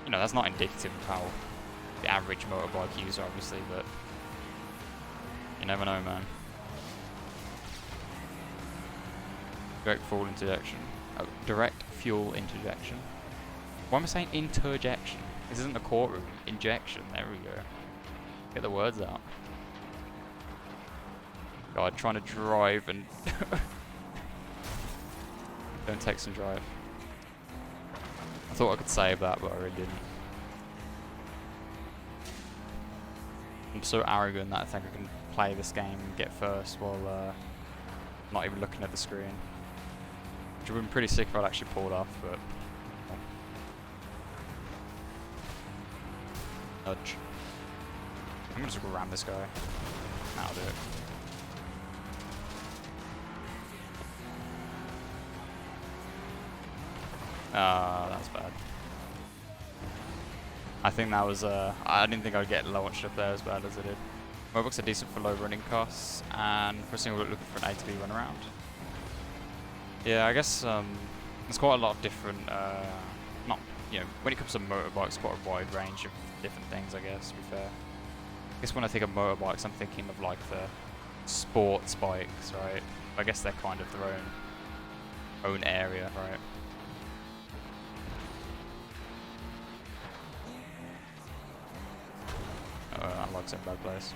You know, that's not indicative of how the average motorbike user, obviously, but you never know, man. Direct fuel interjection. Oh, direct fuel interjection. Why am I saying interjection? This isn't a courtroom. Injection. There we go. Get the words out. God, trying to drive and don't text and drive. I thought I could save that, but I really didn't. I'm so arrogant that I think I can play this game and get first while not even looking at the screen. Which would have been pretty sick if I'd actually pulled off, but... Nudge. I'm gonna just ram this guy. That'll do it. That's bad. I think that was, I didn't think I'd get launched up there as bad as I did. Motorbikes are decent for low running costs, and for a single looking for an A to B run around. Yeah, I guess there's quite a lot of different, you know, when it comes to motorbikes, quite a wide range of different things, I guess, to be fair. I guess when I think of motorbikes, I'm thinking of like the sports bikes, right? I guess they're kind of their own area, right? Unlocks in a bad place.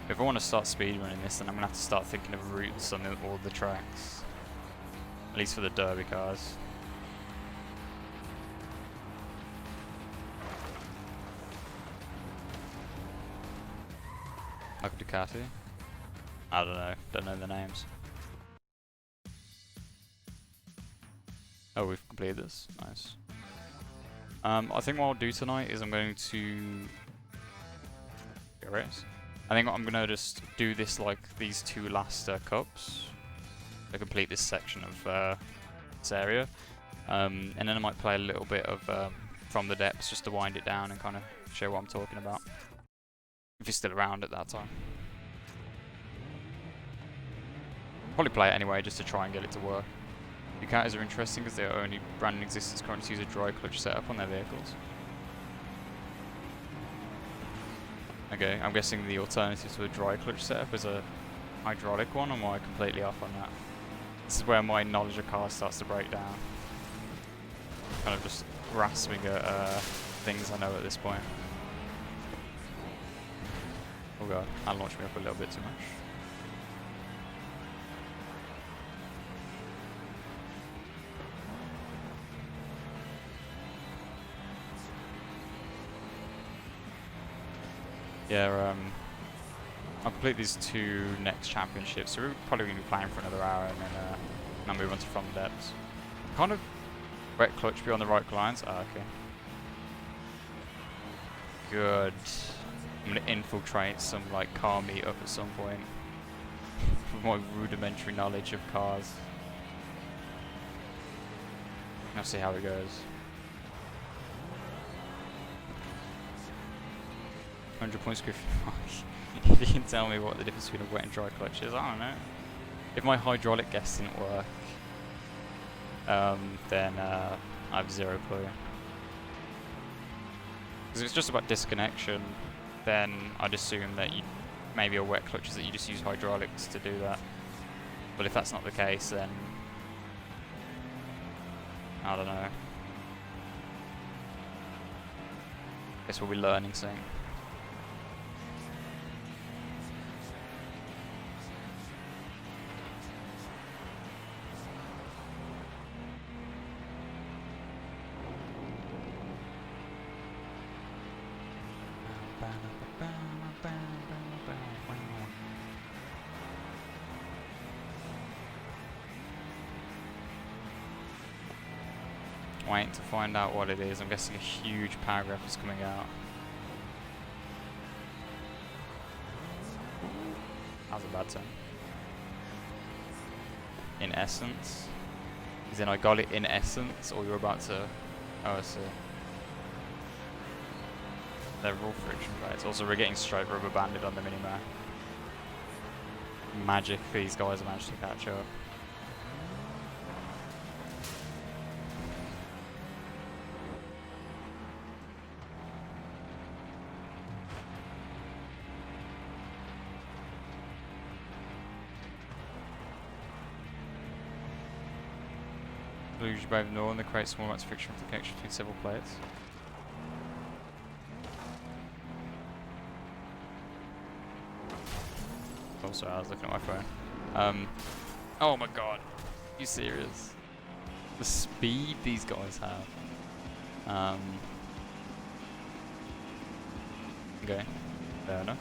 If I want to start speedrunning this, then I'm gonna have to start thinking of routes on all the tracks, at least for the derby cars. Like a Ducati? I don't know the names. Oh, we've completed this. Nice. I think what I'll do tonight is I'm going to... I think I'm going to just do this like these two last cups to complete this section of this area. And then I might play a little bit of From the Depths just to wind it down and kind of show what I'm talking about. If he's still around at that time. Probably play it anyway just to try and get it to work. Ducatis are interesting because they are only brand in existence currently to use a dry clutch setup on their vehicles. Okay, I'm guessing the alternative to a dry clutch setup is a hydraulic one, or am I completely off on that? This is where my knowledge of cars starts to break down. Kind of just grasping at things I know at this point. Oh god, that launched me up a little bit too much. Yeah, I'll complete these two next championships, so we're probably going to be playing for another hour and then I'll move on to From the Depths. Kind of wet clutch be on the right lines. Ah, okay. Good. I'm going to infiltrate some like car meetup at some point with my rudimentary knowledge of cars. I'll see how it goes. 100 points good for if you can tell me what the difference between a wet and dry clutch is, I don't know. If my hydraulic guess didn't work, then I have zero clue. Because if it's just about disconnection, then I'd assume that maybe a wet clutch is that you just use hydraulics to do that. But if that's not the case, then I don't know. Guess we'll be learning soon. Waiting to find out what it is. I'm guessing a huge paragraph is coming out. That was a bad turn. In essence. As in I got it in essence, or you're about to... Oh, I see. They're all friction plates. Also, we're getting straight rubber banded on the minimap. Magic, these guys have managed to catch up. Usually brave Northern, they create small amounts of friction for the connection between several plates. Oh, sorry, I was looking at my phone. Oh my god, are you serious? The speed these guys have. Okay, fair enough.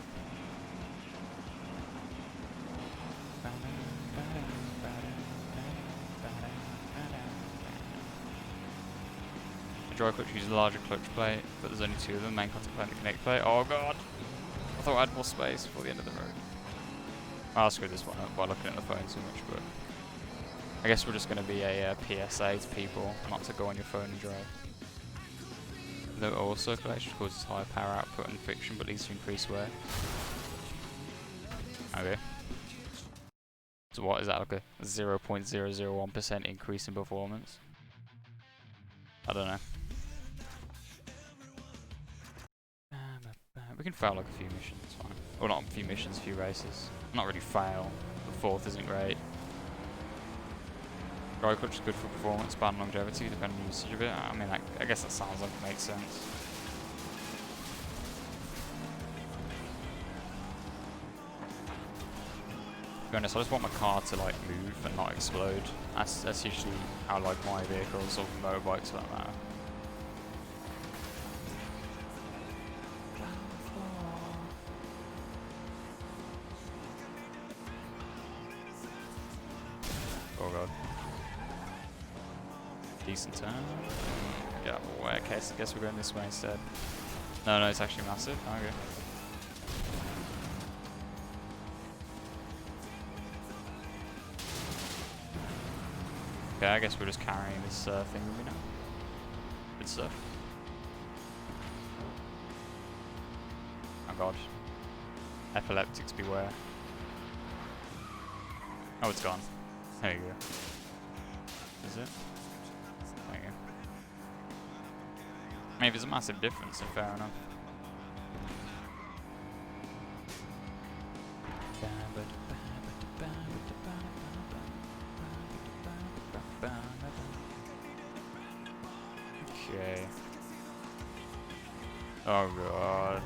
The dry clutch uses a larger clutch plate, but there's only 2 of them, main contact plate and the connect plate. Oh god! I thought I had more space before the end of the road. I'll screw this one up by looking at the phone so much, but I guess we're just going to be a PSA to people not to go on your phone and drive. The oil circulation causes higher power output and friction, but leads to increased wear. Okay. So what is that, like a 0.001% increase in performance? I don't know. We can fail like a few missions, fine. Or not a few missions, a few races. Not really fail. The 4th isn't great. Dry clutch is good for performance, bad longevity, depending on usage of it. I mean, I guess that sounds like it makes sense. To be honest, I just want my car to like move and not explode. That's usually how like my vehicles or motorbikes for that matter. Oh god. Decent turn. Yeah, well, okay, so I guess we're going this way instead. No, it's actually massive. Okay. Okay, I guess we're just carrying this thing with me now. Good stuff. Oh god. Epileptics beware. Oh, it's gone. There you go. Is it? There you go. Maybe there's a massive difference, then fair enough. Okay. Oh god.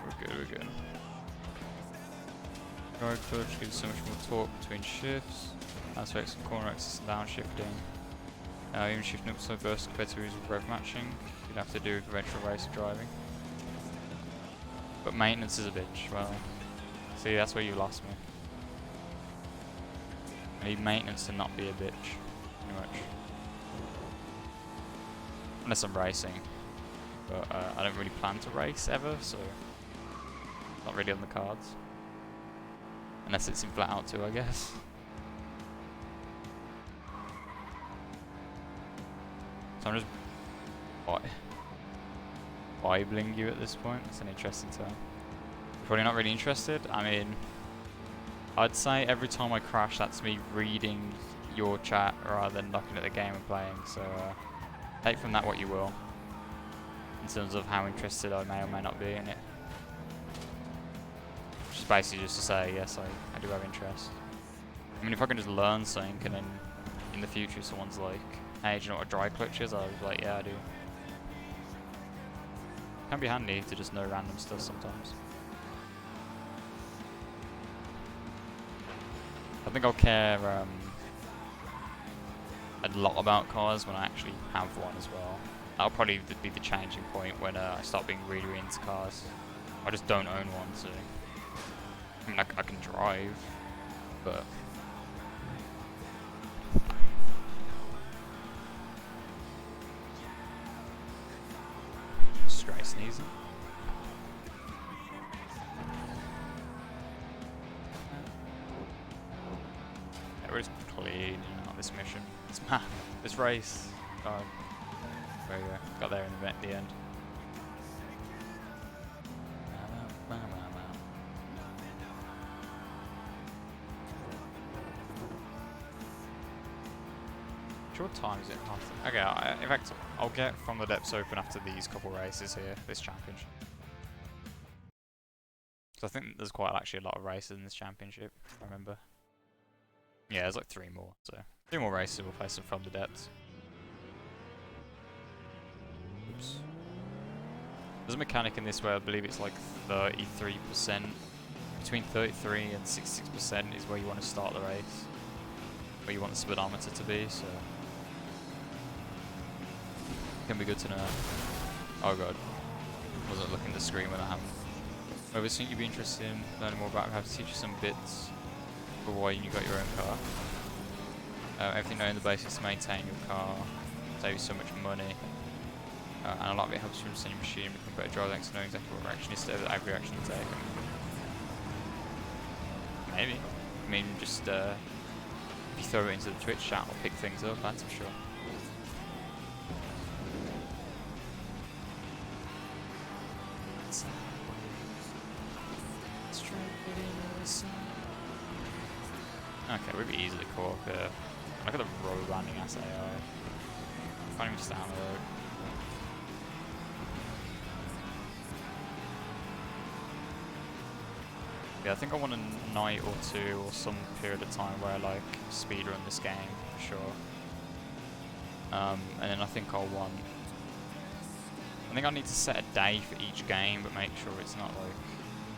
Okay, we're good. Dry clutch gives so much more torque between shifts. Aspects of corner axis and downshifting. Even shifting up so fast compared to using rev matching, you'd have to do with eventual race driving. But maintenance is a bitch. Well, see, that's where you lost me. I need maintenance to not be a bitch, pretty much. Unless I'm racing. But I don't really plan to race ever, so not really on the cards. Unless it's in flat out 2, I guess. So I'm just Bibling you at this point. It's an interesting term. You're probably not really interested. I mean, I'd say every time I crash, that's me reading your chat rather than looking at the game and playing. So take from that what you will, in terms of how interested I may or may not be in it. Which is basically just to say, yes, I do have interest. I mean, if I can just learn something and then in the future someone's like, hey, do you know what a dry clutch is? I'll be like, yeah, I do. Can be handy to just know random stuff sometimes. I think I'll care a lot about cars when I actually have one as well. That'll probably be the changing point when I start being really into cars. I just don't own one, so I mean, I can drive, but straight sneezing. Yeah, we're just clean on this mission. This map, this race. There you go. Got there in the end. Sure, time is it? Okay, in fact, I'll get From the Depths open after these couple races here, this championship. So I think there's quite actually a lot of races in this championship, if I remember. Yeah, there's like 3 more, so 3 more races we'll play some From the Depths. Oops. There's a mechanic in this where I believe it's like 33%, between 33 and 66% is where you want to start the race, where you want the speedometer to be, so can be good to know. Oh god, wasn't looking at the screen when that happened. I was thinking you'd be interested in learning more about how to teach you some bits for why you got your own car. Everything knowing the basics to maintain your car, save you so much money, and a lot of it helps you understand your machine, become better driver thanks to knowing exactly what reaction is to every action you take. Maybe. I mean, just if you throw it into the Twitch chat, I'll pick things up, that's for sure. Okay, we've easily caught up here. Look at the road landing SAI. Can't even stand the road. Yeah, I think I want a night or 2 or some period of time where I like speedrun this game for sure. And then I think I'll want. I think I need to set a day for each game, but make sure it's not like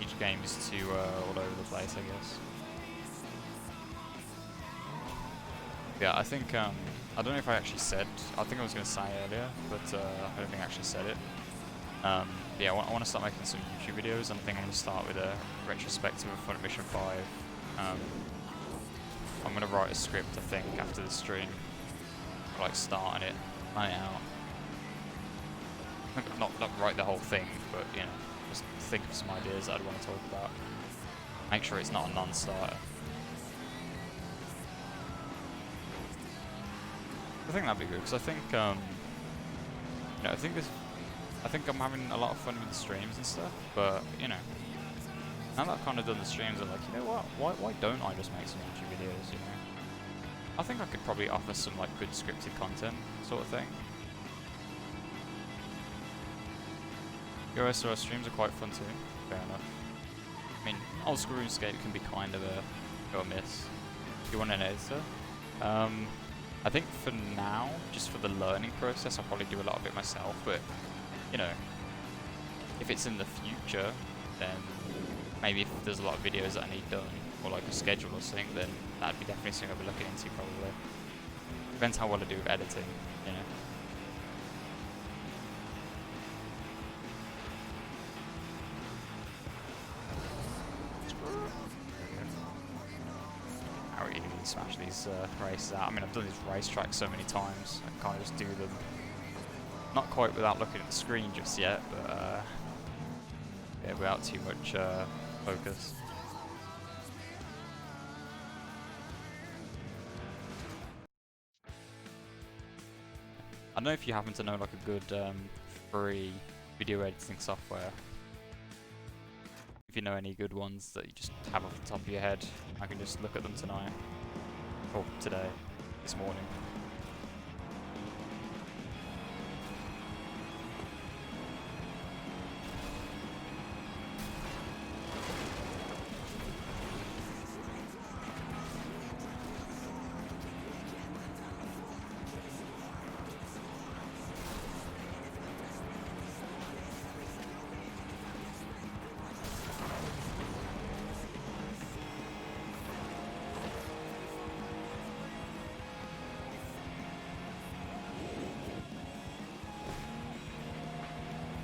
each game is too all over the place, I guess. Yeah, I think, I don't know if I actually said, I think I was going to say earlier, but I don't think I actually said it. Yeah, I want to start making some YouTube videos, and I think I'm going to start with a retrospective of Fun Mission 5. I'm going to write a script, I think, after the stream. Like, starting it, plan it out. Not write the whole thing, but, you know, just think of some ideas that I'd want to talk about. Make sure it's not a non-starter. I think that'd be good, because I think, you know, I think I'm having a lot of fun with the streams and stuff, but, you know, now that I've kind of done the streams, I'm like, you know what, why don't I just make some YouTube videos, you know? I think I could probably offer some, like, good scripted content, sort of thing. Your SRS streams are quite fun too, fair enough. I mean, old school RuneScape can be kind of a go or miss. If you want an editor, I think for now, just for the learning process, I'll probably do a lot of it myself, but, you know, if it's in the future, then maybe if there's a lot of videos that I need done, or like a schedule or something, then that'd be definitely something I'll be looking into probably. Depends how well I do with editing, you know. How easily smash these races out. I mean, I've done these racetracks so many times, I can't just do them. Not quite without looking at the screen just yet, but yeah, without too much focus. I don't know if you happen to know like a good free video editing software. If you know any good ones that you just have off the top of your head, I can just look at them tonight. Or today, this morning.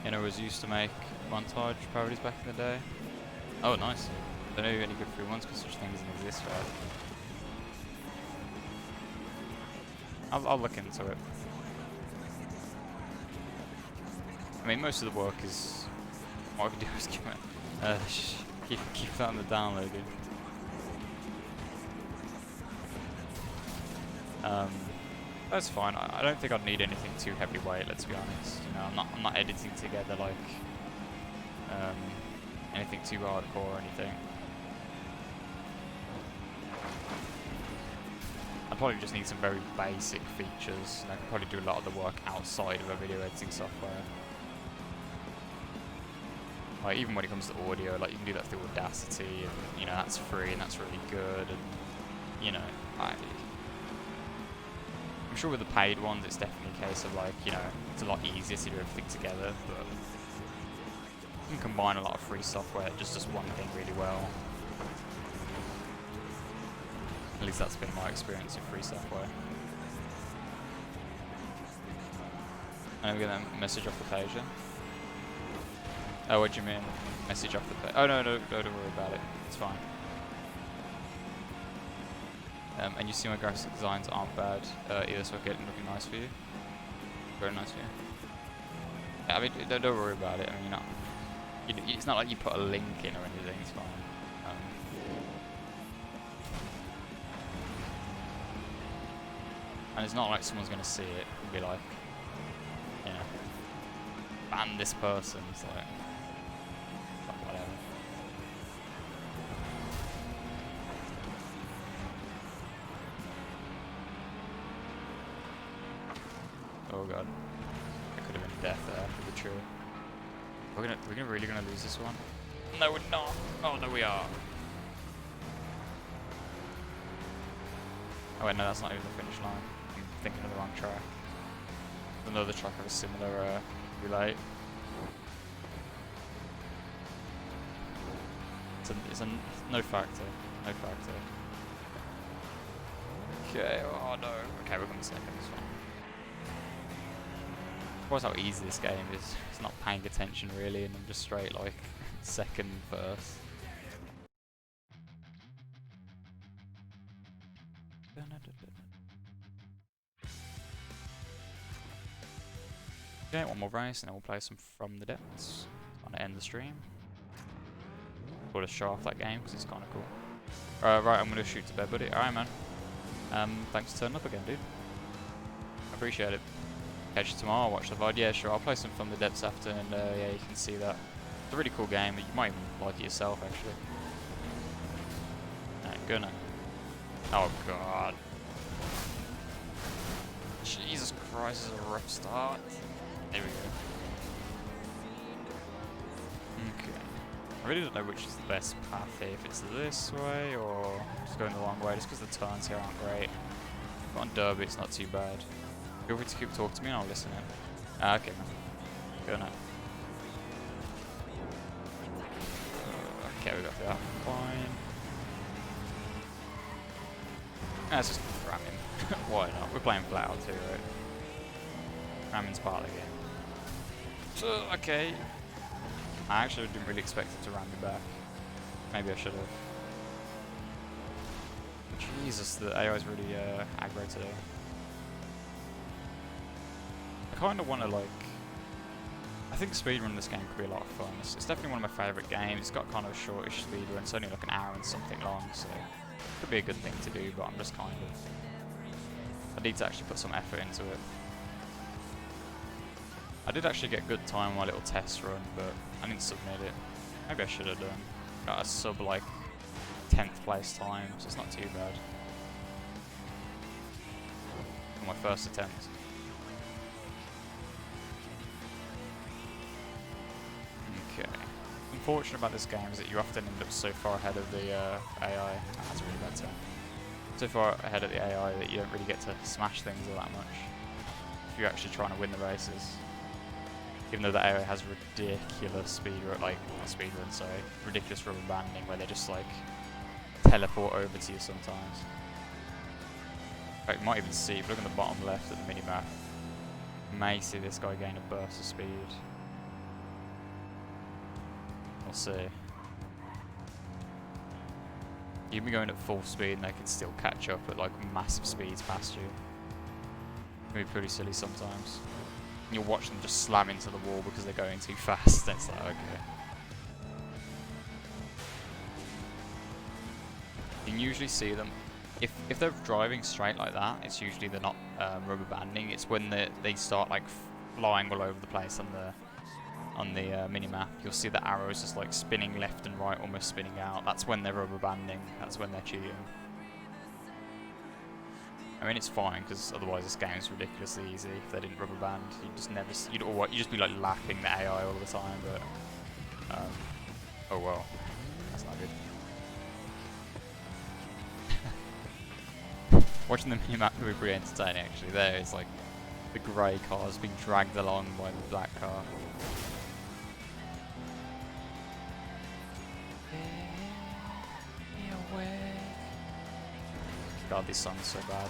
You know, was used to make montage parodies back in the day. Oh, nice. Don't know any good free ones because such things doesn't exist, right? I'll look into it. I mean, most of the work is what I can do is keep that on the download, dude. That's fine. I don't think I'd need anything too heavyweight. Let's be honest. You know, I'm not editing together like anything too hardcore or anything. I'd probably just need some very basic features, and I can probably do a lot of the work outside of a video editing software. Like, even when it comes to audio, like, you can do that through Audacity, and, you know, that's free, and that's really good, and, you know, I'm sure with the paid ones, it's definitely a case of, like, you know, it's a lot easier to do everything together, but you can combine a lot of free software that just does one thing really well. At least that's been my experience with free software. And we get a message off the page, yeah? Oh, what do you mean? Message off the page? Oh, no, don't worry about it. It's fine. And you see my graphic designs aren't bad either, so I get them looking nice for you. Very nice for you. Yeah, I mean, don't worry about it. I mean, it's not like you put a link in or anything, it's fine. And it's not like someone's going to see it and be like, you know, ban this person. It's like whatever. Oh god, that could have been death there for the tree. We're really gonna lose this one? No, we're not. Oh no, we are. Oh wait, no, that's not even the finish line. I'm thinking of the wrong track. Another track of a similar relay. It's a no factor. No factor. Okay, oh no. Okay, we're going second, it's fine. Of course how easy this game is. It's not paying attention really, and I'm just straight like second, first. Okay, one more race and then we'll play some From the Depths. I'm gonna end the stream. Got to show off that game because it's kind of cool. Right, I'm gonna shoot to bed, buddy. Alright, man. Thanks for turning up again, dude. I appreciate it. Catch you tomorrow, watch the VOD. Yeah, sure, I'll play some From the Depths after, and yeah, you can see that. It's a really cool game, you might even like it yourself, actually. Alright, good night. Oh, God. Jesus Christ, this is a rough start. There we go. Okay. I really don't know which is the best path here, if it's this way or just going the long way, just because the turns here aren't great. But on Derby, it's not too bad. Feel free to keep talking to me and I'll listen in. Okay, man. Go now. Okay, we got the fine. Let's just ram him. Why not? We're playing flat out too, right? Ramming's part of the game. So, okay. I actually didn't really expect it to ram me back. Maybe I should have. Jesus, the AI is really aggro today. I kind of want to like... I think speedrun this game could be a lot of fun. It's definitely one of my favourite games. It's got kind of a shortish speedrun. It's only like an hour and something long, so it could be a good thing to do, but I'm just kind of... I need to actually put some effort into it. I did actually get a good time on my little test run, but I didn't submit it. Maybe I should have done. Got a sub like 10th place time, so it's not too bad. On my first attempt. Okay. Unfortunate about this game is that you often end up so far ahead of the AI. Oh, that's a really bad turn. So far ahead of the AI that you don't really get to smash things all that much. If you're actually trying to win the races. Even though the AI has ridiculous ridiculous rubber banding where they just like teleport over to you sometimes. In fact, you might even see, if you look on the bottom left at the minimap, you may see this guy gain a burst of speed. We'll see. You can be going at full speed and they can still catch up at like massive speeds past you. It can be pretty silly sometimes. You'll watch them just slam into the wall because they're going too fast. It's like, okay. You can usually see them. If they're driving straight like that, it's usually they're not rubber banding. It's when they start like flying all over the place on the minimap. You'll see the arrows just like spinning left and right, almost spinning out. That's when they're rubber banding. That's when they're cheating. I mean, it's fine because otherwise this game is ridiculously easy. If they didn't rubber band, you'd just never, you'd just be like lapping the AI all the time. But oh well, that's not good. Watching the minimap would be pretty entertaining. Actually, there it's like the grey cars being dragged along by the black car. God, these songs are so bad.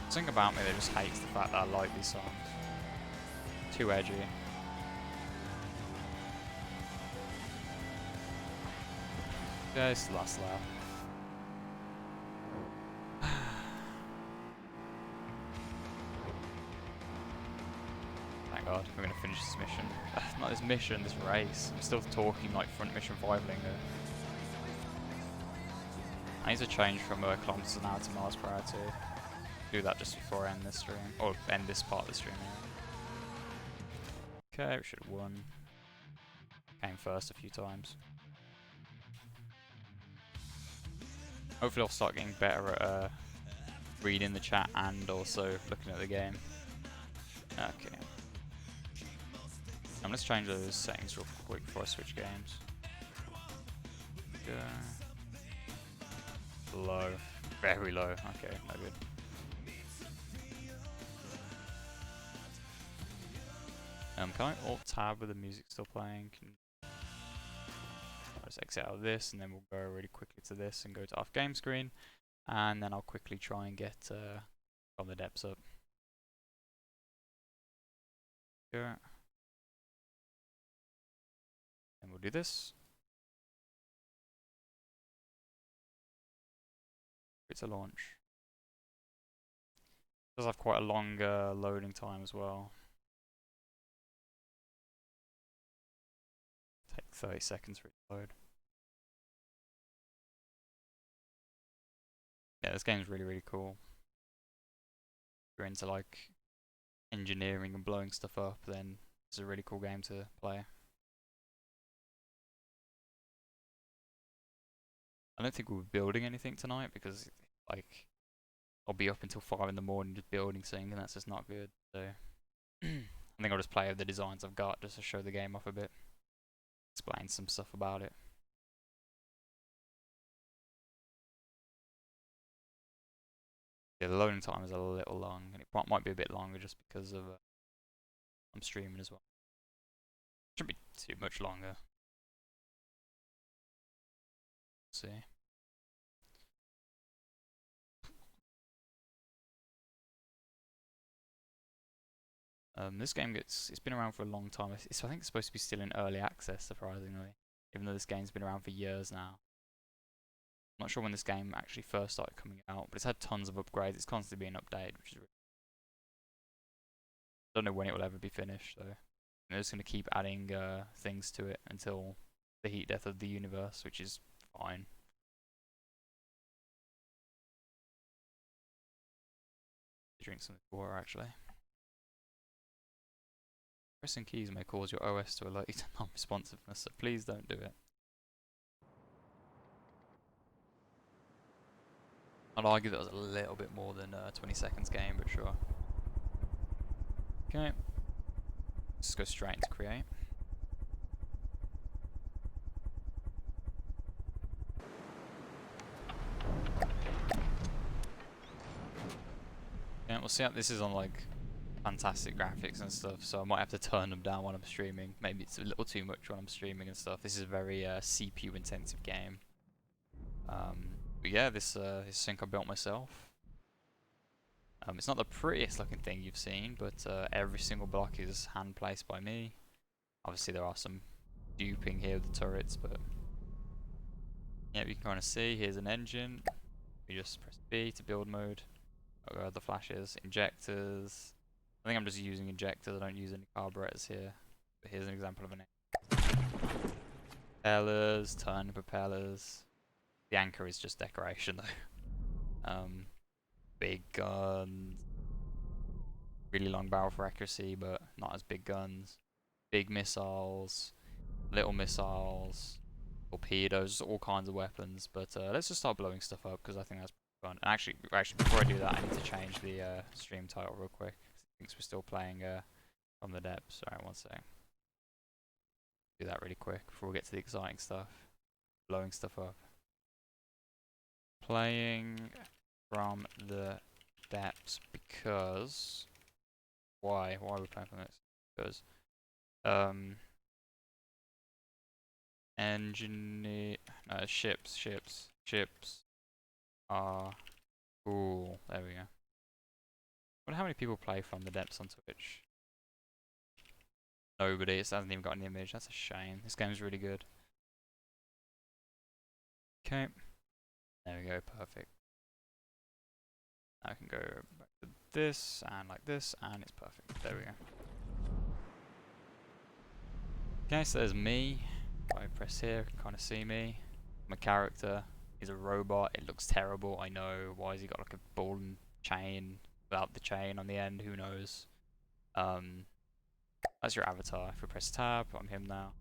Something about me that just hates the fact that I like these songs. Too edgy. Yeah, it's the last lap. Thank God, we're gonna finish this mission. Not this mission, this race. I'm still talking like front mission 5 lingo. I need to change from kilometers an hour to miles per hour too. Do that just before I end this stream, or end this part of the stream. Okay, we should have won. Came first a few times. Hopefully I'll start getting better at reading the chat and also looking at the game. Okay. Let's change those settings real quick before I switch games. Low. Very low. Okay, no good. Can I alt-tab with the music still playing? I'll just exit out of this and then we'll go really quickly to this and go to off game screen. And then I'll quickly try and get from the depths up. Here. And we'll do this. It's a launch. It does have quite a long loading time as well. Take 30 seconds for it to load. Yeah, this game's really, really cool. If you're into like engineering and blowing stuff up, then it's a really cool game to play. I don't think we'll be building anything tonight because like I'll be up until 5 in the morning just building things, and that's just not good. So I think I'll just play with the designs I've got just to show the game off a bit. Explain some stuff about it. Yeah, the loading time is a little long, and it might be a bit longer just because of I'm streaming as well. Shouldn't be too much longer. Let's see. This game it's been around for a long time. I think it's supposed to be still in early access, surprisingly, even though this game's been around for years now. I'm not sure when this game actually first started coming out, but it's had tons of upgrades. It's constantly being updated, which is really... I don't know when it will ever be finished, though. They're just going to keep adding things to it until the heat death of the universe, which is fine. Drink some water, actually. Pressing keys may cause your OS to alert you to non-responsiveness, so please don't do it. I'd argue that was a little bit more than 20 seconds game, but sure. Okay. Just go straight into create. Yeah, we'll see how this is on like fantastic graphics and stuff, so I might have to turn them down when I'm streaming. Maybe it's a little too much when I'm streaming and stuff. This is a very CPU intensive game. But yeah, this sync I built myself. It's not the prettiest looking thing you've seen, but every single block is hand placed by me. Obviously there are some duping here with the turrets, but yeah, you can kind of see here's an engine. You just press B to build mode. The flashes, injectors. I think I'm just using injectors, I don't use any carburetors here. But here's an example of an propellers, turning propellers. The anchor is just decoration though. Big guns. Really long barrel for accuracy, but not as big guns. Big missiles, little missiles, torpedoes, all kinds of weapons. But let's just start blowing stuff up because I think that's fun. And actually, before I do that, I need to change the stream title real quick. It thinks we're still playing From the Depths. Alright, one sec. Do that really quick before we get to the exciting stuff. Blowing stuff up. Playing From the Depths because... Why? Why are we playing From the Depths? Because... Engineer... No, ships are cool. There we go. I wonder how many people play From the Depths on Twitch. Nobody. It hasn't even got an image. That's a shame. This game's really good. Okay. There we go. Perfect. Now I can go back to this and like this, and it's perfect. There we go. Okay, so there's me. If I press here, you can kind of see me. My character is a robot. It looks terrible. I know. Why has he got like a ball and chain without the chain on the end? Who knows? That's your avatar. If we press tab, I'm him now.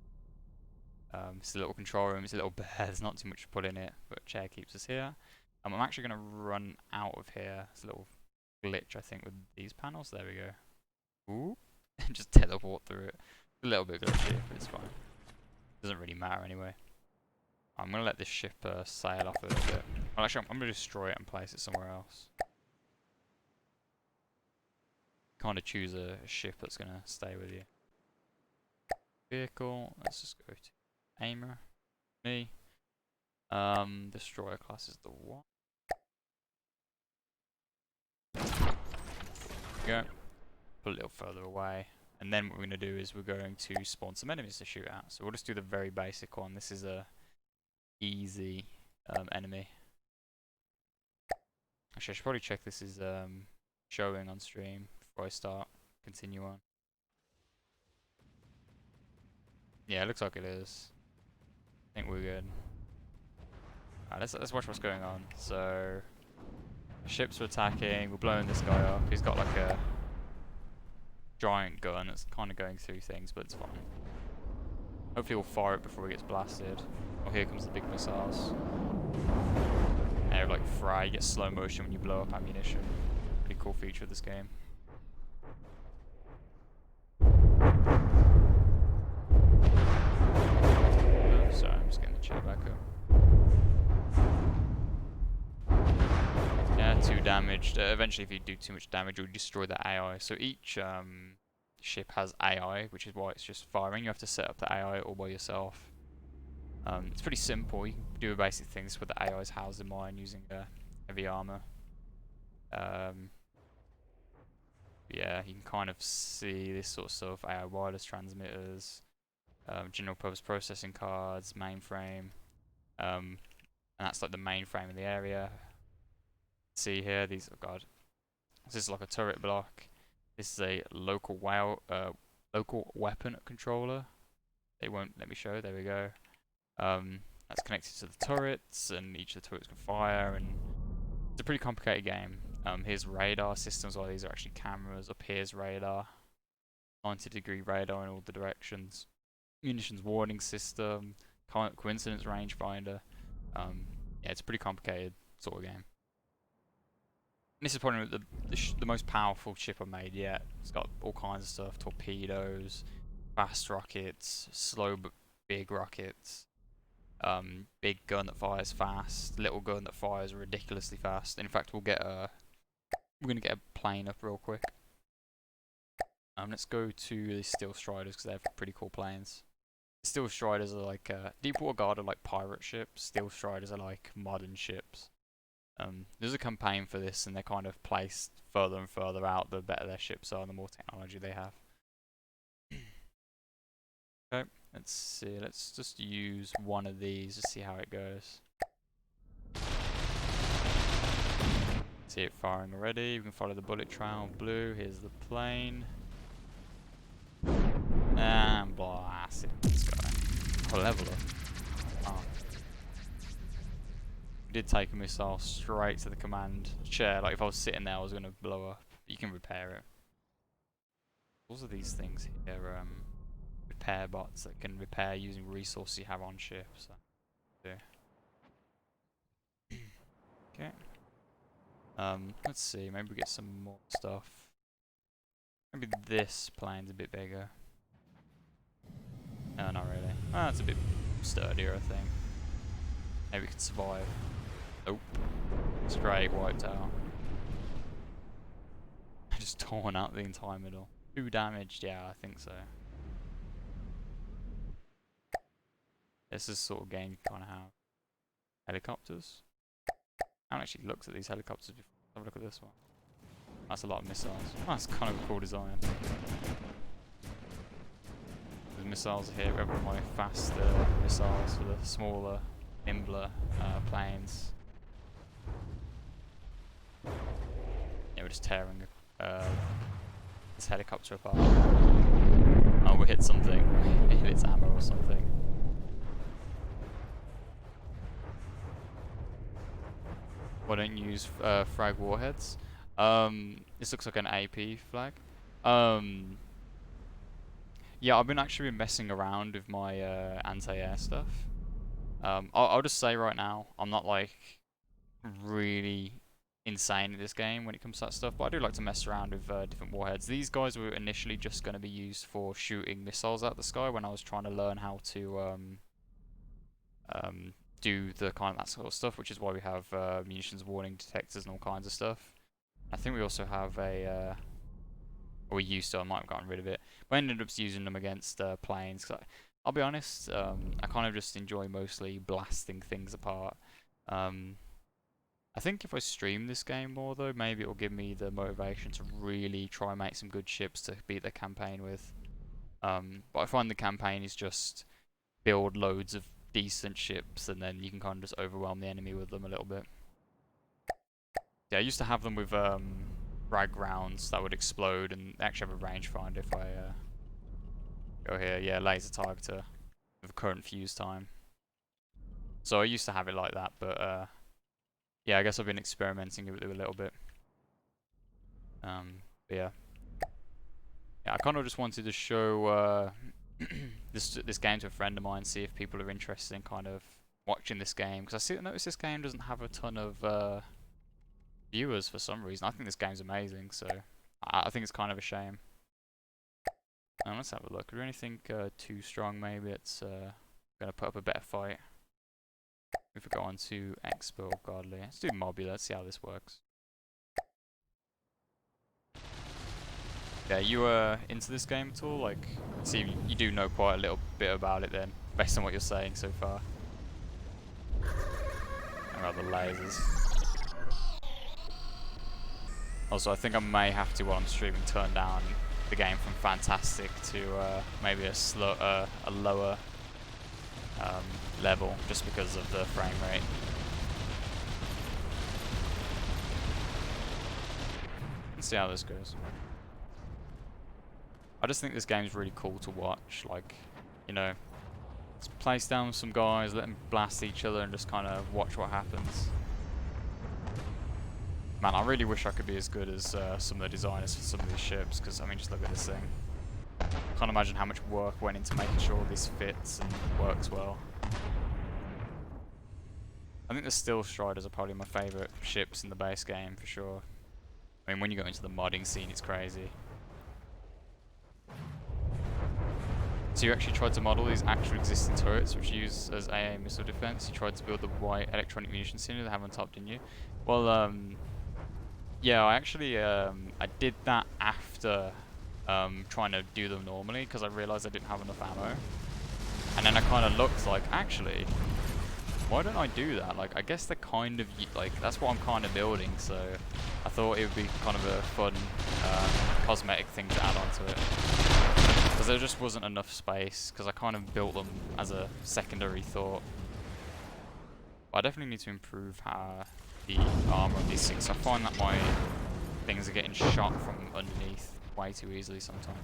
It's a little control room. It's a little bear. There's not too much to put in it, but chair keeps us here. I'm actually going to run out of here. It's a little glitch, I think, with these panels. There we go. Ooh. Just teleport through it. A little bit glitchy, but it's fine. Doesn't really matter anyway. I'm going to let this ship sail off a little bit. Well, actually, I'm going to destroy it and place it somewhere else. Kind of choose a ship that's going to stay with you. Vehicle. Let's just go to aimer. Me. Destroyer class is the one. Go. Put a little further away. And then what we're going to do is we're going to spawn some enemies to shoot at. So we'll just do the very basic one. This is a easy enemy. Actually, I should probably check this is showing on stream before I start. Continue on. Yeah, it looks like it is. I think we're good. Alright, let's watch what's going on. So, ships are attacking. We're blowing this guy up. He's got like a giant gun that's kind of going through things, but it's fine. Hopefully we'll fire it before he gets blasted. Oh, here comes the big missiles. They're like fry. You get slow motion when you blow up ammunition. Pretty cool feature of this game. Sorry, I'm just getting the chair back up. Yeah, 2 damaged. Eventually, if you do too much damage, you'll destroy the AI. So each ship has AI, which is why it's just firing. You have to set up the AI all by yourself. It's pretty simple. You can do basic things with the AI's housed in mine using heavy armor. Yeah, you can kind of see this sort of stuff. AI wireless transmitters, general purpose processing cards, mainframe, and that's like the mainframe in the area. See here, these, oh god, this is like a turret block. This is a local weapon controller. It won't let me show. There we go. That's connected to the turrets, and each of the turrets can fire, and it's a pretty complicated game. Here's radar systems. Well, these are actually cameras. Up here's radar, 90-degree radar in all the directions. Munitions warning system, coincidence rangefinder. Yeah, it's a pretty complicated sort of game. And this is probably the most powerful ship I've made yet. It's got all kinds of stuff: torpedoes, fast rockets, slow but big rockets, big gun that fires fast, little gun that fires ridiculously fast. In fact, we're gonna get a plane up real quick. Let's go to the Steel Striders because they have pretty cool planes. Steel Striders are like Deepwater Guard are like pirate ships. Steel Striders are like modern ships. There's a campaign for this, and they're kind of placed further and further out the better their ships are and the more technology they have. Okay, let's see. Let's just use one of these to see how it goes. See it firing already. We can follow the bullet trail. Blue. Here's the plane. And blast it. Let's go. Oh, level up. Oh. We did take a missile straight to the command chair. Like if I was sitting there, I was gonna blow up. But you can repair it. Also, these things here, repair bots that can repair using resources you have on ship. So, yeah. Okay. Let's see, maybe we get some more stuff. Maybe this plane's a bit bigger. No, not really. Ah, it's a bit sturdier, I think. Maybe we could survive. Nope. Straight wiped out. I just torn out the entire middle. 2 damaged, yeah, I think so. This is the sort of game you kind of have. Helicopters? I haven't actually looked at these helicopters before. Have a look at this one. That's a lot of missiles. Oh, that's kind of a cool design. The missiles here, we have my faster missiles for the smaller, nimbler planes. Yeah, we're just tearing this helicopter apart. Oh, we hit something. We hit its ammo or something. Why don't you use frag warheads? This looks like an AP flag. Yeah, I've been actually messing around with my anti-air stuff. I'll just say right now, I'm not like really insane at this game when it comes to that stuff, but I do like to mess around with different warheads. These guys were initially just going to be used for shooting missiles out the sky when I was trying to learn how to do the kind of that sort of stuff, which is why we have munitions warning detectors and all kinds of stuff. I think we also have a or we used to, I might have gotten rid of it, but I ended up using them against planes. Cause I'll be honest, I kind of just enjoy mostly blasting things apart. I think if I stream this game more though, maybe it will give me the motivation to really try and make some good ships to beat the campaign with. But I find the campaign is just build loads of decent ships and then you can kind of just overwhelm the enemy with them a little bit. Yeah, I used to have them with frag rounds that would explode and actually have a rangefinder if I go here. Yeah, laser targeter with current fuse time. So I used to have it like that, but yeah, I guess I've been experimenting with it a little bit. But yeah. Yeah, I kind of just wanted to show this game to a friend of mine, see if people are interested in kind of watching this game, because I notice this game doesn't have a ton of viewers for some reason. I think this game's amazing, so I think it's kind of a shame. Let's have a look. Is there anything too strong? Maybe it's gonna put up a better fight. If we go on to Expert or Godly, let's do Mobby. Let's see how this works. Yeah, you into this game at all? Like, see, you do know quite a little bit about it then, based on what you're saying so far. And rather lasers. Also, I think I may have to, while I'm streaming, turn down the game from fantastic to maybe a lower level, just because of the frame rate. Let's see how this goes. I just think this game is really cool to watch. Like, you know, just place down some guys, let them blast each other, and just kind of watch what happens. Man, I really wish I could be as good as some of the designers for some of these ships, because, I mean, just look at this thing. Can't imagine how much work went into making sure this fits and works well. I think the Steel Striders are probably my favourite ships in the base game, for sure. I mean, when you go into the modding scene, it's crazy. So you actually tried to model these actual existing turrets, which you use as AA missile defense. You tried to build the white electronic munition cylinder they have on top, didn't you? Well, yeah, I actually, I did that after trying to do them normally, because I realised I didn't have enough ammo. And then I kind of looked like, actually, why don't I do that? Like, I guess they're kind of, like, that's what I'm kind of building, so I thought it would be kind of a fun cosmetic thing to add onto it. Because there just wasn't enough space, because I kind of built them as a secondary thought. But I definitely need to improve how the armor of these things. I find that my things are getting shot from underneath way too easily sometimes.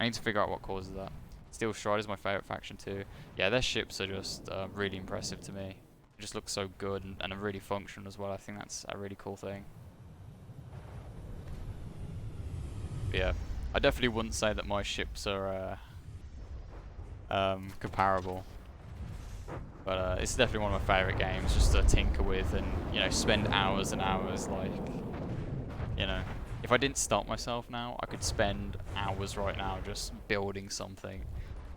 I need to figure out what causes that. Steel Strider is my favourite faction too. Yeah, their ships are just really impressive to me. They just look so good and are really functional as well. I think that's a really cool thing. But yeah, I definitely wouldn't say that my ships are comparable. But it's definitely one of my favourite games just to tinker with and, you know, spend hours and hours, like, you know. If I didn't stop myself now, I could spend hours right now just building something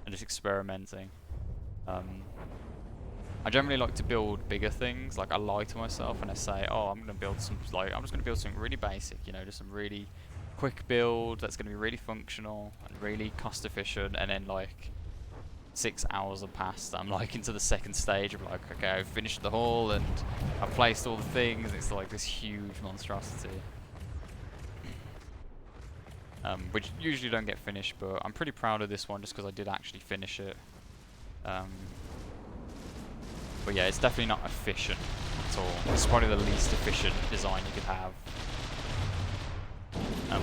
and just experimenting. I generally like to build bigger things. Like, I lie to myself and I say, oh, I'm just gonna build something really basic, you know, just some really quick build that's gonna be really functional and really cost efficient, and then like 6 hours have passed. I'm like into the second stage of like, okay, I've finished the hall and I've placed all the things. It's like this huge monstrosity. Which usually don't get finished, but I'm pretty proud of this one just because I did actually finish it. But yeah, it's definitely not efficient at all. It's probably the least efficient design you could have.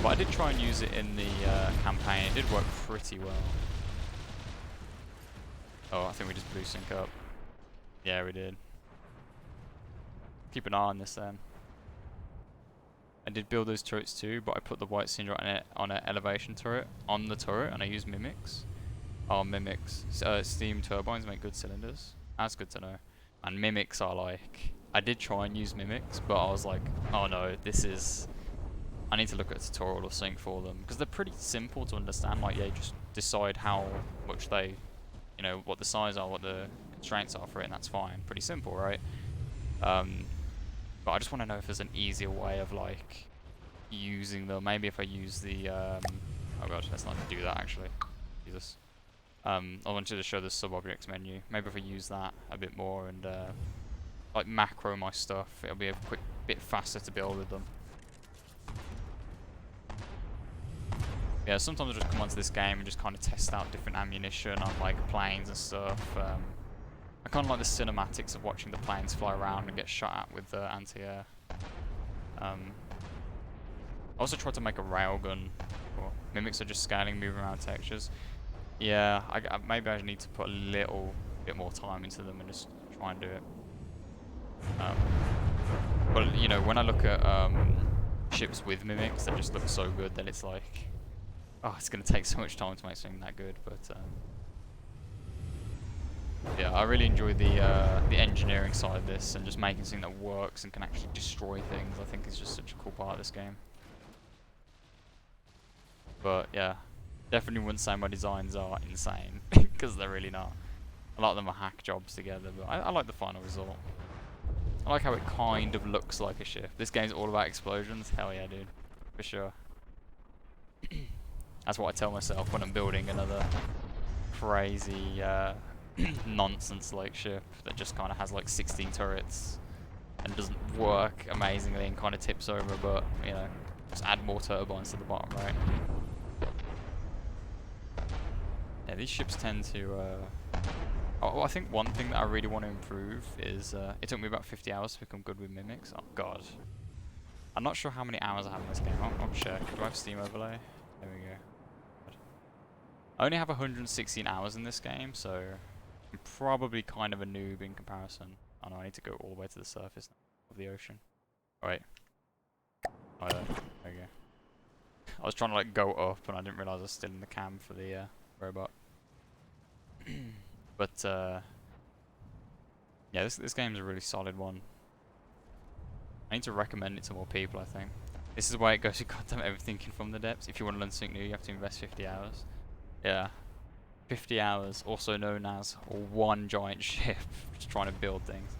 But I did try and use it in the campaign. It did work pretty well. Oh, I think we just blew sync up. Yeah, we did. Keep an eye on this then. I did build those turrets too, but I put the white cinder on an elevation turret on the turret, and I used mimics. Oh, mimics. Steam turbines make good cylinders. That's good to know. And mimics are like, I did try and use mimics, but I was like, oh no, I need to look at a tutorial or something for them, because they're pretty simple to understand. Like, yeah, you just decide how much they, you know, what the size are, what the constraints are for it, and that's fine. Pretty simple, right? But I just want to know if there's an easier way of like using them. Maybe if I use the oh god, let's not do that actually. Jesus. I wanted to show the sub-objects menu. Maybe if I use that a bit more and like macro my stuff, it'll be a bit faster to build with them. Yeah, sometimes I just come onto this game and just kind of test out different ammunition on like planes and stuff. I kind of like the cinematics of watching the planes fly around and get shot at with the anti-air. I also tried to make a railgun. Mimics are just scaling, moving around textures. Yeah, maybe I need to put a little bit more time into them and just try and do it. But you know, when I look at ships with mimics, they just look so good that it's like, oh, it's gonna take so much time to make something that good. But yeah, I really enjoy the engineering side of this and just making something that works and can actually destroy things. I think is just such a cool part of this game. But yeah, definitely wouldn't say my designs are insane, because they're really not. A lot of them are hack jobs together, but I like the final result. I like how it kind of looks like a ship. This game's all about explosions. Hell yeah, dude. For sure. That's what I tell myself when I'm building another crazy nonsense like ship that just kind of has like 16 turrets and doesn't work amazingly and kind of tips over, but you know, just add more turbines to the bottom, right? Yeah, these ships tend to oh, I think one thing that I really want to improve is it took me about 50 hours to become good with mimics. Oh god, I'm not sure how many hours I have in this game. I'll check. Do I have Steam overlay? There we go. I only have 116 hours in this game, so I'm probably kind of a noob in comparison. Oh no, I need to go all the way to the surface of the ocean. Alright. Oh, there we go. I was trying to like go up and I didn't realise I was still in the cam for the robot. But yeah, this game's a really solid one. I need to recommend it to more people, I think. This is why it goes to goddamn everything from the depths. If you want to learn something new, you have to invest 50 hours. Yeah. 50 hours, also known as one giant ship, just trying to build things.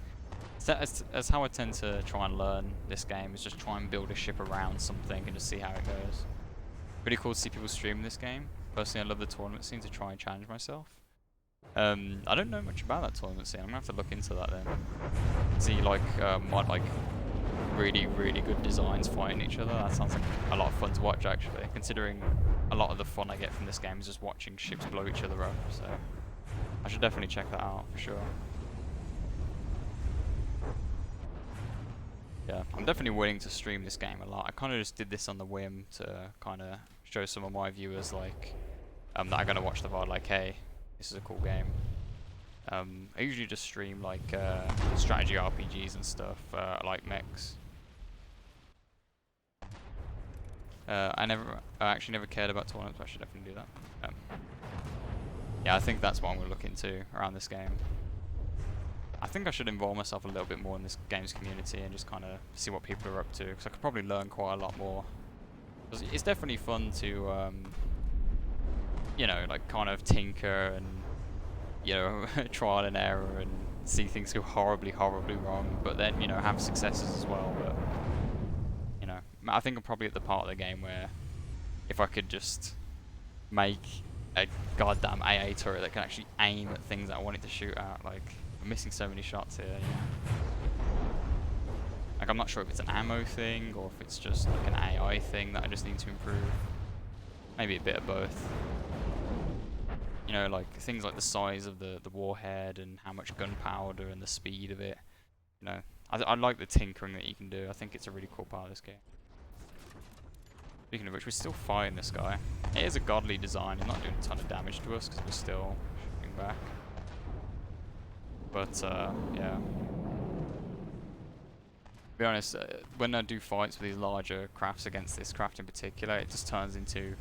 So that's how I tend to try and learn this game, is just try and build a ship around something and just see how it goes. Pretty cool to see people stream this game. Personally, I love the tournament scene to try and challenge myself. I don't know much about that tournament scene. I'm gonna have to look into that then. See like really good designs fighting each other. That sounds like a lot of fun to watch actually, considering a lot of the fun I get from this game is just watching ships blow each other up, so I should definitely check that out for sure. Yeah, I'm definitely willing to stream this game a lot. I kind of just did this on the whim to kind of show some of my viewers like that are going to watch the VOD like, hey, this is a cool game. I usually just stream like strategy RPGs and stuff, like mechs. I actually never cared about tournaments, but I should definitely do that. Yeah, I think that's what I'm going to look into around this game. I think I should involve myself a little bit more in this game's community and just kind of see what people are up to, because I could probably learn quite a lot more. 'Cause it's definitely fun to, you know, like kind of tinker and, you know, trial and error and see things go horribly, horribly wrong, but then, you know, have successes as well. But, you know, I think I'm probably at the part of the game where if I could just make a goddamn AA turret that can actually aim at things that I want it to shoot at, like, I'm missing so many shots here, you know. Like, I'm not sure if it's an ammo thing or if it's just like an AI thing that I just need to improve. Maybe a bit of both. You know, like things like the size of the warhead and how much gunpowder and the speed of it. You know, I like the tinkering that you can do. I think it's a really cool part of this game. Speaking of which, we're still fighting this guy. It is a godly design. He's not doing a ton of damage to us because we're still shooting back. But, yeah. To be honest, when I do fights with these larger crafts against this craft in particular, it just turns into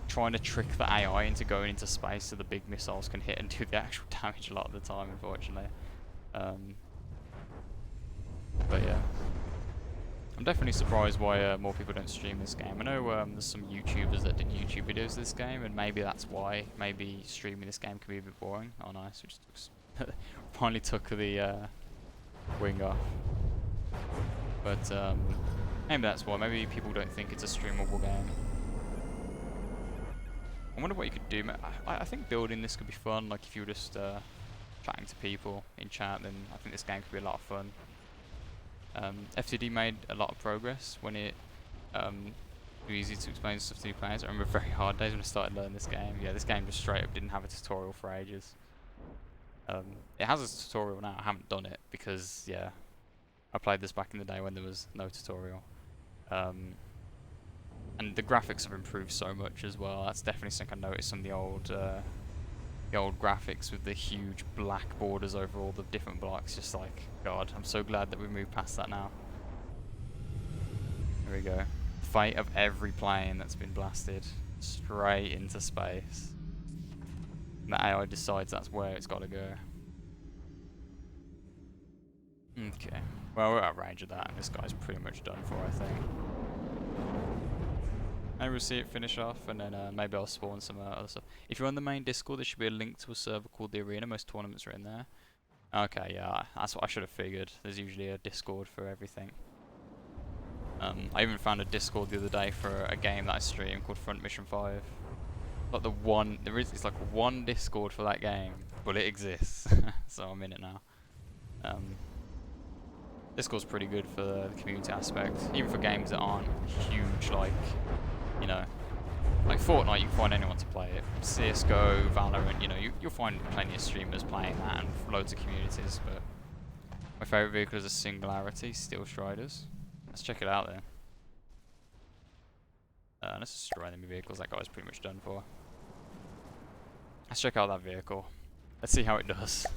trying to trick the AI into going into space so the big missiles can hit and do the actual damage a lot of the time, unfortunately. But yeah. I'm definitely surprised why more people don't stream this game. I know there's some YouTubers that did YouTube videos of this game, and maybe that's why. Maybe streaming this game can be a bit boring. Oh nice, we just finally took the wing off. But maybe that's why. Maybe people don't think it's a streamable game. I wonder what you could do. I think building this could be fun. Like if you were just chatting to people in chat, then I think this game could be a lot of fun. FTD made a lot of progress when it was easy to explain stuff to new players. I remember very hard days when I started learning this game. Yeah, this game just straight up didn't have a tutorial for ages. It has a tutorial now. I haven't done it because, yeah, I played this back in the day when there was no tutorial. And the graphics have improved so much as well. That's definitely something I noticed on the old graphics with the huge black borders over all the different blocks. Just like, God, I'm so glad that we moved past that now. There we go. Fate of every plane that's been blasted straight into space. And the AI decides that's where it's got to go. Okay. Well, we're out of range of that, and this guy's pretty much done for, I think. Maybe we'll see it finish off, and then maybe I'll spawn some other stuff. If you're on the main Discord, there should be a link to a server called The Arena. Most tournaments are in there. Okay, yeah, that's what I should have figured. There's usually a Discord for everything. I even found a Discord the other day for a game that I stream called Front Mission 5. Like it's like one Discord for that game, but it exists. So I'm in it now. Discord's pretty good for the community aspect, even for games that aren't huge, like, you know, like Fortnite. You can find anyone to play it. CS:GO, Valorant, you know, you'll find plenty of streamers playing that and loads of communities. But my favourite vehicle is a Singularity, Steel Striders. Let's check it out there. Let's destroy enemy vehicles. That guy's pretty much done for. Let's check out that vehicle. Let's see how it does.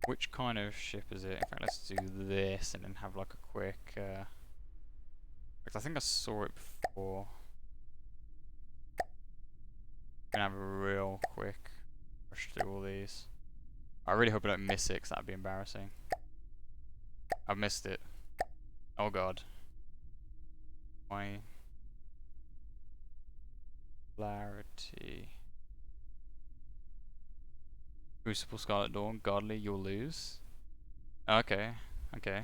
Which kind of ship is it? In fact, let's do this and then have like a quick... I think I saw it before. Gonna have a real quick rush through all these. I really hope I don't miss it, 'cause that'd be embarrassing. I've missed it. Oh god. My clarity. Crucible, Scarlet Dawn, Godly, you'll lose. Okay, okay.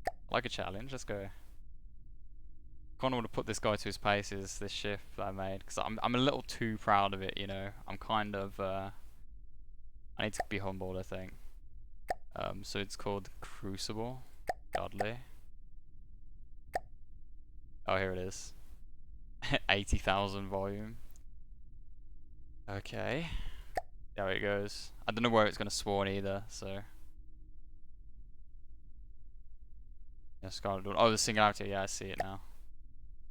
I like a challenge, let's go. Kind of want to put this guy to his paces, this shift that I made, because I'm a little too proud of it, you know. I'm kind of, I need to be humbled, I think. So it's called Crucible, Godly. Oh, here it is. 80,000 volume. Okay. There it goes. I don't know where it's going to spawn either, so. Yeah, Scarlet Dawn. Oh, the Singularity, yeah, I see it now.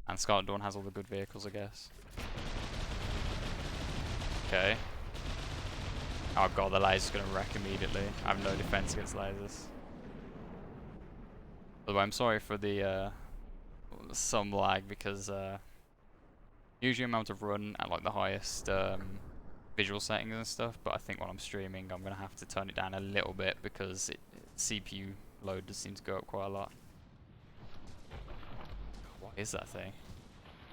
And Scarlet Dawn has all the good vehicles, I guess. Okay. Oh god, the laser's going to wreck immediately. I have no defense against lasers. By the way, I'm sorry for the some lag, because usually I'm able to run at like the highest visual settings and stuff, but I think when I'm streaming I'm going to have to turn it down a little bit because CPU load does seem to go up quite a lot. What is that thing?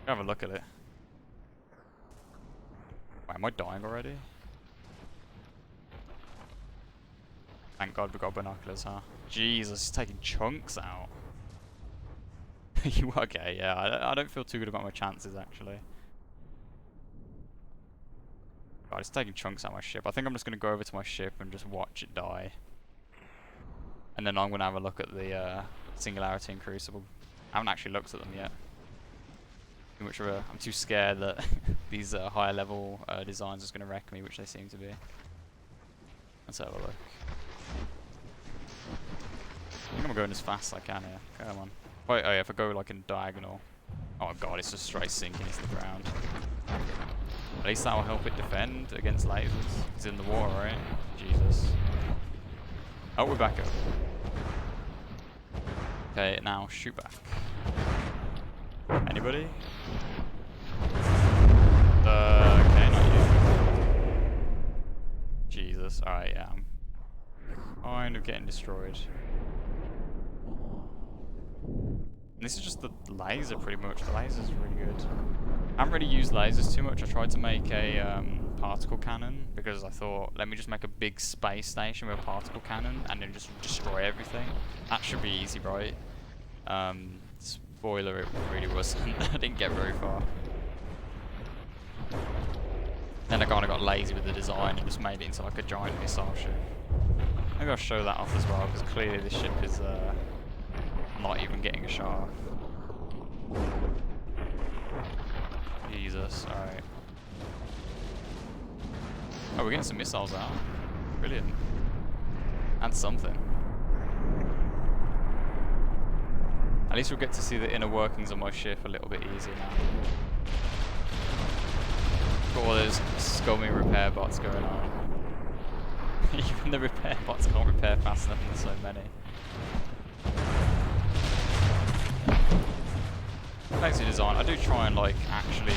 Have a look at it. Wait, am I dying already? Thank God we got binoculars, huh? Jesus, he's taking chunks out. You okay? Yeah, I don't feel too good about my chances actually. God, it's taking chunks out of my ship. I think I'm just gonna go over to my ship and just watch it die. And then I'm gonna have a look at the Singularity and Crucible. I haven't actually looked at them yet. Too much of I'm too scared that these higher level designs are gonna wreck me, which they seem to be. Let's have a look. I think I'm going as fast as I can here. Come on. Wait, oh yeah, if I go like in diagonal. Oh god, it's just straight sinking into the ground. At least that will help it defend against lasers. It's in the water, right? Jesus. Oh, we're back up. Okay, now shoot back. Anybody? Okay, not you. Jesus. Alright, yeah. I'm kind of getting destroyed. And this is just the laser, pretty much. The laser's really good. I haven't really used lasers too much. I tried to make a particle cannon because I thought, let me just make a big space station with a particle cannon and then just destroy everything. That should be easy, right? Spoiler, it really wasn't. I didn't get very far. Then I kind of got lazy with the design and just made it into like a giant missile ship. Maybe I'll show that off as well because clearly this ship is not even getting a shot off. Jesus, alright. Oh, we're getting some missiles out. Brilliant. And something. At least we'll get to see the inner workings of my ship a little bit easier now. Got all those scummy repair bots going on. Even the repair bots can't repair fast enough, and there's so many. Thanks to design, I do try and like actually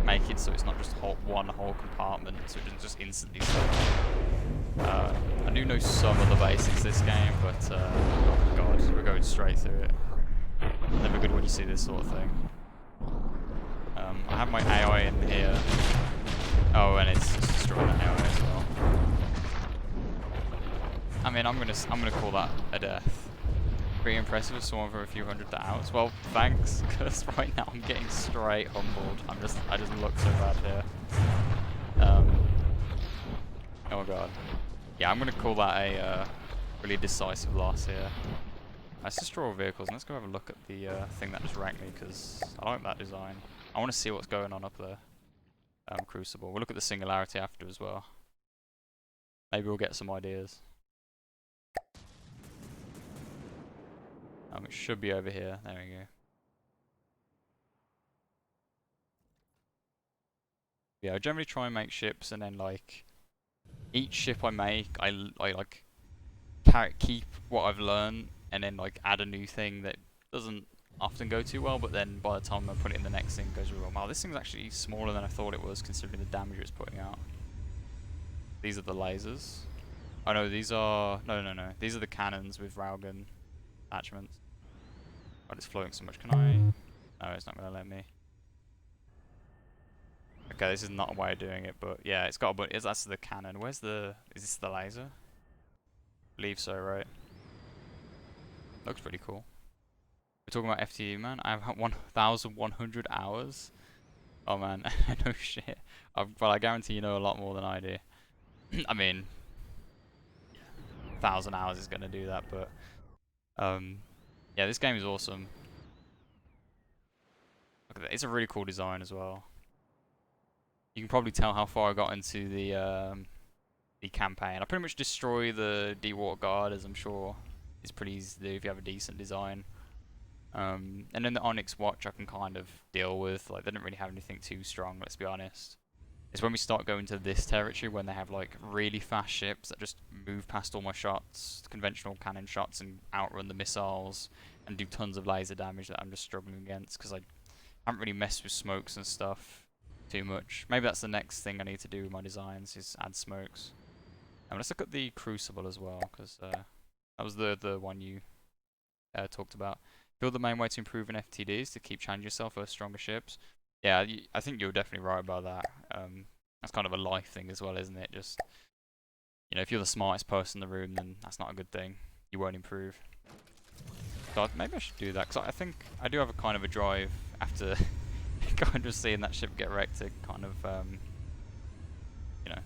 make it so it's not just one whole compartment, so it doesn't just instantly stop. I do know some of the basics of this game, but oh god, we're going straight through it. Never good when you see this sort of thing. I have my AI in here. Oh, and it's just destroying the AI as well. I mean, I'm gonna call that a death. Pretty impressive with someone for a few hundred hours. Well, thanks, because right now I'm getting straight humbled. I just look so bad here. Oh god. Yeah, I'm gonna call that a really decisive loss here. Let's destroy all vehicles and let's go have a look at the thing that just wrecked me because I like that design. I want to see what's going on up there. Crucible. We'll look at the Singularity after as well. Maybe we'll get some ideas. It should be over here. There we go. Yeah, I generally try and make ships, and then like each ship I make, I like keep what I've learned, and then like add a new thing that doesn't often go too well. But then by the time I put it in the next thing, it goes really well. Wow, this thing's actually smaller than I thought it was, considering the damage it's putting out. These are the lasers. Oh no, these are no. These are the cannons with railgun attachments. Oh, it's floating so much. Can I? No, it's not going to let me. Okay, this is not a way of doing it, but yeah, it's got a button. That's the cannon. Where's the? Is this the laser? I believe so, right? Looks pretty cool. We're talking about FTE, man. I have 1,100 hours. Oh man, no shit. Well, I guarantee you know a lot more than I do. I mean, 1,000 hours is going to do that, but yeah, this game is awesome. Look at that. It's a really cool design as well. You can probably tell how far I got into the campaign. I pretty much destroy the Dewater Guard, as I'm sure is pretty easy to do if you have a decent design. And then the Onyx Watch I can kind of deal with. Like, they don't really have anything too strong, let's be honest. It's when we start going to this territory when they have like really fast ships that just move past all my shots, conventional cannon shots, and outrun the missiles and do tons of laser damage that I'm just struggling against because I haven't really messed with smokes and stuff too much. Maybe that's the next thing I need to do with my designs, is add smokes. And let's look at the Crucible as well, because that was the one you talked about. Feel the main way to improve in FTD is to keep challenging yourself for stronger ships. Yeah, I think you're definitely right about that. That's kind of a life thing as well, isn't it? Just, you know, if you're the smartest person in the room, then that's not a good thing. You won't improve. So maybe I should do that, because I think I do have a kind of a drive after kind of seeing that ship get wrecked to kind of, you know.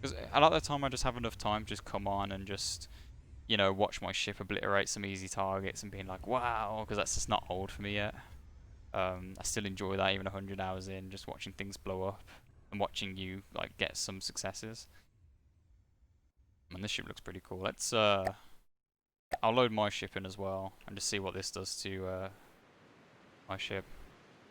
Because a lot of the time I just have enough time to just come on and just, you know, watch my ship obliterate some easy targets and being like, wow, because that's just not old for me yet. I still enjoy that even 100 hours in, just watching things blow up and watching you like get some successes. And this ship looks pretty cool. Let's I'll load my ship in as well and just see what this does to my ship.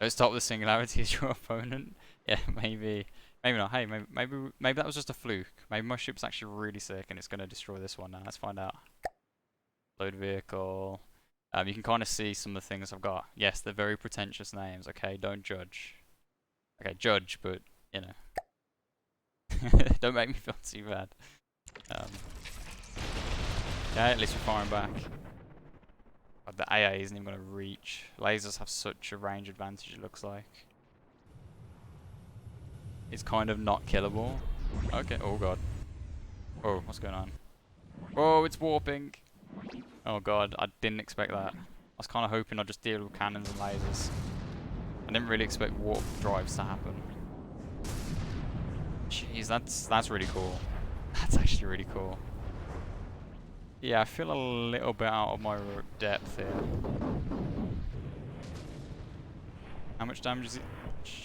Let's start with the singularity as your opponent. Yeah, maybe not. Hey, maybe that was just a fluke. Maybe my ship's actually really sick and it's gonna destroy this one now. Let's find out. Load vehicle. You can kind of see some of the things I've got. Yes, they're very pretentious names. Okay, don't judge. Okay, judge, but you know, don't make me feel too bad. Yeah, at least we're firing back. Oh, the AA isn't even going to reach. Lasers have such a range advantage, it looks like. It's kind of not killable. Okay, oh god. Oh, what's going on? Oh, it's warping. Oh god, I didn't expect that. I was kind of hoping I'd just deal with cannons and lasers. I didn't really expect warp drives to happen. Jeez, that's really cool. That's actually really cool. Yeah, I feel a little bit out of my depth here. How much damage is it?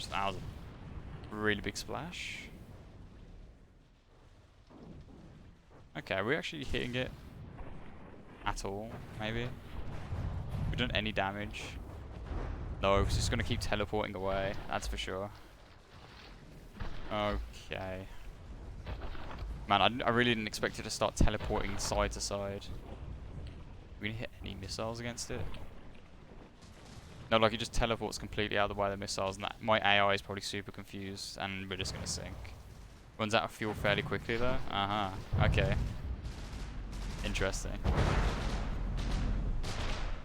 That was a really big splash. Okay, are we actually hitting it at all, maybe? We've done any damage? No, it's just going to keep teleporting away, that's for sure. Okay. Man, I really didn't expect it to start teleporting side to side. We didn't hit any missiles against it. No, like it just teleports completely out of the way of the missiles, and that, my AI is probably super confused, and we're just going to sink. Runs out of fuel fairly quickly though. Okay. Interesting.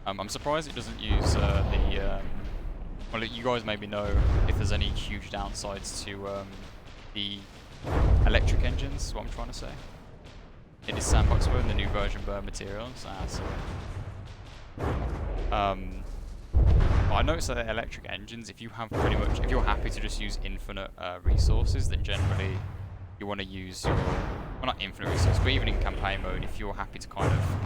I'm surprised it doesn't use well, you guys maybe know if there's any huge downsides to the electric engines, is what I'm trying to say. It is sandbox mode in the new version burn materials. I noticed that electric engines, if you're happy to just use infinite resources, then generally you want to use your, well, not infinite resources, but even in campaign mode, if you're happy to kind of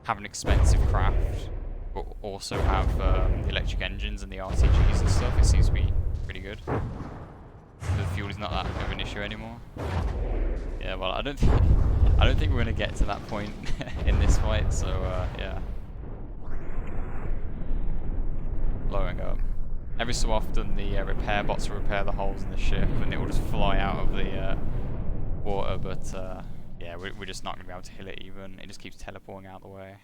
have an expensive craft, but also have the electric engines and the RTGs and stuff, it seems to be pretty good. The fuel is not that big of an issue anymore. Yeah, well, I don't think we're gonna get to that point in this fight. So yeah, blowing up. Every so often, the repair bots will repair the holes in the ship, and it will just fly out of the water. But yeah, we're just not gonna be able to hit it even. It just keeps teleporting out the way.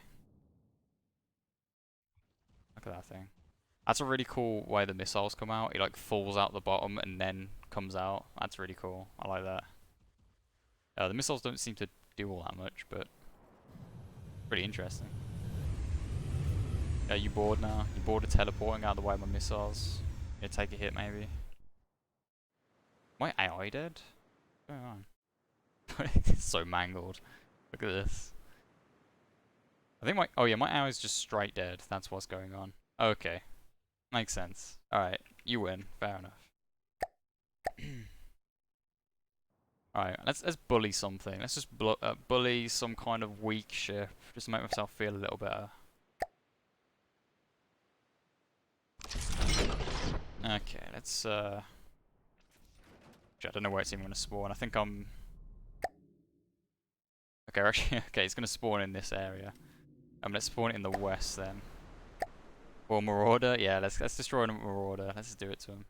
Look at that thing. That's a really cool way the missiles come out. It like falls out the bottom and then comes out. That's really cool. I like that. The missiles don't seem to do all that much, but pretty interesting. Yeah, you bored now? You bored of teleporting out of the way of my missiles? Yeah, take a hit maybe. My AI dead? What's going on? It's so mangled. Look at this. I think oh yeah, my AI is just straight dead. That's what's going on. Okay. Makes sense. Alright, you win. Fair enough. Alright, let's bully something. Let's just bully some kind of weak ship, just to make myself feel a little better. Okay, let's I don't know where it's even gonna spawn. I think I'm okay, actually okay, it's gonna spawn in this area. Let's spawn it in the west then. Or Marauder? Yeah, let's destroy a Marauder. Let's just do it to him.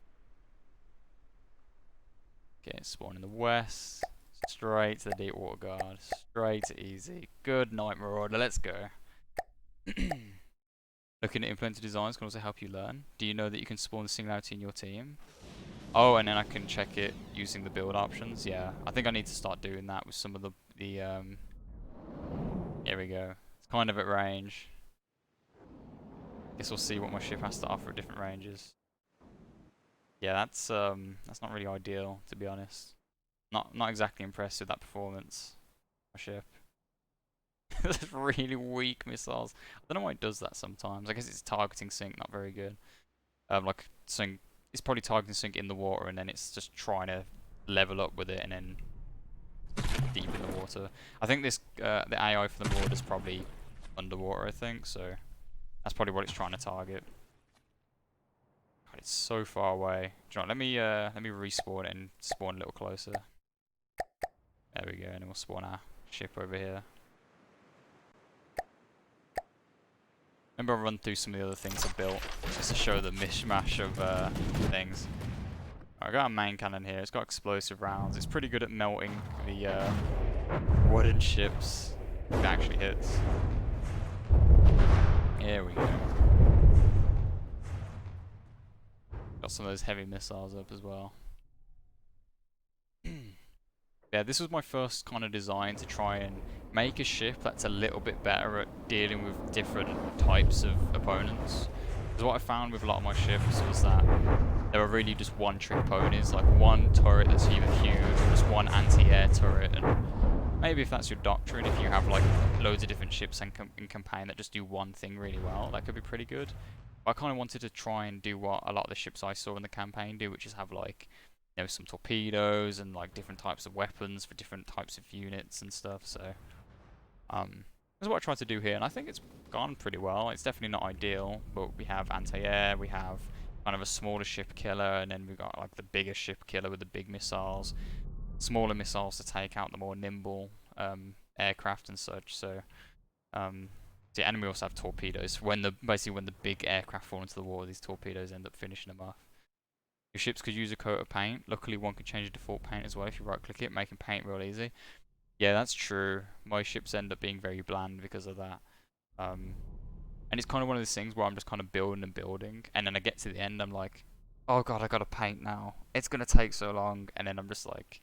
Okay, spawn in the west. Straight to the Deep Water Guard. Straight to easy. Good night, Marauder. Let's go. Looking at implemented designs can also help you learn. Do you know that you can spawn the singularity in your team? Oh, and then I can check it using the build options. Yeah, I think I need to start doing that with some of the. Here we go. It's kind of at range. Guess we'll see what my ship has to offer at different ranges. Yeah, that's not really ideal, to be honest. Not exactly impressed with that performance. My ship. There's really weak missiles. I don't know why it does that sometimes. I guess it's targeting sync, not very good. Like sync, it's probably targeting sync in the water, and then it's just trying to level up with it, and then deep in the water. I think this the AI for the mod is probably underwater. I think so. That's probably what it's trying to target. God, it's so far away. Do you know what, let me respawn it and spawn a little closer. There we go, and then we'll spawn our ship over here. Maybe I'll run through some of the other things I built, just to show the mishmash of things. I got a main cannon here, it's got explosive rounds, it's pretty good at melting the wooden ships if it actually hits. Here we go. Got some of those heavy missiles up as well. Yeah, this was my first kind of design to try and make a ship that's a little bit better at dealing with different types of opponents. Because what I found with a lot of my ships was that they were really just one-trick ponies, like one turret that's either huge or just one anti-air turret. And maybe if that's your doctrine, if you have like loads of different ships in campaign that just do one thing really well, that could be pretty good. But I kind of wanted to try and do what a lot of the ships I saw in the campaign do, which is have like, you know, some torpedoes and like different types of weapons for different types of units and stuff. So that's what I tried to do here, and I think it's gone pretty well. It's definitely not ideal, but we have anti-air, we have kind of a smaller ship killer, and then we've got like the bigger ship killer with the big missiles, smaller missiles to take out the more nimble aircraft and such. So yeah, and we also have torpedoes. Basically when the big aircraft fall into the water, these torpedoes end up finishing them off. Your ships could use a coat of paint. Luckily, one can change the default paint as well if you right-click it, making paint real easy. Yeah, that's true. My ships end up being very bland because of that. And it's kind of one of those things where I'm just kind of building and building, and then I get to the end, I'm like, oh god, I gotta paint now. It's gonna take so long, and then I'm just like,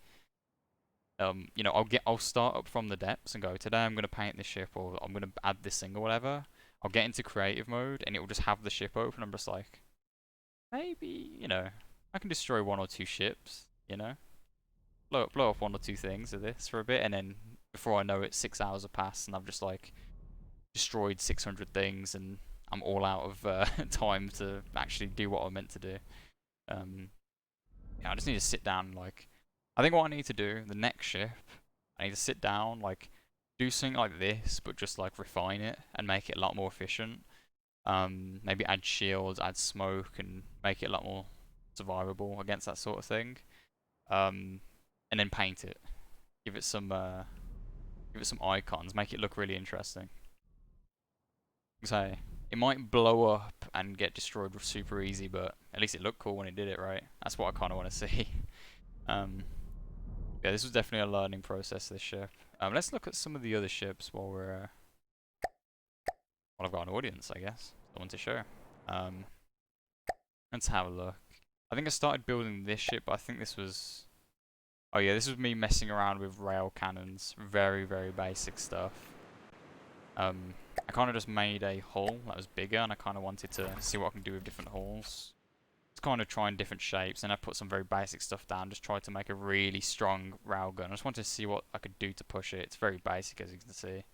you know, I'll start up from the depths and go, today I'm gonna paint this ship, or I'm gonna add this thing or whatever. I'll get into creative mode, and it will just have the ship open. I'm just like, maybe, you know, I can destroy one or two ships, you know? Blow up one or two things of this for a bit, and then before I know it, 6 hours have passed, and I've just like destroyed 600 things, and I'm all out of time to actually do what I meant to do. Yeah, I just need to sit down and like, I think what I need to do, the next ship, I need to sit down, like, do something like this, but just like refine it and make it a lot more efficient. Maybe add shields, add smoke, and make it a lot more survivable against that sort of thing. And then paint it. Give it some icons. Make it look really interesting. So it might blow up and get destroyed super easy, but at least it looked cool when it did it, right? That's what I kind of want to see. Yeah, this was definitely a learning process. This ship. Let's look at some of the other ships while we're. Well, I've got an audience, I guess. Someone to show. Let's have a look. I think I started building this ship, but I think this was. Oh yeah, this was me messing around with rail cannons. Very, very basic stuff. I kind of just made a hull that was bigger, and I kind of wanted to see what I can do with different hulls. Just kind of trying different shapes, and I put some very basic stuff down. Just tried to make a really strong railgun. I just wanted to see what I could do to push it. It's very basic, as you can see.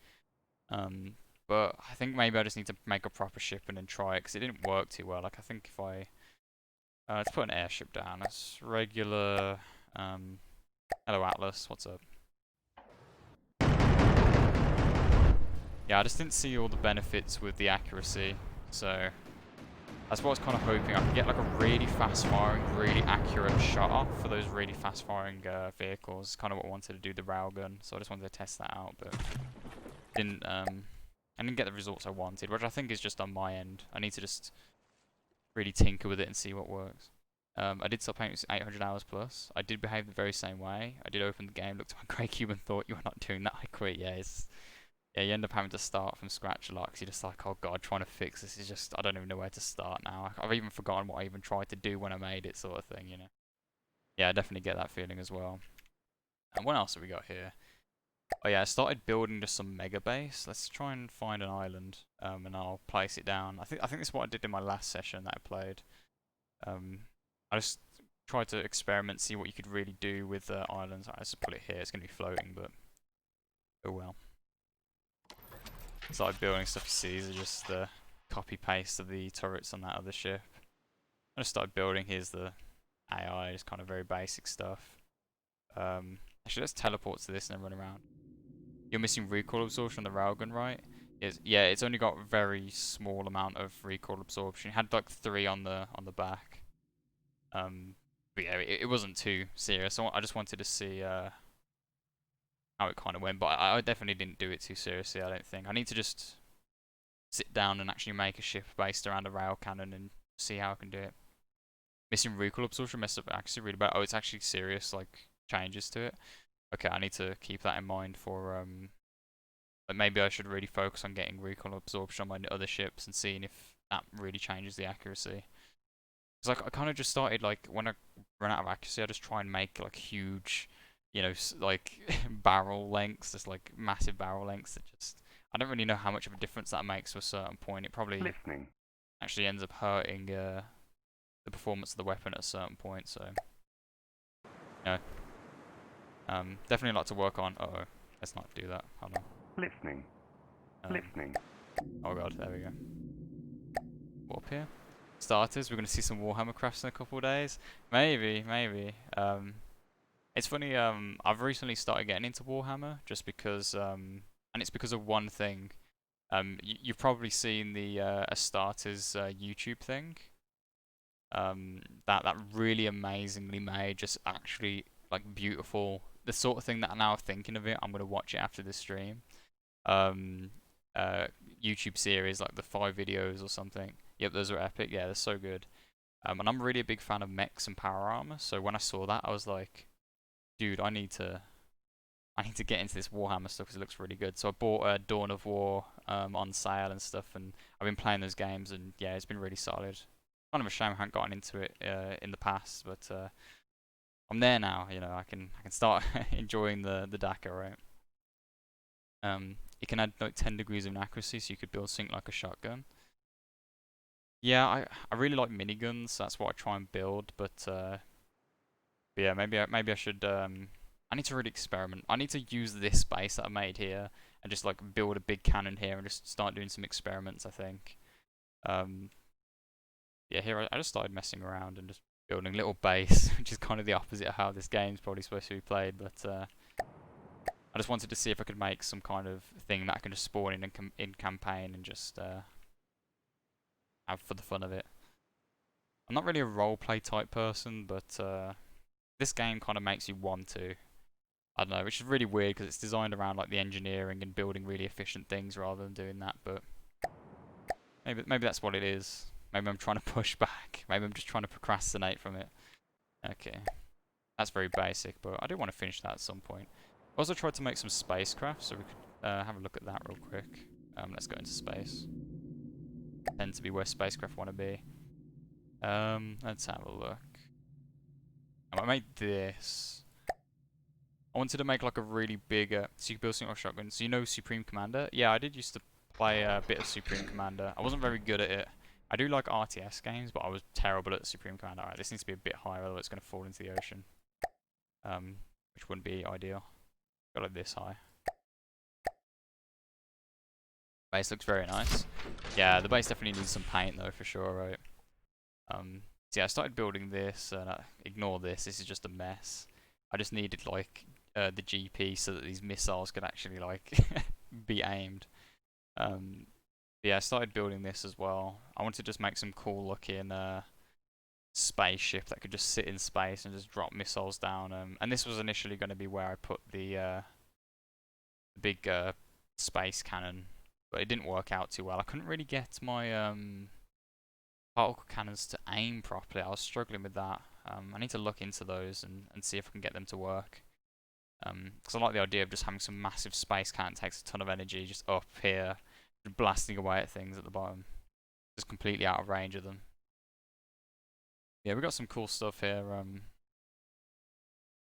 But I think maybe I just need to make a proper ship and then try it, because it didn't work too well. Like, I think if I... let's put an airship down. That's regular... hello, Atlas. What's up? Yeah, I just didn't see all the benefits with the accuracy, so... That's what I was kind of hoping. I could get like a really fast-firing, really accurate shot off for those really fast-firing vehicles. Kind of what I wanted to do, the railgun. So I just wanted to test that out, but... I didn't get the results I wanted, which I think is just on my end. I need to just really tinker with it and see what works. I did stop painting 800 hours plus. I did behave the very same way. I did open the game, looked at my grey cube and thought, you were not doing that, I quit. Yeah, you end up having to start from scratch a lot, because you're just like, oh god, trying to fix this is just, I don't even know where to start now. I've even forgotten what I even tried to do when I made it, sort of thing, you know. Yeah, I definitely get that feeling as well. And what else have we got here? Oh yeah, I started building just some mega base. Let's try and find an island, and I'll place it down. I think this is what I did in my last session that I played. I just tried to experiment, see what you could really do with islands. I just put it here. It's gonna be floating, but oh well. Started building stuff. You see, these are just the copy paste of the turrets on that other ship. I just started building. Here's the AI, just kind of very basic stuff. Actually, let's teleport to this and then run around. You're missing recoil absorption on the railgun, right? Yeah, it's only got very small amount of recoil absorption. It had like 3 on the back. But yeah, it wasn't too serious. I just wanted to see how it kind of went, but I definitely didn't do it too seriously. I don't think I need to just sit down and actually make a ship based around a rail cannon and see how I can do it. Missing recoil absorption messed up accuracy really bad. Oh, it's actually serious, like changes to it. Okay, I need to keep that in mind for like maybe I should really focus on getting recoil absorption on my other ships and seeing if that really changes the accuracy. Because like I kind of just started like when I run out of accuracy, I just try and make like huge, you know, like barrel lengths, just like massive barrel lengths that just I don't really know how much of a difference that makes to a certain point. It probably actually ends up hurting the performance of the weapon at a certain point. So, you know, definitely a lot to work on. Uh oh, let's not do that. Hold on. Oh god, there we go. What up here? Starters, we're going to see some Warhammer crafts in a couple of days. Maybe. It's funny, I've recently started getting into Warhammer just because, and it's because of one thing. You've probably seen the Astartes YouTube thing. That really amazingly made, just actually like beautiful. The sort of thing that now I'm thinking of it, I'm gonna watch it after this stream. Um, YouTube series like the 5 videos or something. Yep, those are epic. Yeah, they're so good. And I'm really a big fan of mechs and power armor. So when I saw that, I was like, dude, I need to get into this Warhammer stuff because it looks really good. So I bought Dawn of War on sale and stuff, and I've been playing those games, and yeah, it's been really solid. Kind of a shame I haven't gotten into it in the past, but I'm there now. You know, I can start enjoying the DACA, right? It can add like 10 degrees of accuracy, so you could build something like a shotgun. Yeah, I really like miniguns. So that's what I try and build, but yeah, maybe I should I need to really experiment. I need to use this base that I made here and just like build a big cannon here and just start doing some experiments, I think. Yeah, here I just started messing around and just building a little base, which is kind of the opposite of how this game's probably supposed to be played, but I just wanted to see if I could make some kind of thing that I can just spawn in campaign and just have for the fun of it. I'm not really a roleplay type person, but this game kind of makes you want to. I don't know, which is really weird because it's designed around like the engineering and building really efficient things rather than doing that. But maybe that's what it is. Maybe I'm trying to push back. Maybe I'm just trying to procrastinate from it. Okay, that's very basic, but I do want to finish that at some point. I also tried to make some spacecraft, so we could have a look at that real quick. Let's go into space. Tend to be where spacecraft want to be. Let's have a look. I made this. I wanted to make like a really big, so you can build something like shotgun. So you know Supreme Commander? Yeah, I did used to play a bit of Supreme Commander. I wasn't very good at it. I do like RTS games, but I was terrible at Supreme Commander. Alright, this needs to be a bit higher, otherwise it's going to fall into the ocean. Which wouldn't be ideal. Got like this high. Base looks very nice. Yeah, the base definitely needs some paint though, for sure, right? So yeah, I started building this, and ignore this. This is just a mess. I just needed like the GP so that these missiles could actually like be aimed. Yeah, I started building this as well. I wanted to just make some cool looking spaceship that could just sit in space and just drop missiles down. And this was initially going to be where I put the big space cannon, but it didn't work out too well. I couldn't really get my particle cannons to aim properly. I was struggling with that. I need to look into those and see if I can get them to work. Because I like the idea of just having some massive space cannon. It takes a ton of energy just up here, blasting away at things at the bottom. Just completely out of range of them. Yeah, we got some cool stuff here.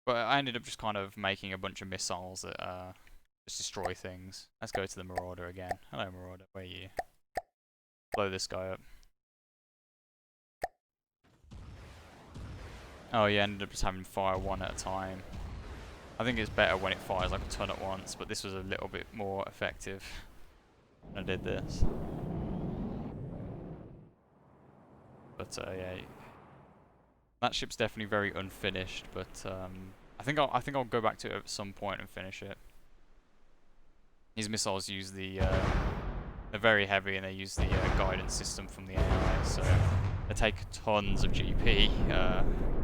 But I ended up just kind of making a bunch of missiles that just destroy things. Let's go to the Marauder again. Hello Marauder, where are you? Blow this guy up. Oh yeah, ended up just having fire one at a time. I think it's better when it fires like a ton at once, but this was a little bit more effective when I did this. But yeah, that ship's definitely very unfinished. But I think I'll go back to it at some point and finish it. These missiles use they're very heavy and they use the guidance system from the AI, so they take tons of GP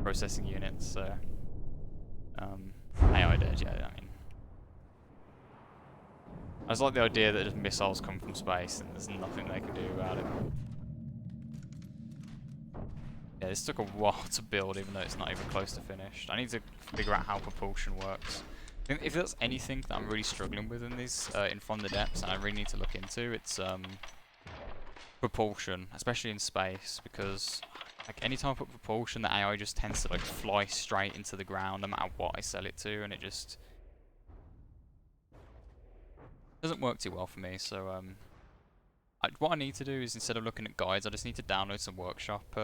processing units. So AI dead, yeah. I mean, I just like the idea that just missiles come from space and there's nothing they can do about it. Yeah, this took a while to build, even though it's not even close to finished. I need to figure out how propulsion works. I think if there's anything that I'm really struggling with in these, in From the Depths, and I really need to look into, it's propulsion, especially in space, because like anytime I put propulsion, the AI just tends to like fly straight into the ground, no matter what I sell it to, and it just doesn't work too well for me. So what I need to do is, instead of looking at guides, I just need to download some workshop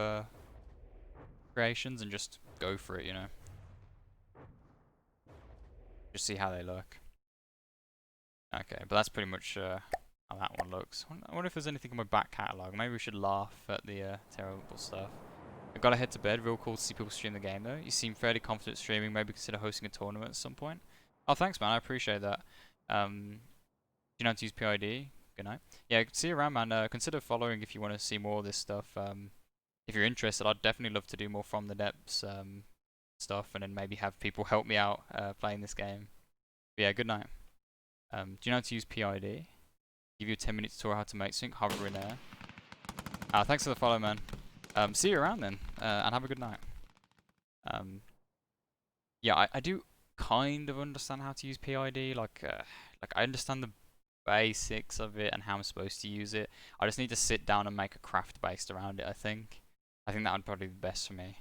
creations and just go for it, you know. Just see how they look. Okay, but that's pretty much how that one looks. I wonder if there's anything in my back catalogue. Maybe we should laugh at the terrible stuff. I gotta head to bed. Real cool to see people stream the game though. You seem fairly confident streaming. Maybe consider hosting a tournament at some point. Oh, thanks man. I appreciate that. Do you know how to use PID? Good night. Yeah, see you around man. Consider following if you want to see more of this stuff. If you're interested, I'd definitely love to do more From the Depths stuff, and then maybe have people help me out playing this game. But yeah, good night. Do you know how to use PID? Give you a 10-minute tutorial how to make sync. Hover in there. Thanks for the follow, man. See you around then, and have a good night. Yeah, I do kind of understand how to use PID. Like I understand the basics of it and how I'm supposed to use it. I just need to sit down and make a craft based around it. I think that would probably be best for me.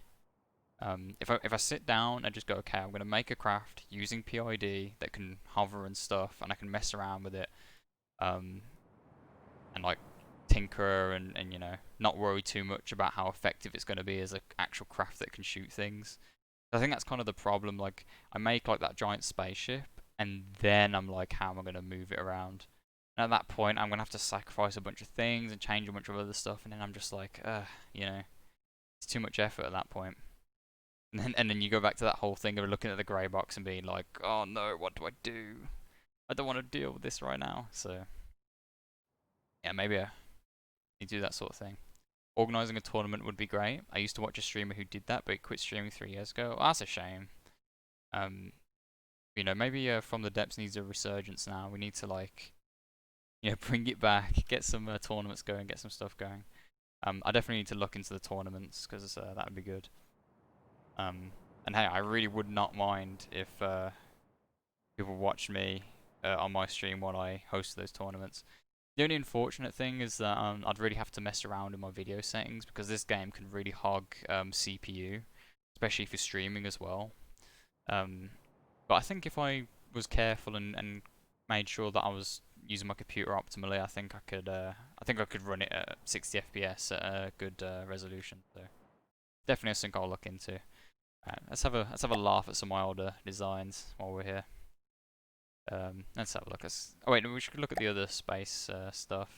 If I sit down and just go, okay, I'm gonna make a craft using PID that can hover and stuff, and I can mess around with it, and like tinker and you know, not worry too much about how effective it's gonna be as an actual craft that can shoot things. I think that's kind of the problem. Like, I make like that giant spaceship, and then I'm like, how am I gonna move it around? And at that point, I'm gonna have to sacrifice a bunch of things and change a bunch of other stuff, and then I'm just like, you know, it's too much effort at that point. And then you go back to that whole thing of looking at the grey box and being like, oh no, what do I do? I don't want to deal with this right now. So, yeah, maybe I need to do that sort of thing. Organising a tournament would be great. I used to watch a streamer who did that, but he quit streaming 3 years ago. Oh, that's a shame. You know, maybe From the Depths needs a resurgence now. We need to, like, you know, bring it back, get some tournaments going, get some stuff going. I definitely need to look into the tournaments, because that would be good. And hey, I really would not mind if people watch me on my stream while I host those tournaments. The only unfortunate thing is that I'd really have to mess around in my video settings, because this game can really hog CPU, especially if you're streaming as well. But I think if I was careful and made sure that I was using my computer optimally, I think I could run it at 60 FPS at a good resolution. So definitely something I'll look into. Let's have a laugh at some of my older designs while we're here. Let's have a look. Oh wait, no, we should look at the other space stuff.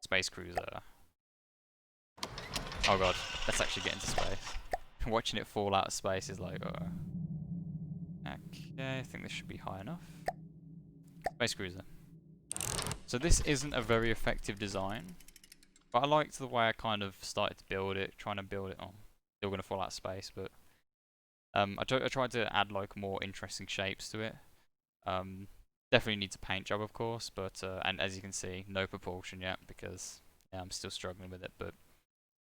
Space cruiser. Oh god, let's actually get into space. Watching it fall out of space is like, okay, I think this should be high enough. Space cruiser. So this isn't a very effective design, but I liked the way I kind of started to build it, trying to build it. Oh, still gonna fall out of space, but I tried to add like more interesting shapes to it. Definitely needs a paint job, of course, but and as you can see, no propulsion yet, because yeah, I'm still struggling with it. But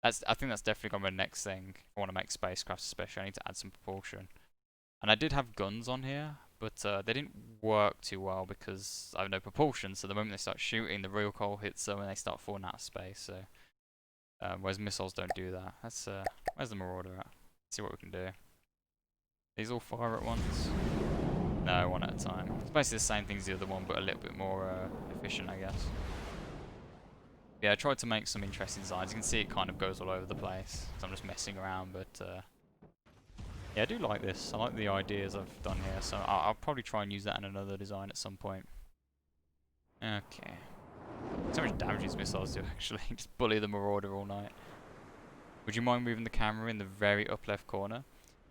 I think that's definitely gonna be my next thing. If I want to make spacecrafts, especially, I need to add some propulsion. And I did have guns on here, but they didn't work too well because I have no propulsion. So the moment they start shooting, the recoil hits them and they start falling out of space. So whereas missiles don't do that. That's where's the Marauder at? Let's see what we can do. These all fire at once? No, one at a time. It's basically the same thing as the other one, but a little bit more efficient, I guess. Yeah, I tried to make some interesting designs. You can see it kind of goes all over the place. So I'm just messing around, but yeah, I do like this. I like the ideas I've done here, so I'll probably try and use that in another design at some point. Okay. So much damage these missiles do, actually. Just bully the Marauder all night. Would you mind moving the camera in the very up left corner?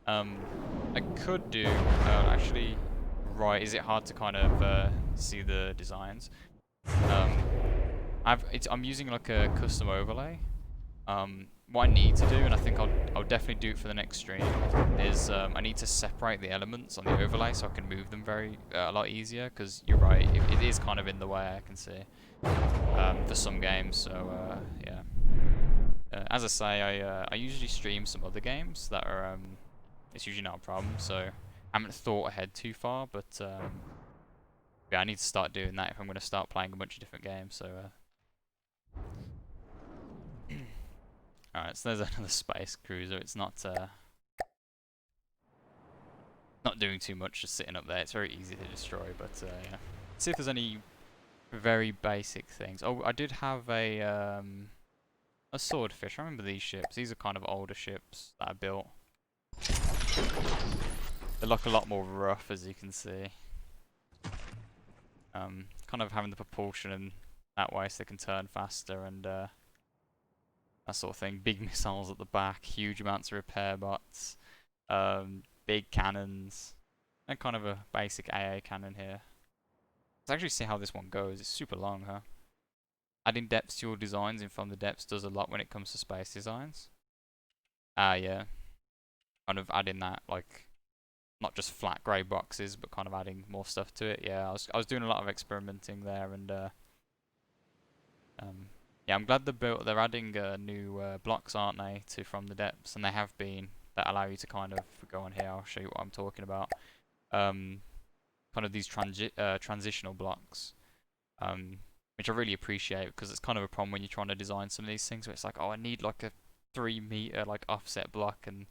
I could do, actually, right, is it hard to kind of see the designs? I'm using like a custom overlay. What I need to do, and I think I'll definitely do it for the next stream, is I need to separate the elements on the overlay so I can move them a lot easier, because you're right, it is kind of in the way, I can see, for some games, so yeah. As I say, I usually stream some other games that are, it's usually not a problem, so I haven't thought ahead too far, but yeah, I need to start doing that if I'm going to start playing a bunch of different games, so alright, so there's another space cruiser. It's not doing too much, just sitting up there. It's very easy to destroy, but yeah. Let's see if there's any very basic things. Oh, I did have a swordfish. I remember these ships. These are kind of older ships that I built. They look a lot more rough, as you can see. Kind of having the propulsion in that way so they can turn faster and that sort of thing. Big missiles at the back, huge amounts of repair bots, big cannons, and kind of a basic AA cannon here. Let's actually see how this one goes. It's super long, huh? Adding depths to your designs in From the Depths does a lot when it comes to space designs. Yeah. Kind of adding that, like, not just flat grey boxes, but kind of adding more stuff to it. Yeah, I was doing a lot of experimenting there, and yeah, I'm glad they're adding new blocks, aren't they, to From the Depths, and they have been, that allow you to kind of go on here. I'll show you what I'm talking about. Kind of these transitional blocks, which I really appreciate, because it's kind of a problem when you're trying to design some of these things where it's like, oh, I need like a 3 meter like offset block, and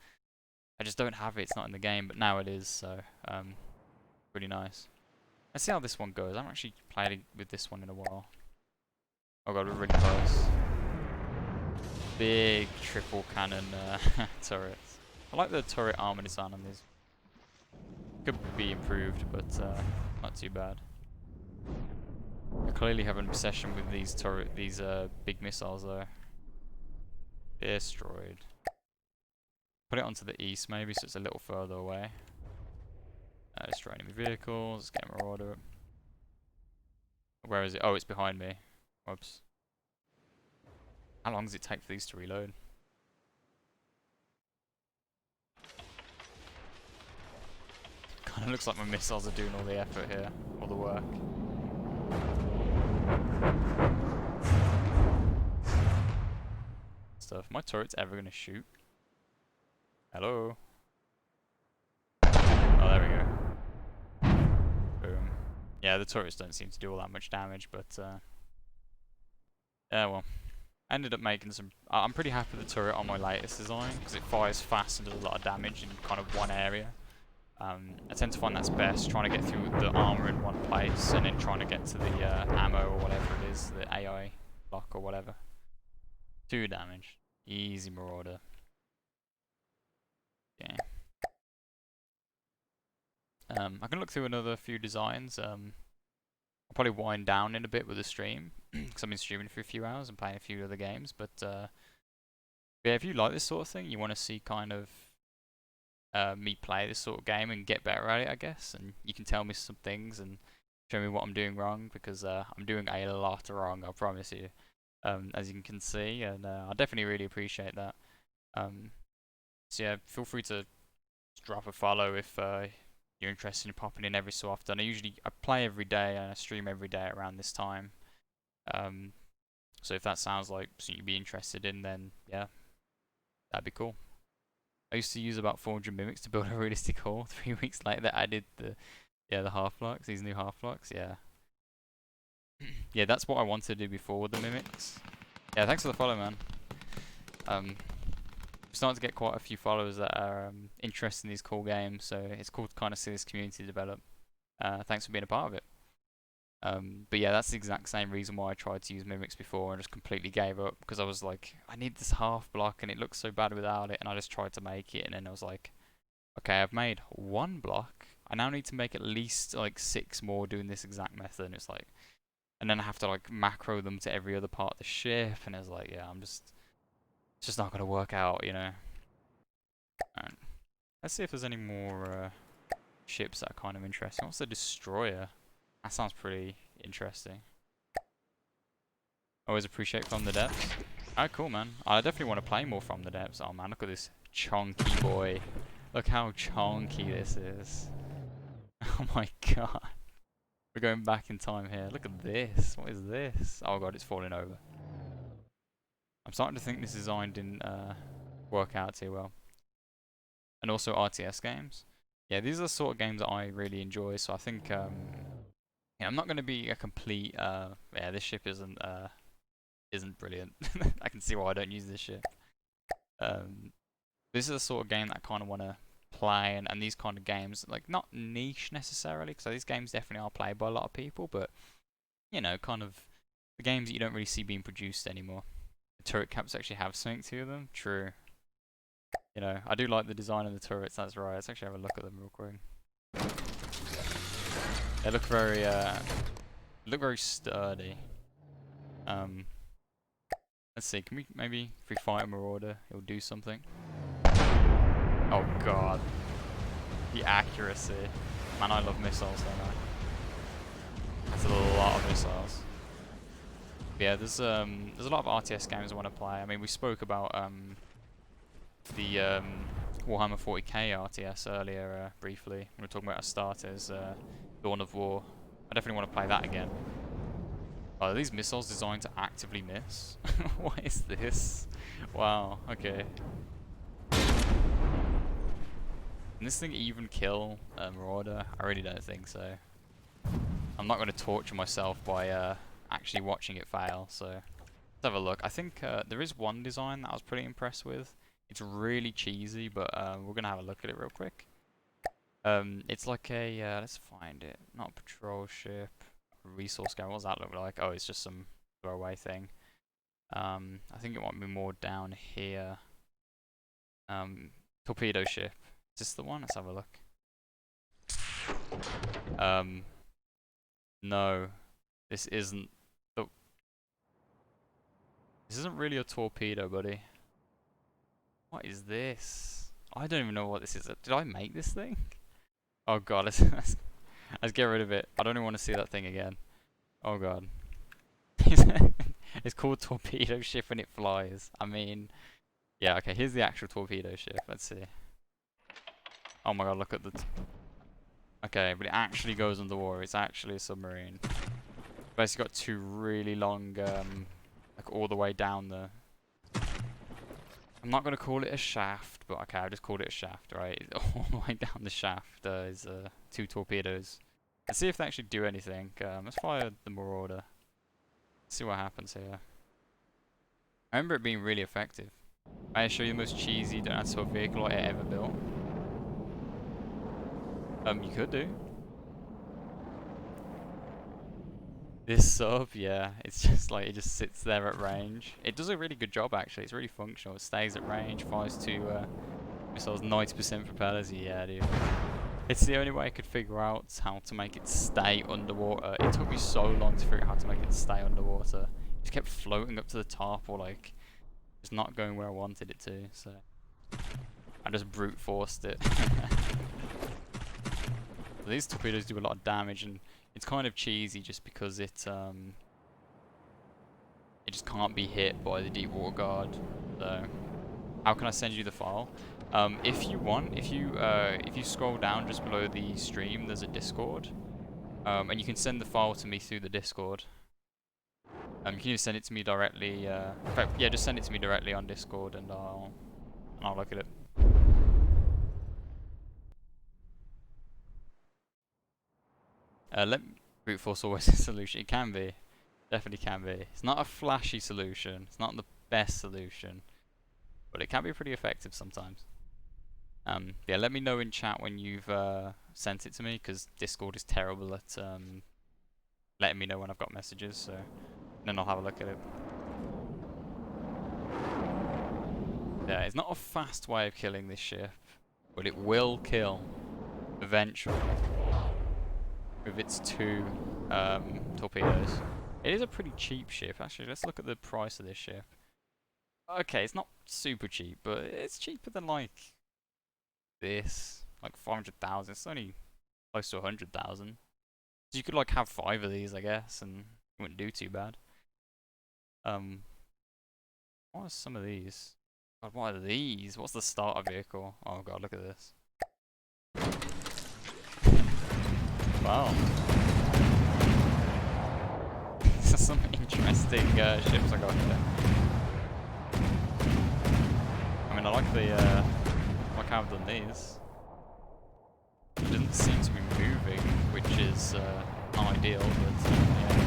I just don't have it. It's not in the game, but now it is, so really nice. Let's see how this one goes. I haven't actually played with this one in a while. Oh god, we're really close. Big triple cannon turrets. I like the turret armor design on these. Could be improved, but not too bad. I clearly have an obsession with these big missiles though. Destroyed. Put it onto the east maybe, so it's a little further away. Destroy enemy vehicles. Let's get a Marauder. Where is it? Oh, it's behind me. Whoops. How long does it take for these to reload? Kind of looks like my missiles are doing all the effort here, all the work. Stuff. My turret's ever gonna shoot? Hello? Oh, there we go. Boom. Yeah, the turrets don't seem to do all that much damage, but yeah, well. I ended up making some... I'm pretty happy with the turret on my latest design, because it fires fast and does a lot of damage in kind of one area. I tend to find that's best, trying to get through the armor in one place, and then trying to get to the ammo or whatever it is, the AI block or whatever. 2 damage. Easy Marauder. Okay. I can look through another few designs. I'll probably wind down in a bit with the stream, because I've been streaming for a few hours and playing a few other games, but yeah, if you like this sort of thing, you want to see kind of me play this sort of game and get better at it, I guess, and you can tell me some things and show me what I'm doing wrong, because I'm doing a lot wrong, I promise you, as you can see, and I definitely really appreciate that. So yeah, feel free to drop a follow if you're interested in popping in every so often. I play every day and I stream every day around this time. So if that sounds like something you'd be interested in, then yeah, that'd be cool. I used to use about 400 mimics to build a realistic hull. 3 weeks later, they added the half-locks, these new half-locks, yeah. Yeah, that's what I wanted to do before with the mimics. Yeah, thanks for the follow, man. starting to get quite a few followers that are interested in these cool games, so it's cool to kind of see this community develop. Thanks for being a part of it. But yeah, that's the exact same reason why I tried to use Mimics before and just completely gave up, because I was like, I need this half block and it looks so bad without it, and I just tried to make it, and then I was like, okay, I've made one block, I now need to make at least like 6 more doing this exact method, and it's like, and then I have to like macro them to every other part of the ship, and it's like, yeah, it's just not gonna work out, you know. Alright. Let's see if there's any more ships that are kind of interesting. What's the destroyer? That sounds pretty interesting. Always appreciate From the Depths. Alright, cool, man. I definitely want to play more From the Depths. Oh man, look at this chunky boy. Look how chunky this is. Oh my god. We're going back in time here. Look at this. What is this? Oh god, it's falling over. I'm starting to think this design didn't work out too well. And also RTS games. Yeah, these are the sort of games that I really enjoy, so I think yeah, I'm not going to be a complete yeah, this ship isn't brilliant. I can see why I don't use this ship. This is the sort of game that I kind of want to play, and these kind of games, like, not niche necessarily, because these games definitely are played by a lot of people, but you know, kind of the games that you don't really see being produced anymore. The turret caps actually have something to them. True. You know, I do like the design of the turrets, that's right. Let's actually have a look at them real quick. They look very sturdy. Let's see, can we maybe, if we fight a marauder, he'll do something. Oh god. The accuracy. Man, I love missiles, don't I? That's a lot of missiles. But yeah, there's a lot of RTS games I want to play. I mean, we spoke about the Warhammer 40k RTS earlier briefly. We were talking about Astartes, Dawn of War. I definitely want to play that again. Are these missiles designed to actively miss? What is this? Wow, okay. Can this thing even kill a Marauder? I really don't think so. I'm not going to torture myself by actually watching it fail, so let's have a look. I think there is one design that I was pretty impressed with. It's really cheesy, but we're going to have a look at it real quick. It's like a, let's find it, not a patrol ship, a resource guy. What does that look like? Oh, it's just some throwaway thing. I think it might be more down here. Torpedo ship. Is this the one? Let's have a look. No, this isn't. Oh. This isn't really a torpedo, buddy. What is this? I don't even know what this is. Did I make this thing? Oh god, let's get rid of it. I don't even want to see that thing again. Oh god. It's called torpedo ship and it flies. I mean, yeah, okay, here's the actual torpedo ship. Let's see. Oh my god, look at the... Okay, but it actually goes underwater. It's actually a submarine. Basically got two really long, like all the way down the... I'm not going to call it a shaft, but okay, I'll just call it a shaft, right? All the way down the shaft is two torpedoes. Let's see if they actually do anything. Let's fire the Marauder. See what happens here. I remember it being really effective. I show you the most cheesy dinosaur vehicle I ever built. You could do. This sub, yeah, it's just like, it just sits there at range. It does a really good job actually, it's really functional. It stays at range, fires two missiles, 90% propellers, yeah dude. It's the only way I could figure out how to make it stay underwater. It took me so long to figure out how to make it stay underwater. It just kept floating up to the top or like, just not going where I wanted it to, so. I just brute forced it. These torpedoes do a lot of damage, and it's kind of cheesy just because it just can't be hit by the deep water guard. So how can I send you the file? If you want, if you scroll down just below the stream, there's a Discord, and you can send the file to me through the Discord. You can just send it to me directly. In fact, yeah, just send it to me directly on Discord, and I'll look at it. Brute force always a solution. It can be. Definitely can be. It's not a flashy solution. It's not the best solution. but it can be pretty effective sometimes. Yeah, let me know in chat when you've sent it to me, because Discord is terrible at letting me know when I've got messages, so then I'll have a look at it. Yeah, it's not a fast way of killing this ship, but it will kill eventually with its 2 torpedoes. It is a pretty cheap ship, actually. Let's look at the price of this ship. Okay, it's not super cheap, but it's cheaper than like this, like 500,000. It's only close to 100,000. So you could like have 5 of these, I guess, and it wouldn't do too bad. What are some of these? God, what are these? What's the starter vehicle? Oh god, look at this. Wow. These are some interesting ships I got here. I mean, I like the like how I've done these. It doesn't seem to be moving, which is not ideal, but yeah.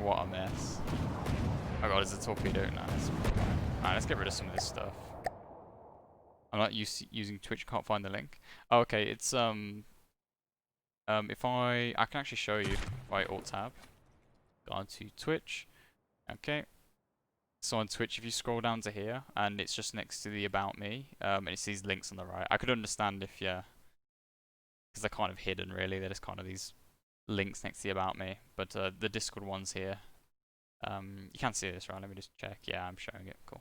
What a mess. Oh god, is a torpedo? Nice. Alright, let's get rid of some of this stuff. I'm not using Twitch, can't find the link. Oh, okay, it's if I can actually show you if I Alt-Tab. Go on to Twitch. Okay. So on Twitch, if you scroll down to here, and it's just next to the About Me, and it's these links on the right. I could understand if, yeah, because they're kind of hidden, really. They're just kind of these links next to the About Me. But the Discord one's here. You can't see this, right? Let me just check. Yeah, I'm showing it. Cool.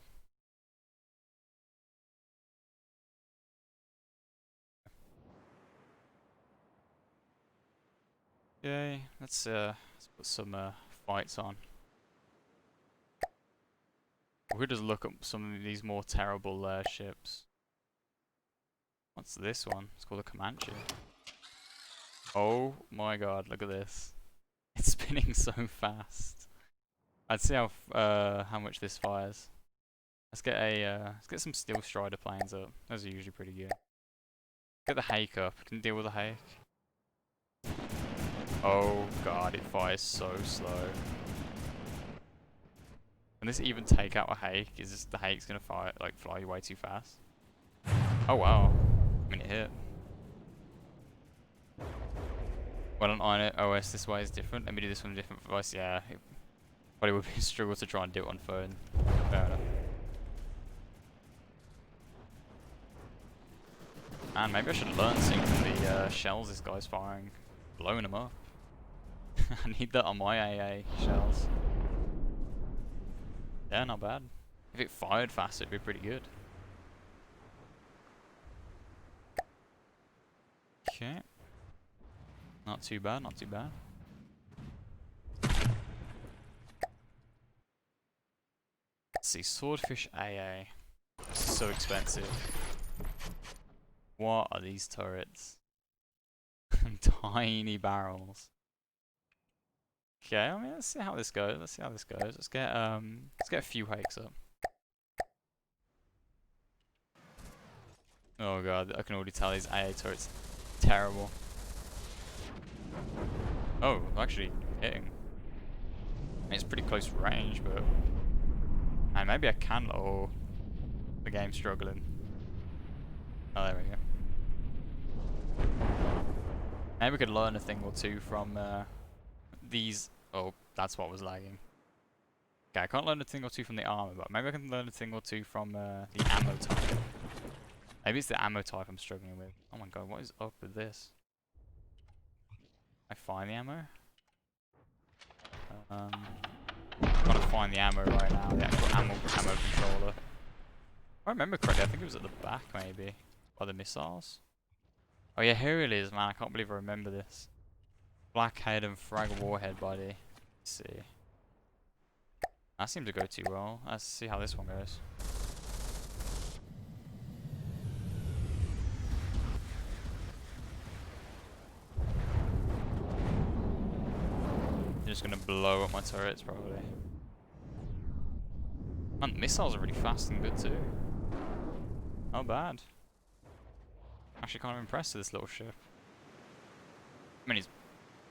Okay, let's put some fights on. We could just look up some of these more terrible ships. What's this one? It's called a Comanche. Oh my god, look at this. It's spinning so fast. I'd see how much this fires. Let's get some Steel Strider planes up. Those are usually pretty good. Get the Hake up. Can deal with the Hake. Oh god, it fires so slow. Can this even take out a Hake? Is this the Hake's gonna fire fly way too fast? Oh wow. I mean, it hit. Well, on OS this way is different. Let me do this on a different device. Yeah, it probably would be a struggle to try and do it on phone. Fair enough. And maybe I should learn some of the shells this guy's firing. Blowing them up. I need that on my AA shells. Yeah, not bad. If it fired fast, it'd be pretty good. Okay. Not too bad, not too bad. Let's see, Swordfish AA. So expensive. What are these turrets? Tiny barrels. Okay, I mean, let's see how this goes. Let's get a few Hakes up. Oh god, I can already tell these AA turrets terrible. Oh, actually hitting. I mean, it's pretty close range, but and maybe I can. Oh, the game's struggling. Oh, there we go. Maybe we could learn a thing or two from these. Oh, that's what was lagging. Okay, I can't learn a thing or two from the armor, but maybe I can learn a thing or two from the ammo type. Maybe it's the ammo type I'm struggling with. Oh my god, what is up with this? I find the ammo? I'm trying to find the ammo right now, the actual ammo controller. If I remember correctly, I think it was at the back maybe. By the missiles. Oh yeah, here it is, man. I can't believe I remember this. Blackhead and Frag Warhead body. Let's see. That seemed to go too well. Let's see how this one goes. They're just gonna blow up my turrets probably. Man, the missiles are really fast and good too. Not bad. Actually kind of impressed with this little ship. I mean, he's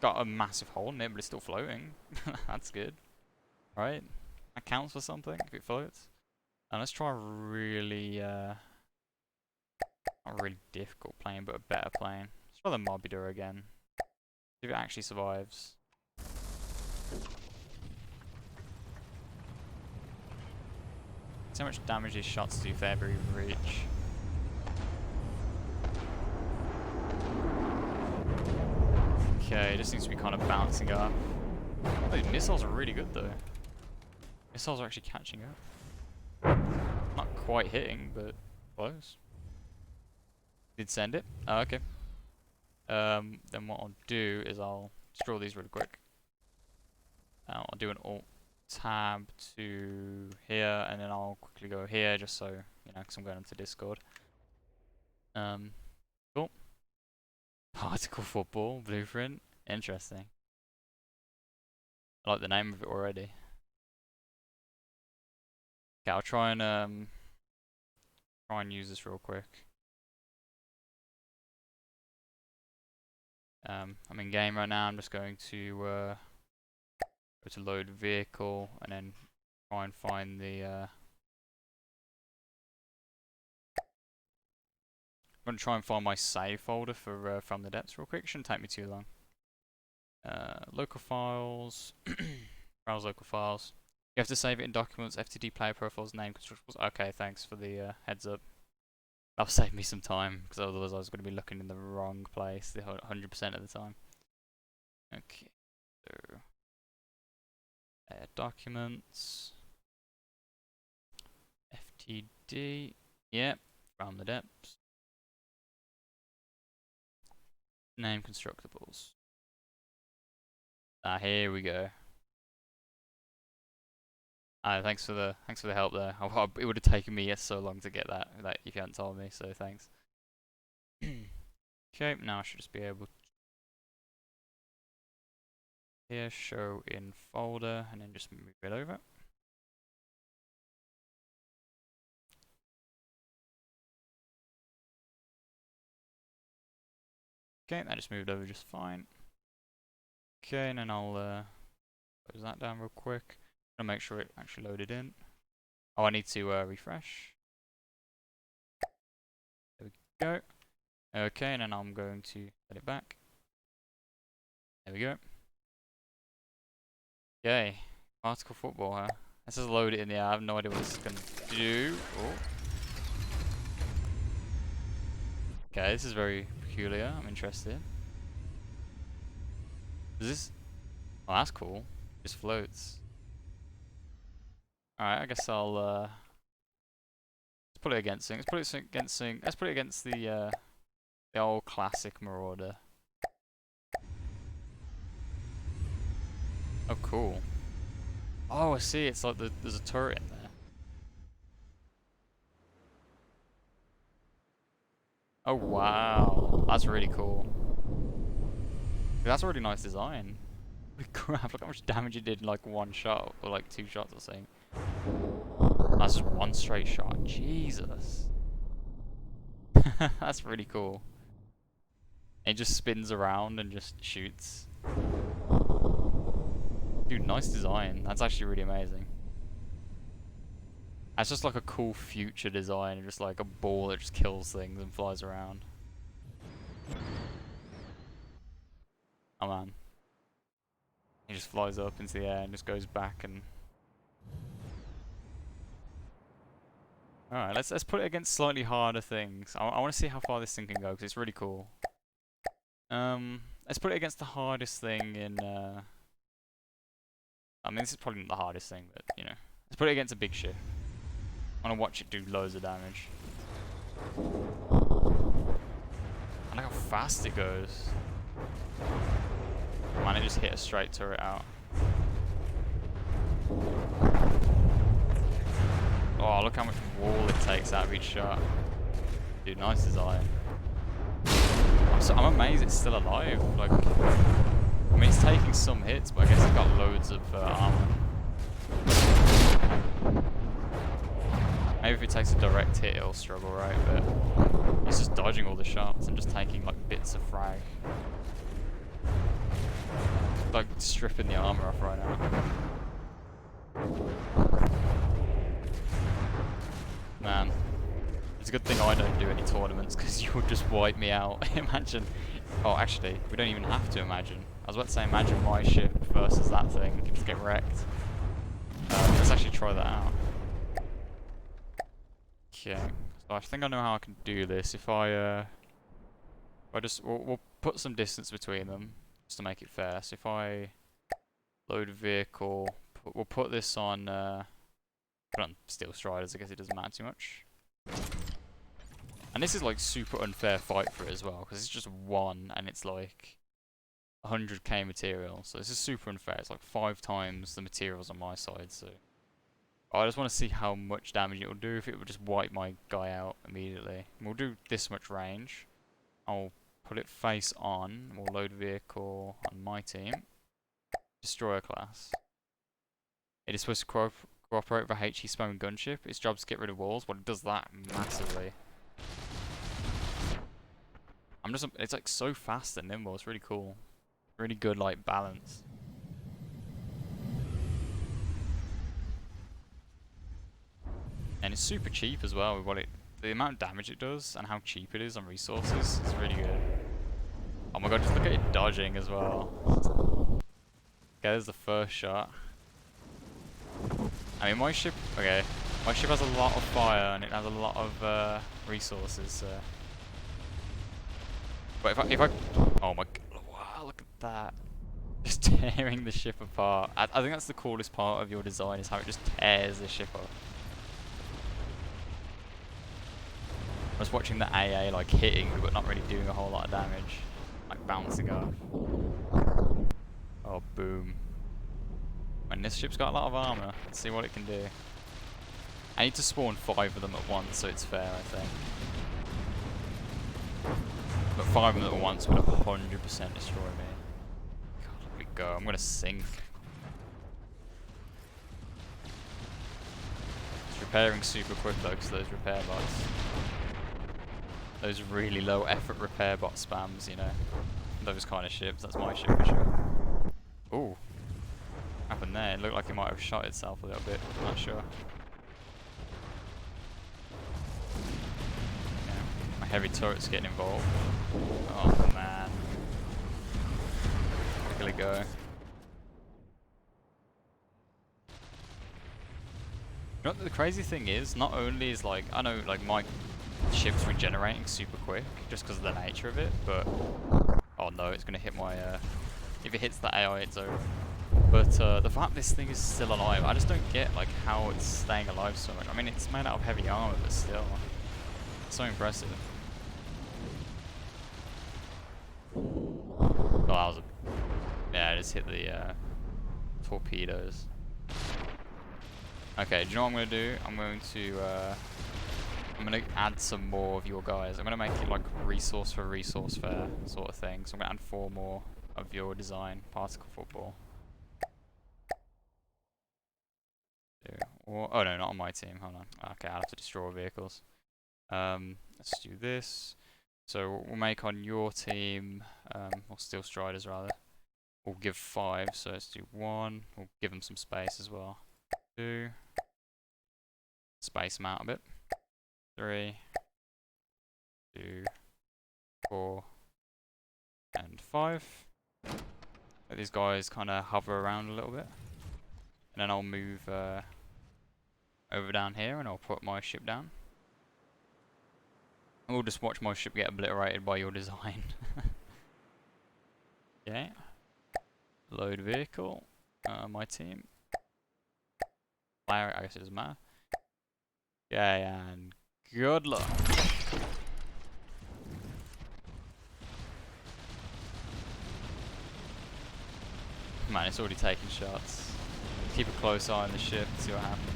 got a massive hole in it, but it's still floating. That's good. Right? That counts for something if it floats. And let's try a really, not really difficult plane, but a better plane. Let's try the Mobida again. See if it actually survives. See how much damage these shots do if they ever even reach. Okay, it just seems to be kind of bouncing up. Oh, these missiles are really good though. Missiles are actually catching up. Not quite hitting, but close. Did send it? Oh, okay. Then what I'll do is I'll draw these really quick. I'll do an Alt Tab to here, and then I'll quickly go here just so, you know, because I'm going into Discord. Cool. Particle Football Blueprint. Interesting. I like the name of it already. Okay, I'll try and use this real quick. I'm in game right now. I'm just going to go to load vehicle and then try and find the. I'm gonna try and find my save folder for From the Depths real quick. Shouldn't take me too long. Local files. Browse local files. You have to save it in documents, FTD player profiles, name constructables. Okay, thanks for the heads up. That'll save me some time, because otherwise I was going to be looking in the wrong place the 100% of the time. Okay, so documents, FTD, yep, From the Depths. Name constructables. Ah, here we go. Thanks for the help there. It would have taken me so long to get that if you hadn't told me, so thanks. Okay, now I should just be able to here show in folder and then just move it over. Okay, that just moved over just fine. Okay, and then I'll close that down real quick. I'm gonna make sure it actually loaded in. Oh, I need to refresh. There we go. Okay, and then I'm going to set it back. There we go. Okay, Particle Football, huh? Let's just load it in there. I have no idea what this is gonna do. Oh. Okay, this is very peculiar. I'm interested. Is this? Oh, that's cool. It just floats. Alright, I guess I'll let's put it against Sync. Let's put it against the old classic Marauder. Oh, cool. Oh, I see. It's like there's a turret in there. Oh wow, that's really cool. That's a really nice design. Holy crap! Look how much damage it did in like one shot or like 2 shots or something. That's just one straight shot. Jesus. That's really cool. It just spins around and just shoots. Dude, nice design. That's actually really amazing. That's just like a cool future design, just like a ball that just kills things and flies around. Oh man. He just flies up into the air and just goes back and... Alright, let's put it against slightly harder things. I want to see how far this thing can go, because it's really cool. Let's put it against the hardest thing in... I mean, this is probably not the hardest thing, but, you know. Let's put it against a big ship. I want to watch it do loads of damage. I like how fast it goes. Man, it just hit a straight turret out. Oh, look how much wall it takes out of each shot. Dude, nice design. I'm amazed it's still alive. Like, I mean, it's taking some hits, but I guess it's got loads of armor. Maybe if it takes a direct hit, it'll struggle, right? But it's just dodging all the shots and just taking like bits of frag. Like stripping the armor off right now. Man, it's a good thing I don't do any tournaments because you would just wipe me out. Imagine. Oh, actually, we don't even have to imagine. I was about to say imagine my ship versus that thing. We can just get wrecked. Let's actually try that out. Okay, so I think I know how I can do this. If I we'll put some distance between them just to make it fair. So if I load vehicle, we'll put this on. Put on Steel Striders. I guess it doesn't matter too much. And this is like super unfair fight for it as well because it's just one and it's like 100k material. So this is super unfair. It's like 5 times the materials on my side. So I just want to see how much damage it will do if it would just wipe my guy out immediately. And we'll do this much range. I'll put it face on. We'll load vehicle on my team. Destroyer class. It is supposed to cooperate with a HE spamming gunship. Its job is to get rid of walls. Well, it does that massively. It's like so fast and nimble. It's really cool. Really good like balance. And it's super cheap as well with what the amount of damage it does and how cheap it is on resources. It's really good. Oh my god, just look at it dodging as well. Okay, there's the first shot. I mean, my ship has a lot of fire and it has a lot of resources. So. But if I, oh my god, wow, look at that. Just tearing the ship apart. I think that's the coolest part of your design is how it just tears the ship off. I was watching the AA like hitting but not really doing a whole lot of damage. Like bouncing off. Oh, boom. And this ship's got a lot of armor. Let's see what it can do. I need to spawn 5 of them at once so it's fair, I think. But 5 of them at once would 100% destroy me. God, let me go. I'm gonna sink. It's repairing super quick though, because those repair bots. Those really low effort repair bot spams, you know. Those kind of ships. That's my ship for sure. Ooh. What happened there? It looked like it might have shot itself a little bit. I'm not sure. Yeah. My heavy turret's getting involved. Oh man. Look at it go. You know what the crazy thing is? Not only is like, I know like my ship's regenerating super quick just because of the nature of it, but oh no, it's gonna hit my if it hits the AI it's over. But the fact this thing is still alive, I just don't get like how it's staying alive so much. I mean, it's made out of heavy armor, but still, it's so impressive. Oh, that was yeah, I just hit the torpedoes. Okay, do you know what I'm gonna do? I'm gonna add some more of your guys. I'm gonna make it like resource for resource fair sort of thing. So I'm gonna add 4 more of your design, particle football. Or, oh no, not on my team. Hold on. Okay, I'll have to destroy vehicles. Let's do this. So we'll make on your team, or Steel Striders rather. We'll give 5. So let's do 1. We'll give them some space as well. 2. Space them out a bit. 3, 2, 4, and 5. Let these guys kind of hover around a little bit. And then I'll move over down here and I'll put my ship down. And we'll just watch my ship get obliterated by your design. Okay. Load vehicle. My team. Fire, I guess it doesn't matter. Okay, and good luck. Man, it's already taking shots. Keep a close eye on the ship and see what happens.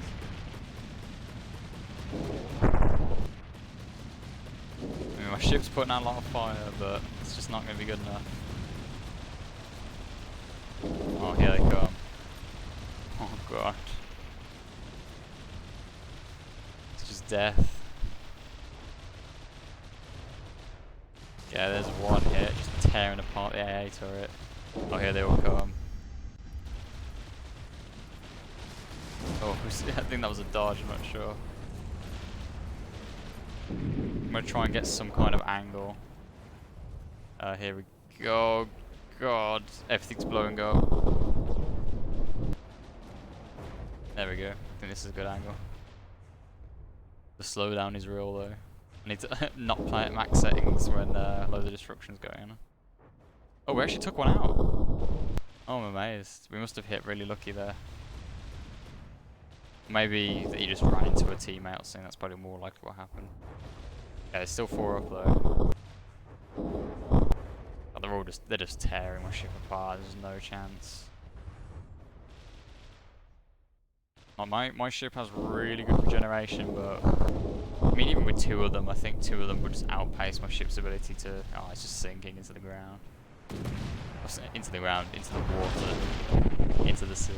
I mean, my ship's putting out a lot of fire, but it's just not going to be good enough. Oh, here they come. Oh god. It's just death. Yeah, there's one hit, just tearing apart the AA turret. Oh, here they all come. Oh, I think that was a dodge, I'm not sure. I'm gonna try and get some kind of angle. Here we go. God, everything's blowing up. There we go. I think this is a good angle. The slowdown is real though. I need to not play at max settings when loads of destruction's going on. Oh, we actually took one out. Oh, I'm amazed. We must have hit really lucky there. Maybe that you just ran into a teammate or something. That's probably more likely what happened. Yeah, there's still 4 up though. Oh, they're just tearing my ship apart. There's no chance. My ship has really good regeneration, but I mean, even with 2 of them, I think 2 of them would just outpace my ship's ability to. Oh, it's just sinking into the ground. Into the ground, into the water, into the sea.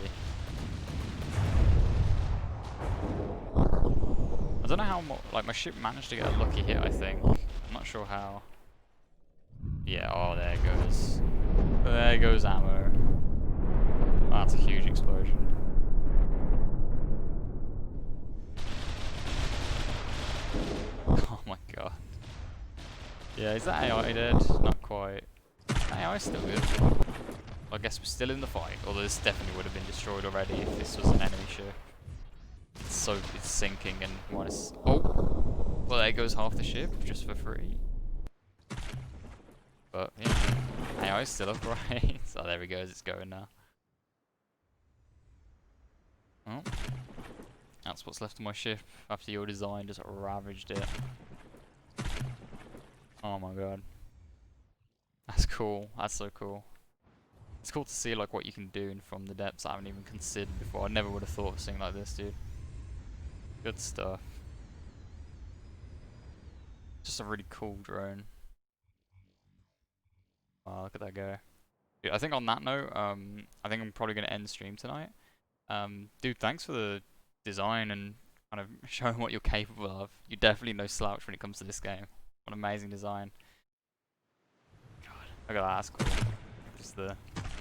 I don't know how like my ship managed to get a lucky hit. I think I'm not sure how. Yeah. Oh, there it goes. There goes ammo. Oh, that's a huge explosion. Oh my god. Yeah, is that AI dead? Not quite. AI is still good. I guess we're still in the fight, although this definitely would have been destroyed already if this was an enemy ship. It's sinking and minus. Oh! Well, there goes half the ship just for free. But yeah, AI is still upright. So there we go, it's going now. Oh. That's what's left of my ship after your design just ravaged it. Oh my god. That's cool. That's so cool. It's cool to see like what you can do from the depths I haven't even considered before. I never would have thought of something like this, dude. Good stuff. Just a really cool drone. Wow, look at that go. Dude, I think on that note, I think I'm probably gonna end stream tonight. Dude, thanks for the design and kind of showing what you're capable of. You're definitely no slouch when it comes to this game. What an amazing design. God, look at that, that's cool. Just the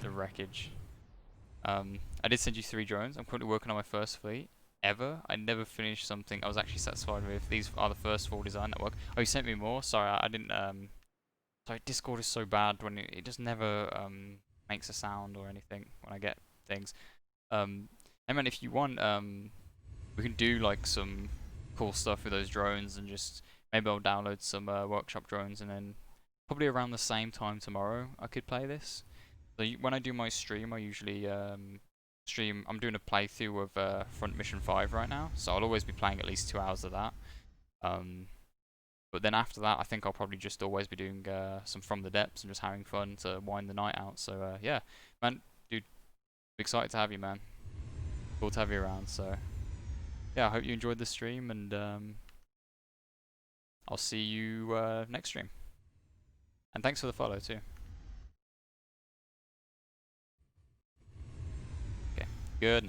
wreckage. I did send you 3 drones. I'm currently working on my first fleet ever. I never finished something I was actually satisfied with. These are the first 4 design that work. Oh, you sent me more? Sorry, I didn't. Sorry, Discord is so bad when it just never makes a sound or anything when I get things. Hey man, if you want, we can do like some cool stuff with those drones and just maybe I'll download some workshop drones and then probably around the same time tomorrow I could play this. So when I do my stream, I usually stream. I'm doing a playthrough of Front Mission 5 right now, so I'll always be playing at least 2 hours of that. But then after that, I think I'll probably just always be doing some From the Depths and just having fun to wind the night out. So yeah, man, dude, excited to have you, man. Cool to have you around. So yeah, I hope you enjoyed the stream, and I'll see you next stream. And thanks for the follow too. Okay, good night.